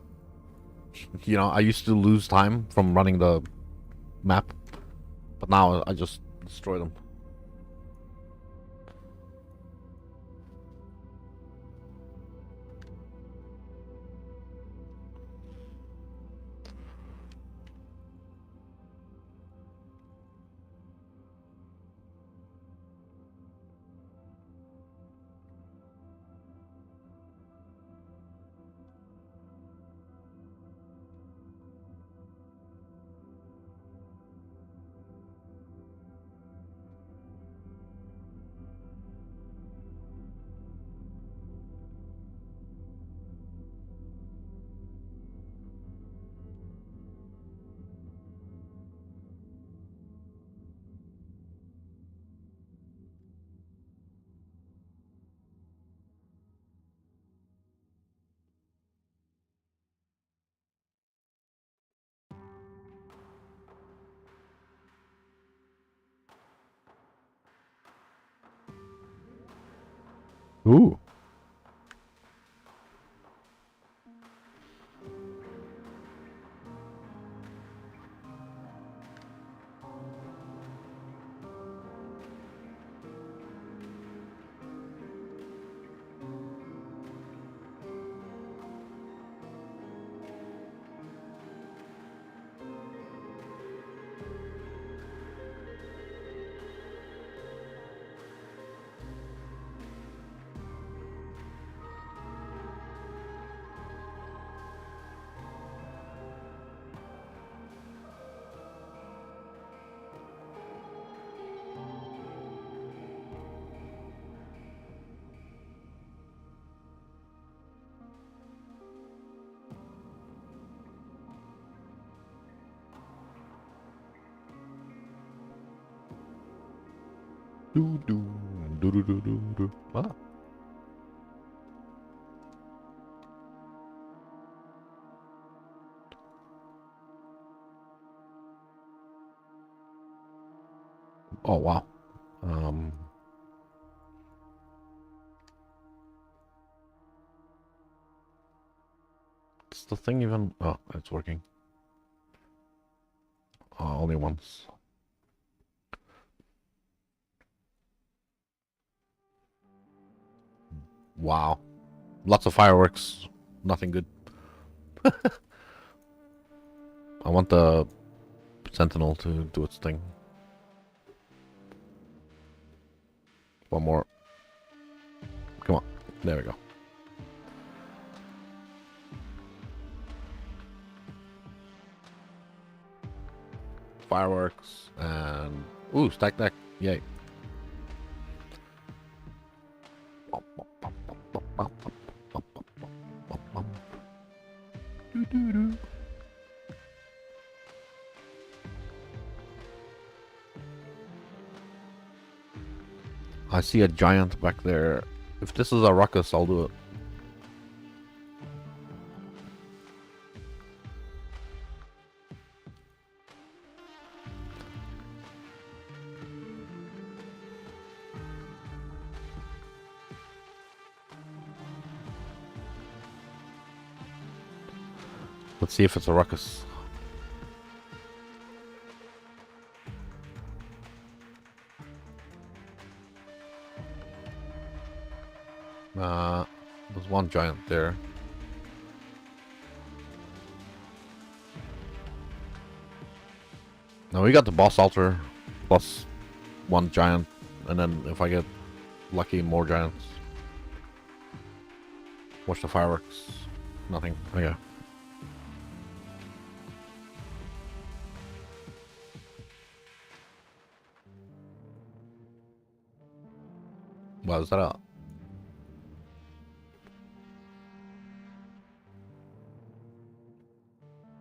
You know, I used to lose time from running the map, but now I just destroy them. Ooh. Do do do do do do do. Ah. Oh wow. Um. Does the thing even? Oh, it's working. Only once. Wow. Lots of fireworks. Nothing good. I want the Sentinel to do its thing. One more. Come on. There we go. Fireworks and ooh, stack deck. Yay. I see a giant back there. If this is a ruckus, I'll do it. Let's see if it's a ruckus. There's one giant there. Now we got the boss altar plus one giant, and then if I get lucky, more giants. Watch the fireworks. Nothing. Okay. What is that out?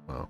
Oh.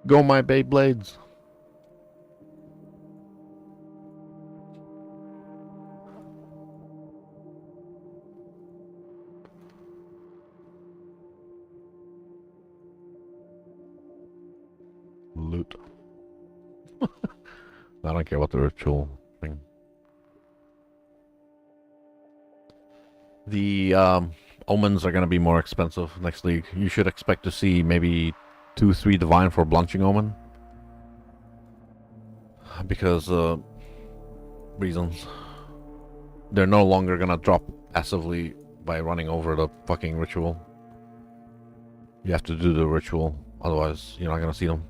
Go my Beyblades. Loot. I don't care what the ritual thing. The omens are going to be more expensive next league. You should expect to see maybe 2-3 divine for blanching omen. Because reasons. They're no longer going to drop passively by running over the fucking ritual. You have to do the ritual, otherwise you're not going to see them.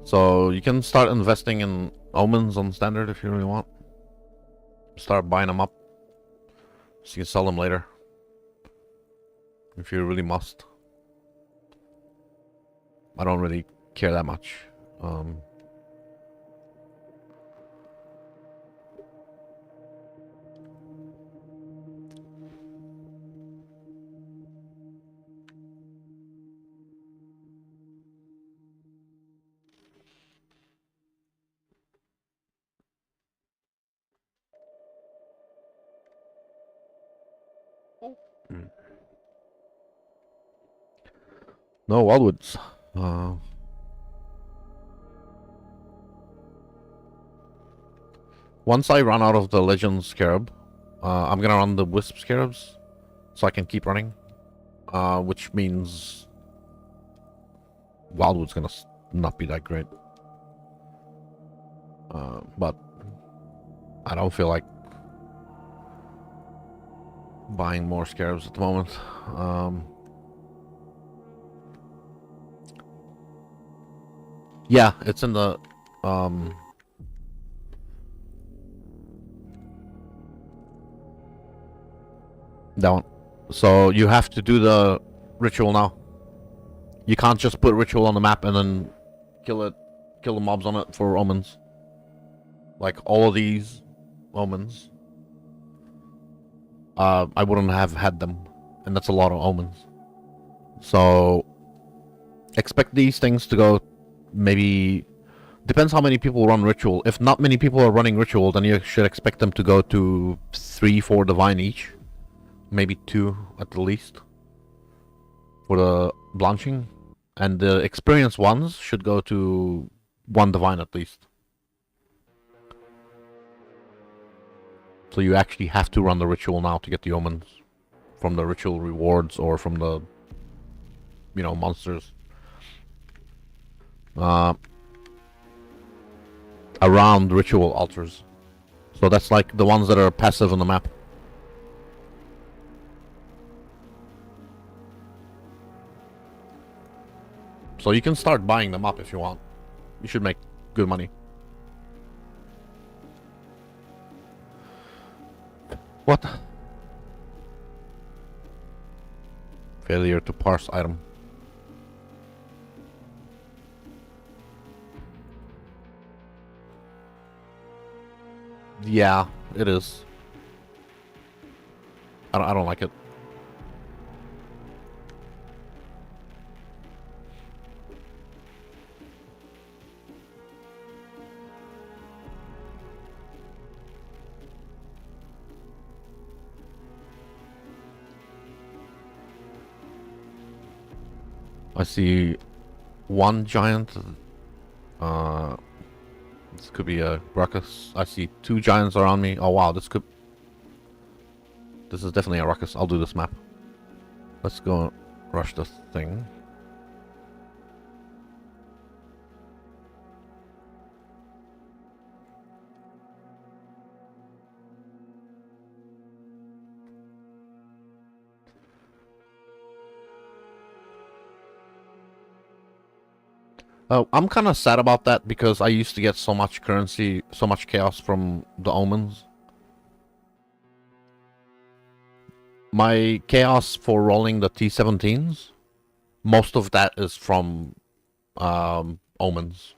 So you can start investing in omens on standard if you really want. Start buying them up, so you can sell them later if you really must. I don't really care that much. No wildwoods. Once I run out of the legend scarab, I'm gonna run the wisp scarabs so I can keep running. Which means wildwood's gonna not be that great. But I don't feel like buying more scarabs at the moment. Yeah, it's in the that one. So you have to do the ritual now. You can't just put ritual on the map and then kill the mobs on it for omens. Like all of these omens, I wouldn't have had them, and that's a lot of omens. So expect these things to go. Maybe depends how many people run ritual. If not many people are running ritual, then you should expect them to go to 3-4 divine each. Maybe 2 at the least for the blanching, and the experienced ones should go to 1 divine at least. So you actually have to run the ritual now to get the omens from the ritual rewards or from the, you know, monsters. Around ritual altars. So that's like the ones that are passive on the map. So you can start buying them up if you want. You should make good money. What? Failure to parse item. Yeah, it is. I don't like it. I see 1 giant. This could be a ruckus. I see 2 giants around me. Oh wow, this is definitely a ruckus. I'll do this map. Let's go rush this thing. I'm kind of sad about that because I used to get so much currency, so much chaos from the omens. My chaos for rolling the T17s, most of that is from omens.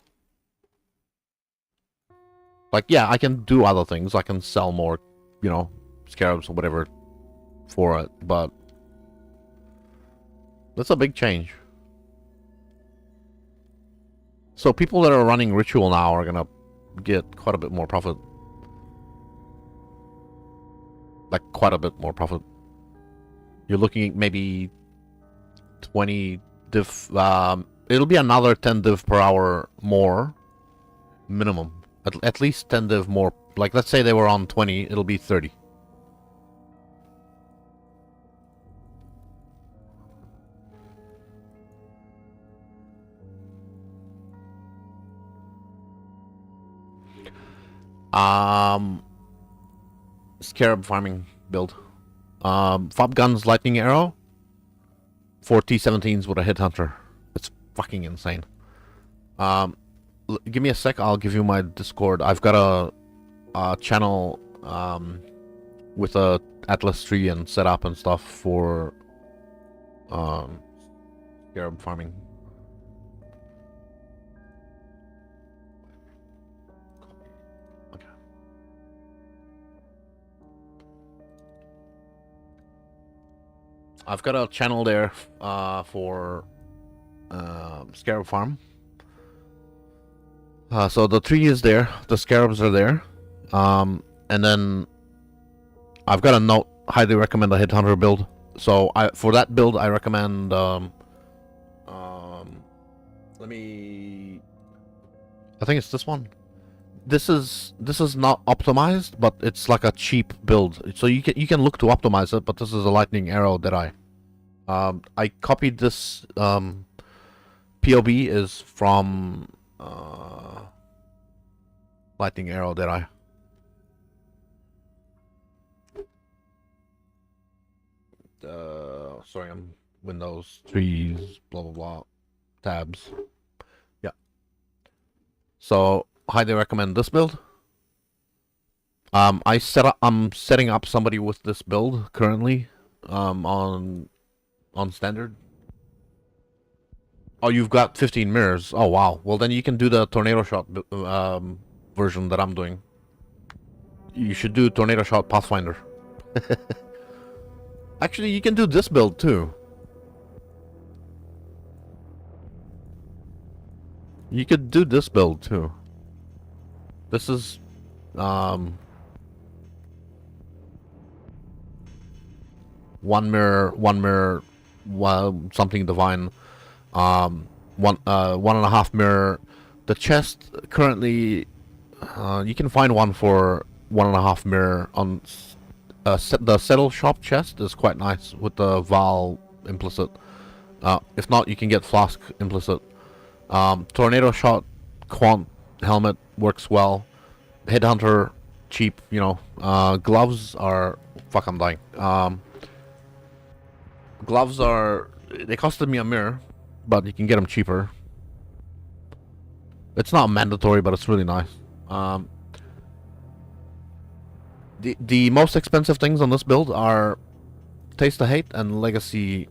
Like, yeah, I can do other things. I can sell more, you know, scarabs or whatever for it, but that's a big change. So people that are running ritual now are gonna get quite a bit more profit. Like, quite a bit more profit. You're looking at maybe 20 div. It'll be another 10 div per hour more. Minimum. At least 10 div more. Like, let's say they were on 20, it'll be 30. Scarab farming build. Fob guns, lightning arrow. 4 T17s with a headhunter. It's fucking insane. Give me a sec. I'll give you my Discord. I've got a channel with a Atlas tree and setup and stuff for scarab farming. I've got a channel there for scarab farm. So the tree is there, the scarabs are there, and then I've got a note. Highly recommend the headhunter build. So for that build, I recommend Let me... I think it's this one. This is not optimized, but it's like a cheap build. So you can look to optimize it, but this is a lightning arrow Deadeye. I copied this POB is from lightning arrow Deadeye. Sorry, I'm Windows, trees, blah blah blah, tabs. Yeah. So highly recommend this build. I'm setting up somebody with this build currently, on standard. Oh, you've got 15 mirrors. Oh wow. Well then you can do the tornado shot version that I'm doing. You should do tornado shot Pathfinder. Actually, you can do this build too. You could do this build too. This is one mirror, something divine, one and a half mirror. The chest currently, you can find one for 1.5 mirror on the settle shop chest is quite nice with the Val implicit. If not, you can get flask implicit. Tornado shot quant helmet works well. Headhunter cheap, you know. Gloves are fuck. I'm dying. Gloves they costed me a mirror, but you can get them cheaper. It's not mandatory, but it's really nice. The most expensive things on this build are Taste of Hate and Legacy.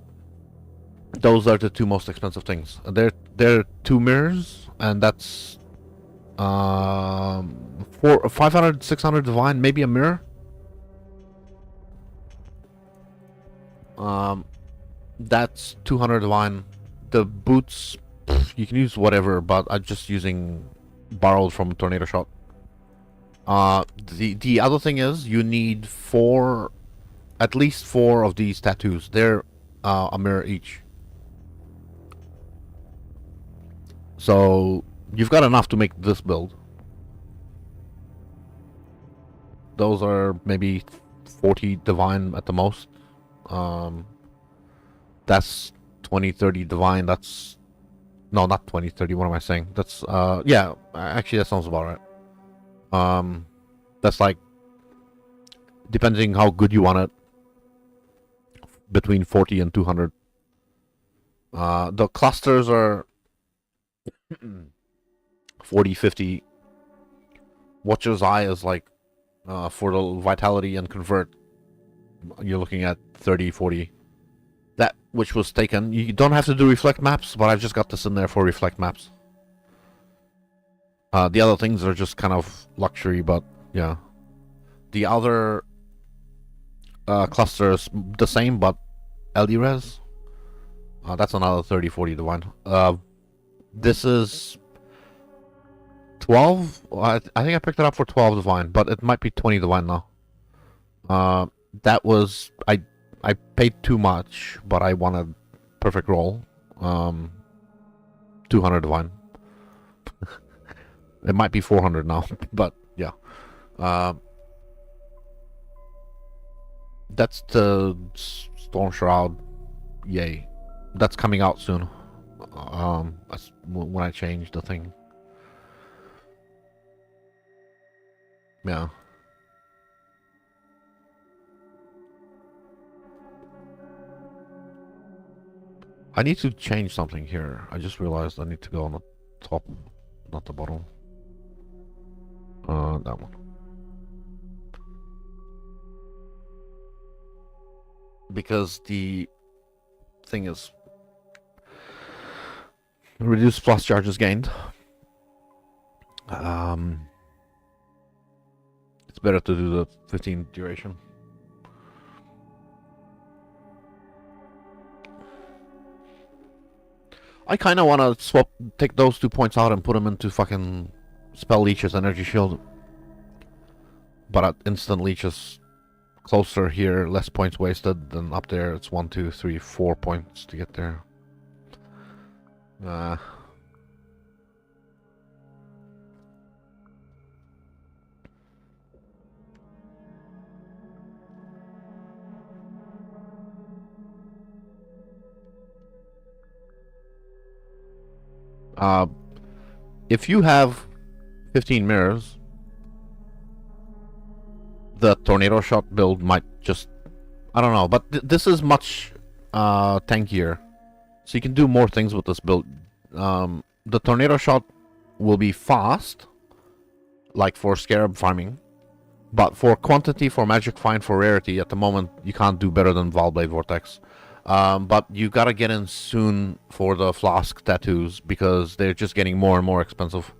Those are the two most expensive things. They're 2 mirrors, and that's 500, 600 divine, maybe a mirror. That's 200 divine. The boots, you can use whatever, but I'm just using borrowed from Tornado Shot. The other thing is you need at least 4 of these tattoos. They're a mirror each. So you've got enough to make this build. Those are maybe 40 divine at the most. That's 20, 30 divine. That's no, not 20, 30. What am I saying? That's yeah. Actually, that sounds about right. That's like, depending how good you want it, between 40 and 200. The clusters are 40, 50. Watcher's Eye is like, for the vitality and convert, you're looking at 30, 40. That which was taken. You don't have to do reflect maps, but I've just got this in there for reflect maps. The other things are just kind of luxury, but yeah. The other cluster is the same, but LD res. That's another 30, 40 divine. This is 12. I think I picked it up for 12 divine, but it might be 20 divine now. That was I paid too much, but I wanted perfect roll. 200 divine. It might be 400 now, but yeah. That's the Storm Shroud. Yay. That's coming out soon. That's when I change the thing. Yeah. I need to change something here. I just realized I need to go on the top, not the bottom. That one. Because the thing is reduce plus charges gained. It's better to do the 15 duration. I kind of want to take those 2 points out and put them into fucking Spell Leech's Energy Shield. But at instant leeches closer here, less points wasted than up there. It's 1, 2, 3, 4 points to get there. If you have 15 mirrors, the tornado shot build might just, I don't know, but this is much tankier, so you can do more things with this build. The tornado shot will be fast, like for scarab farming, but for quantity, for magic find, for rarity, at the moment you can't do better than Valblade Vortex. But you gotta get in soon for the flask tattoos because they're just getting more and more expensive.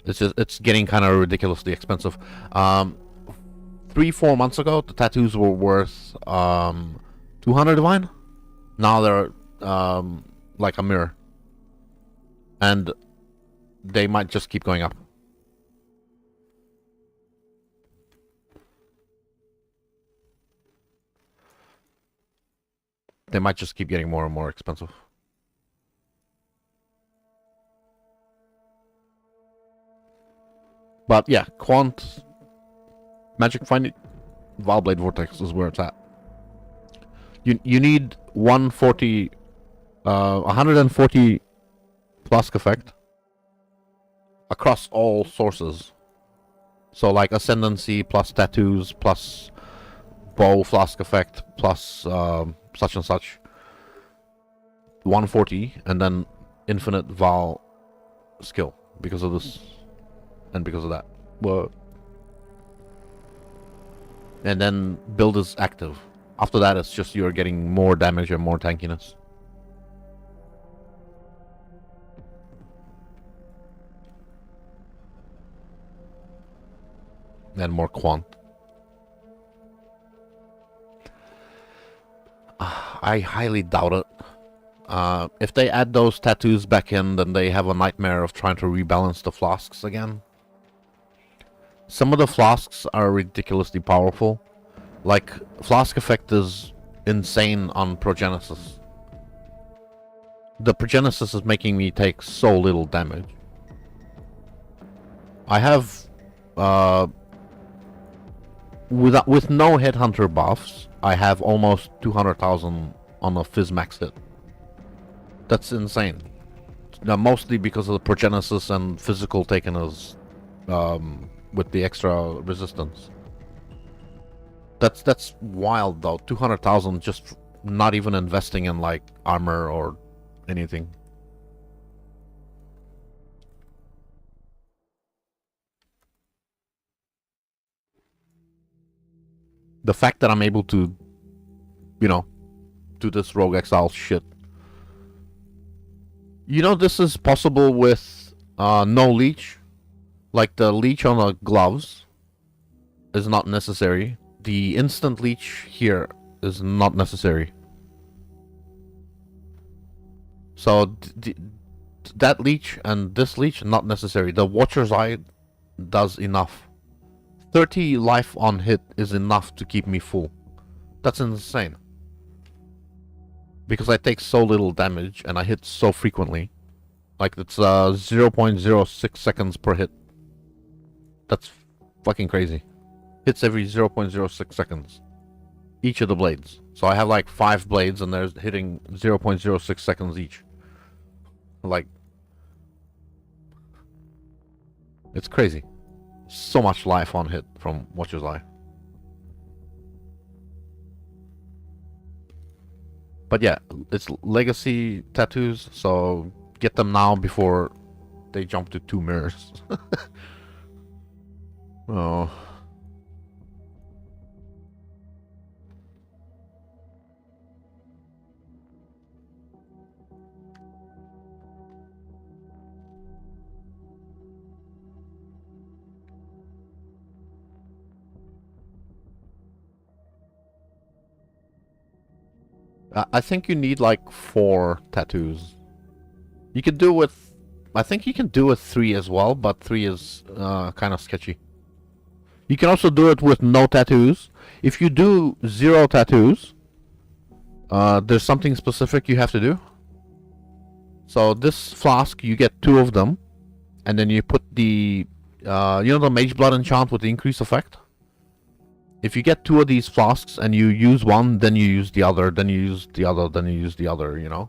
It's getting kind of ridiculously expensive. 3-4 months ago, the tattoos were worth 200 divine. Now they're like a mirror, and they might just keep going up. They might just keep getting more and more expensive. But yeah, Quant, Magic Finding, Valblade Vortex is where it's at. You need 140 flask effect across all sources. So like Ascendancy plus tattoos plus bow flask effect plus such and such. 140 and then infinite Val skill because of this and because of that. Well, and then build is active. After that, it's just you're getting more damage and more tankiness. And more quant. I highly doubt it. If they add those tattoos back in, then they have a nightmare of trying to rebalance the flasks again. Some of the flasks are ridiculously powerful. Like, flask effect is insane on Progenesis. The Progenesis is making me take so little damage. I have, with no Headhunter buffs, I have almost 200,000 on a Fizzmax hit. That's insane. Now, mostly because of the Progenesis and physical taken as, with the extra resistance. That's wild though. 200,000 just not even investing in like armor or anything. The fact that I'm able to, you know, do this Rogue Exile shit. You know, this is possible with no leech. Like the leech on the gloves is not necessary. The instant leech here is not necessary. So that leech and this leech not necessary. The Watcher's Eye does enough. 30 life on hit is enough to keep me full. That's insane. Because I take so little damage and I hit so frequently. Like it's 0.06 seconds per hit. That's fucking crazy. Hits every 0.06 seconds. Each of the blades. So I have like 5 blades and they're hitting 0.06 seconds each. Like, it's crazy. So much life on hit from Watcher's Eye. But yeah, it's legacy tattoos, so get them now before they jump to 2 mirrors. Oh. I think you need like 4 tattoos. You could do with... I think you can do with 3 as well, but 3 is kind of sketchy. You can also do it with no tattoos. If you do 0 tattoos, there's something specific you have to do. So this flask, you get 2 of them, and then you put the... you know the Mage Blood enchant with the increase effect? If you get 2 of these flasks and you use one, then you use the other, then you use the other, then you use the other, you know?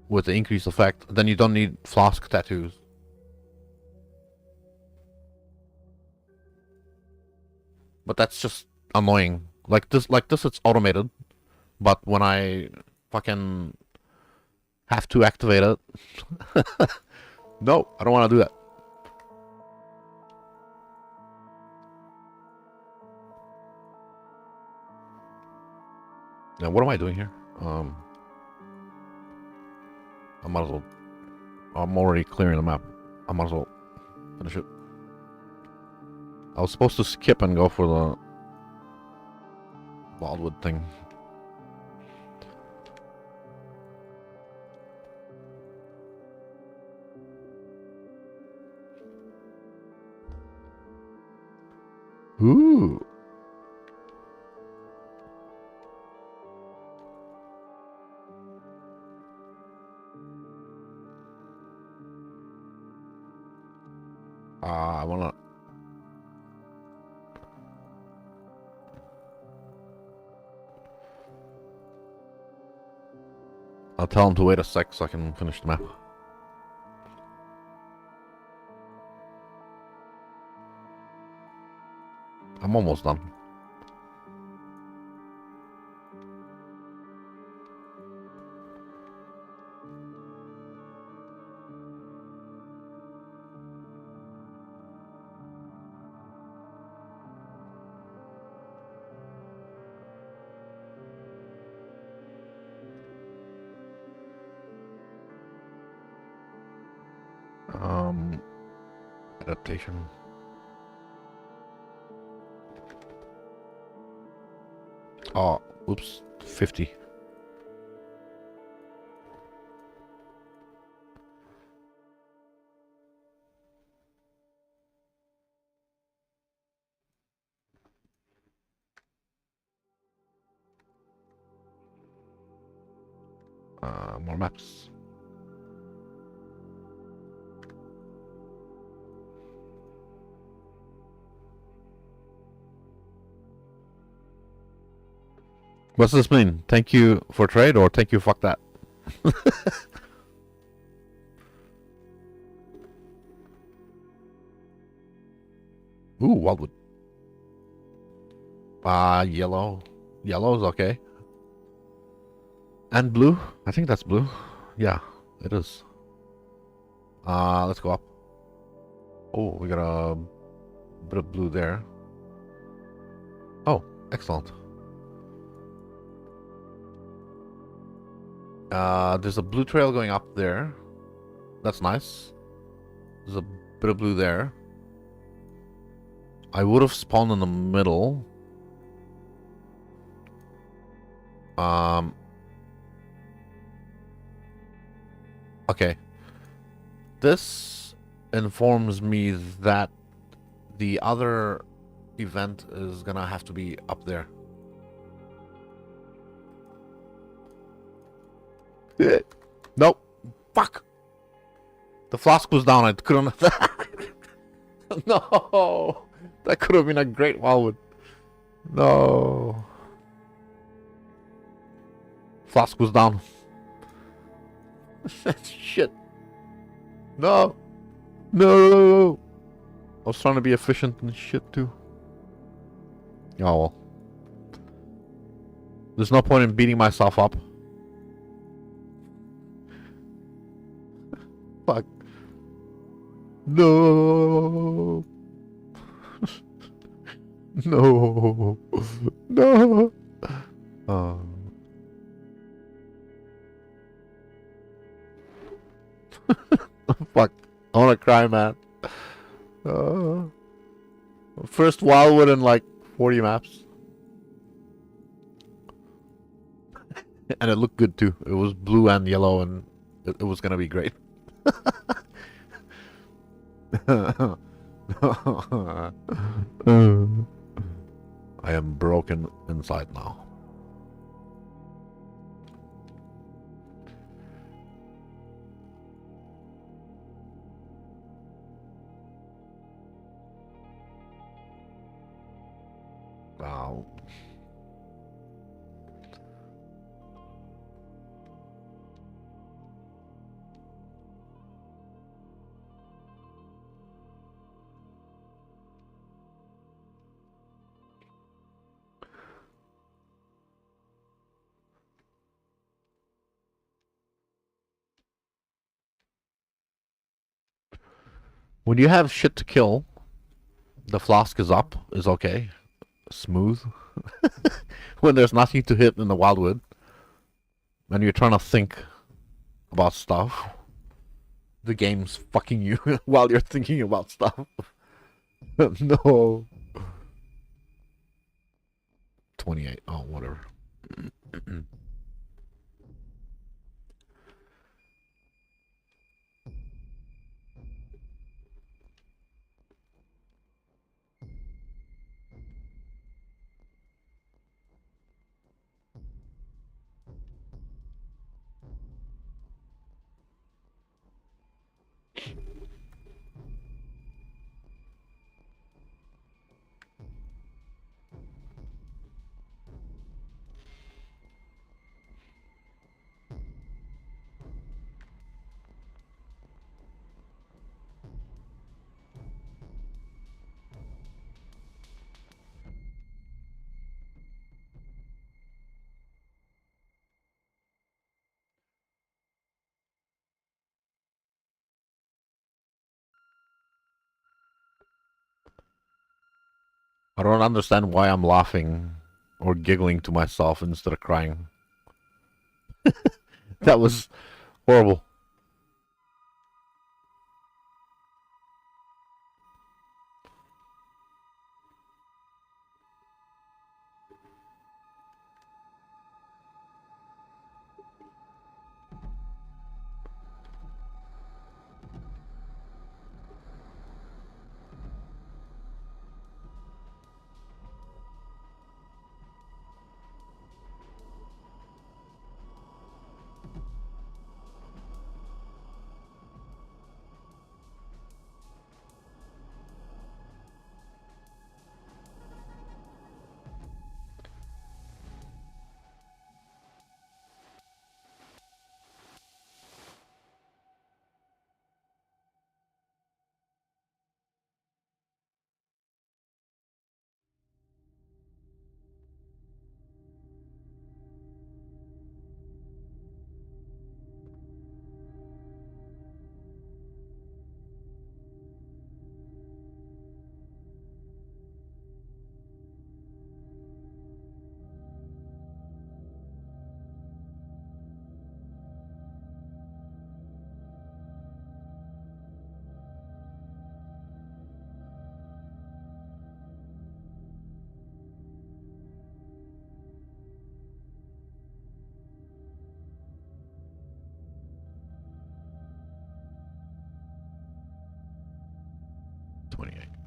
with the increased effect, then you don't need flask tattoos. But that's just annoying. Like this, it's automated. But when I fucking have to activate it, no, I don't want to do that. Now, what am I doing here? I might as well. I'm already clearing the map. I might as well finish it. I was supposed to skip and go for the wildwood thing. Ooh. I wanna. I'll tell him to wait a sec so I can finish the map. I'm almost done. Adaptation. Oh, oops, 50. More maps. What's this mean? Thank you for trade or thank you fuck that? Ooh, wildwood. Yellow. Yellow's okay. And blue? I think that's blue. Yeah, it is. Let's go up. Oh, we got a bit of blue there. Oh, excellent. There's a blue trail going up there. That's nice. There's a bit of blue there. I would have spawned in the middle. Okay. This informs me that the other event is gonna have to be up there. Nope. Fuck. The flask was down. I couldn't. No. That could have been a great wildwood. No. Flask was down. Shit. No. No. I was trying to be efficient and shit too. Oh well. There's no point in beating myself up. Fuck. No. No. No. Fuck. I wanna cry, man. First wildwood in like 40 maps. And it looked good too. It was blue and yellow and it was gonna be great. I am broken inside now. Wow. When you have shit to kill, the flask is up, is okay. Smooth. When there's nothing to hit in the Wildwood, and you're trying to think about stuff, the game's fucking you while you're thinking about stuff. No. 28. Oh, whatever. I don't understand why I'm laughing or giggling to myself instead of crying. That was horrible.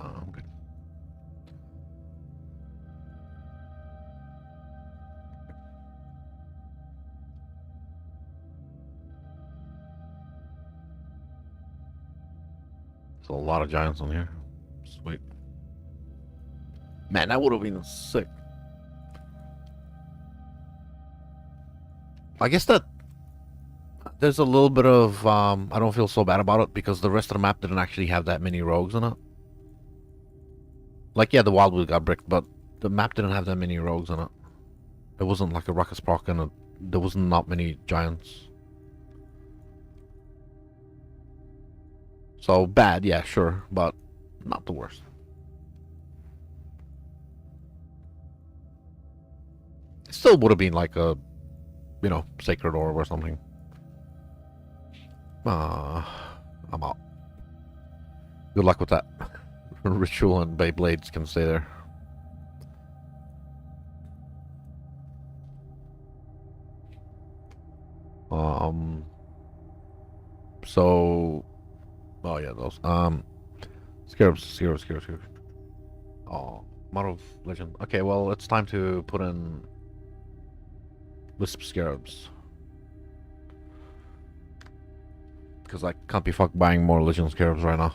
I'm good. There's a lot of giants on here. Sweet. Man, that would have been sick. I guess that there's a little bit of I don't feel so bad about it because the rest of the map didn't actually have that many rogues in it. Like, yeah, the Wildwood got bricked, but the map didn't have that many rogues in it. It wasn't like a Ruckus Proc and there wasn't not many giants. So bad, yeah, sure, but not the worst. It still would have been like a, you know, Sacred Orb or something. I'm out. Good luck with that. Ritual and Beyblades can stay there. So, oh yeah, those. Scarabs. Oh, Model of Legend. Okay, well, it's time to put in Wisp Scarabs. Because I can't be fucked buying more Legend Scarabs right now.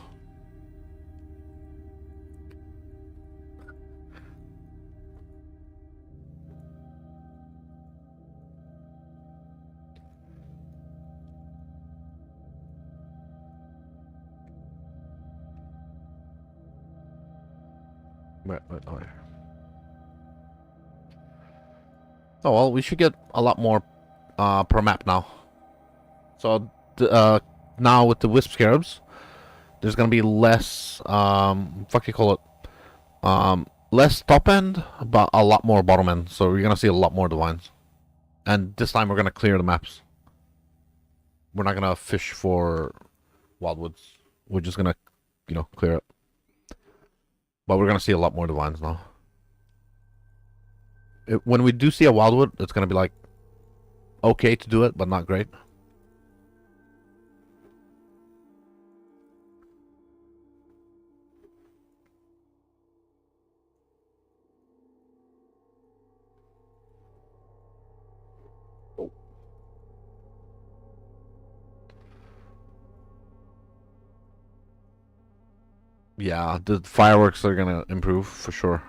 Wait, oh, yeah. Oh well, we should get a lot more per map now. So now with the Wisp Scarabs, there's gonna be less what do you call it? Less top end, but a lot more bottom end. So you're gonna see a lot more divines. And this time we're gonna clear the maps. We're not gonna fish for wildwoods. We're just gonna, clear it. But we're gonna see a lot more divines now. When we do see a wildwood, it's gonna be like okay to do it, but not great. Yeah, the fireworks are gonna improve for sure.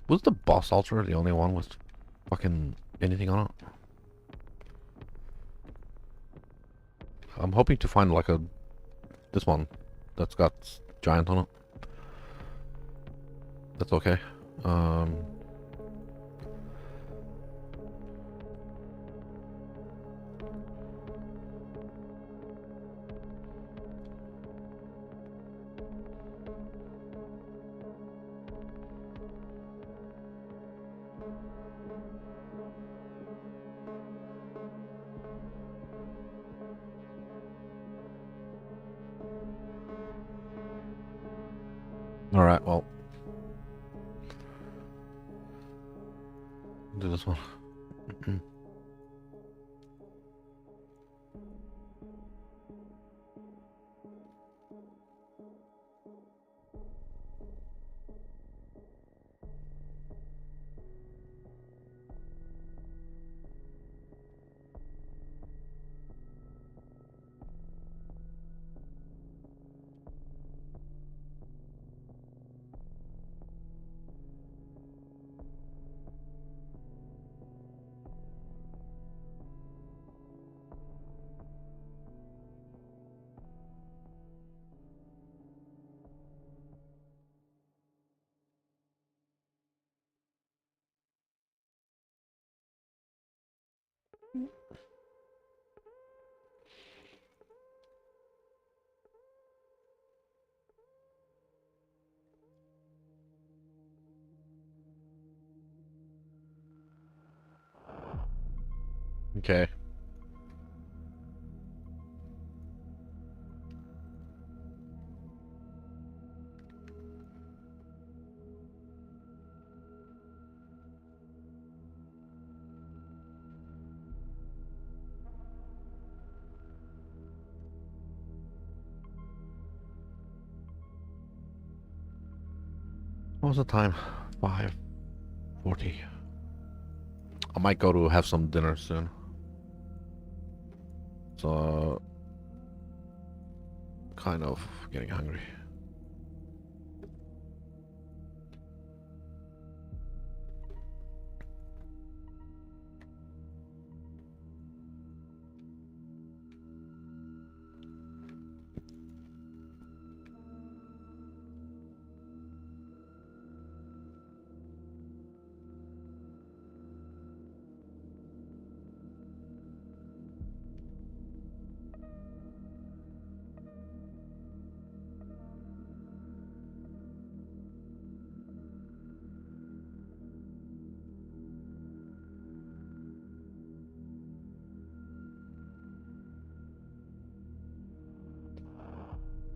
Was the boss altar the only one with fucking anything on it? I'm hoping to find like this one that's got giant on it. That's okay. All right, well, do this one. Okay. What was the time? 5:40. I might go to have some dinner soon. So, kind of getting hungry.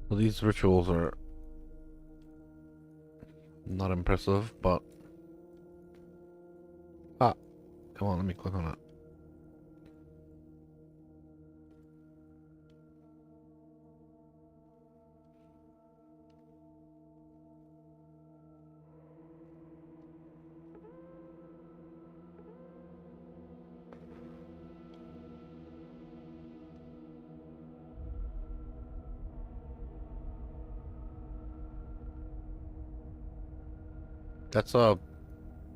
So these rituals are not impressive, but come on, let me click on it. That's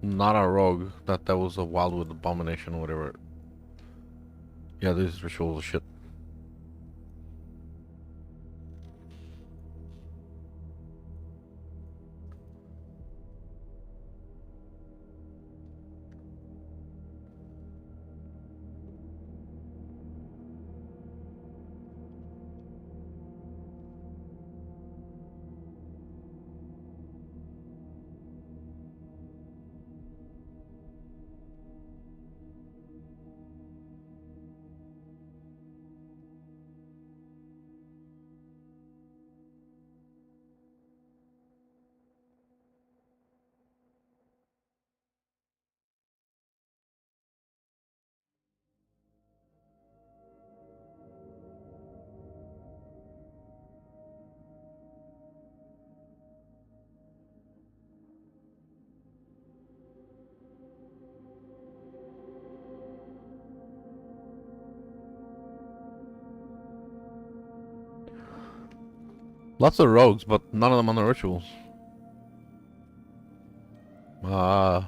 not a rogue. That was a wildwood abomination or whatever. Yeah, these rituals are shit. Lots of rogues, but none of them on the rituals. How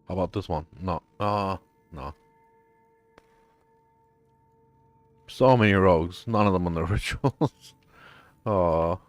about this one? No. No. So many rogues, none of them on the rituals. Oh.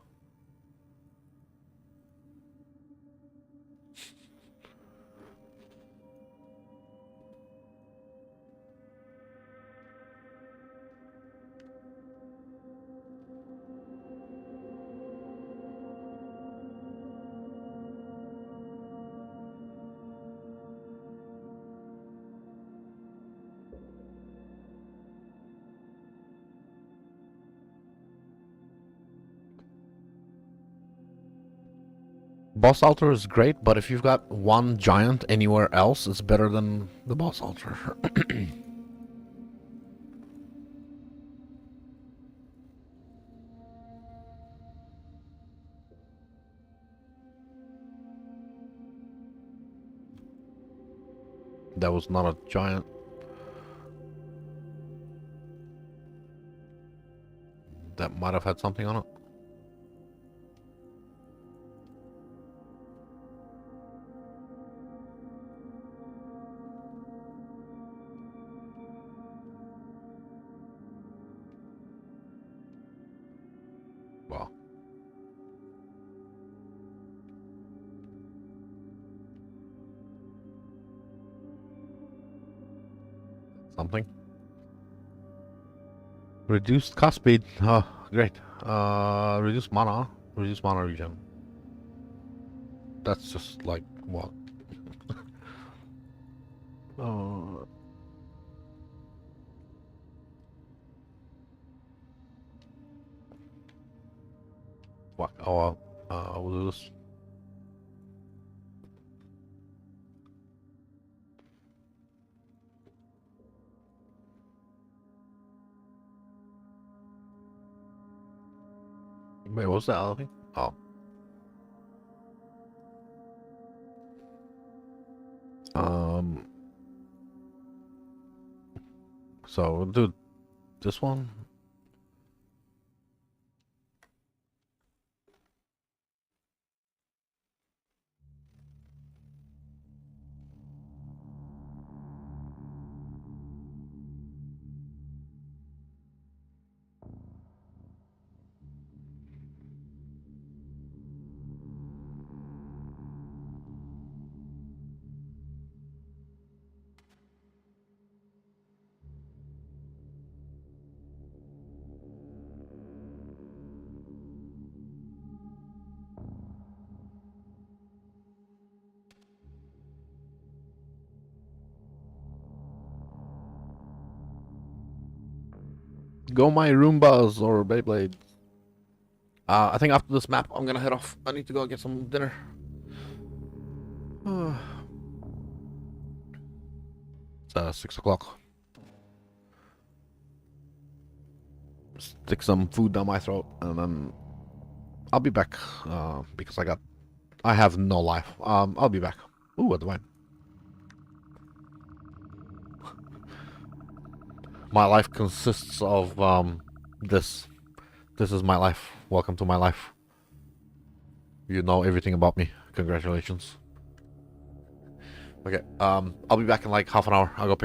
Boss altar is great, but if you've got one giant anywhere else, it's better than the boss altar. That was not a giant. That might have had something on it. Wow. Something. Reduced cast speed. Oh, great. Reduced mana. Reduced mana regen. That's just like what? uh, what? Oh, we'll do this. Wait, what's that other thing? Oh. So we'll do this one. Go my Roombas or Beyblades. I think after this map, I'm gonna head off. I need to go get some dinner. It's 6 o'clock. Stick some food down my throat, and then I'll be back. Because I have no life. I'll be back. Ooh, what the wine. My life consists of this. This is my life. Welcome to my life. You know everything about me. Congratulations. Okay, I'll be back in like half an hour. I'll go pick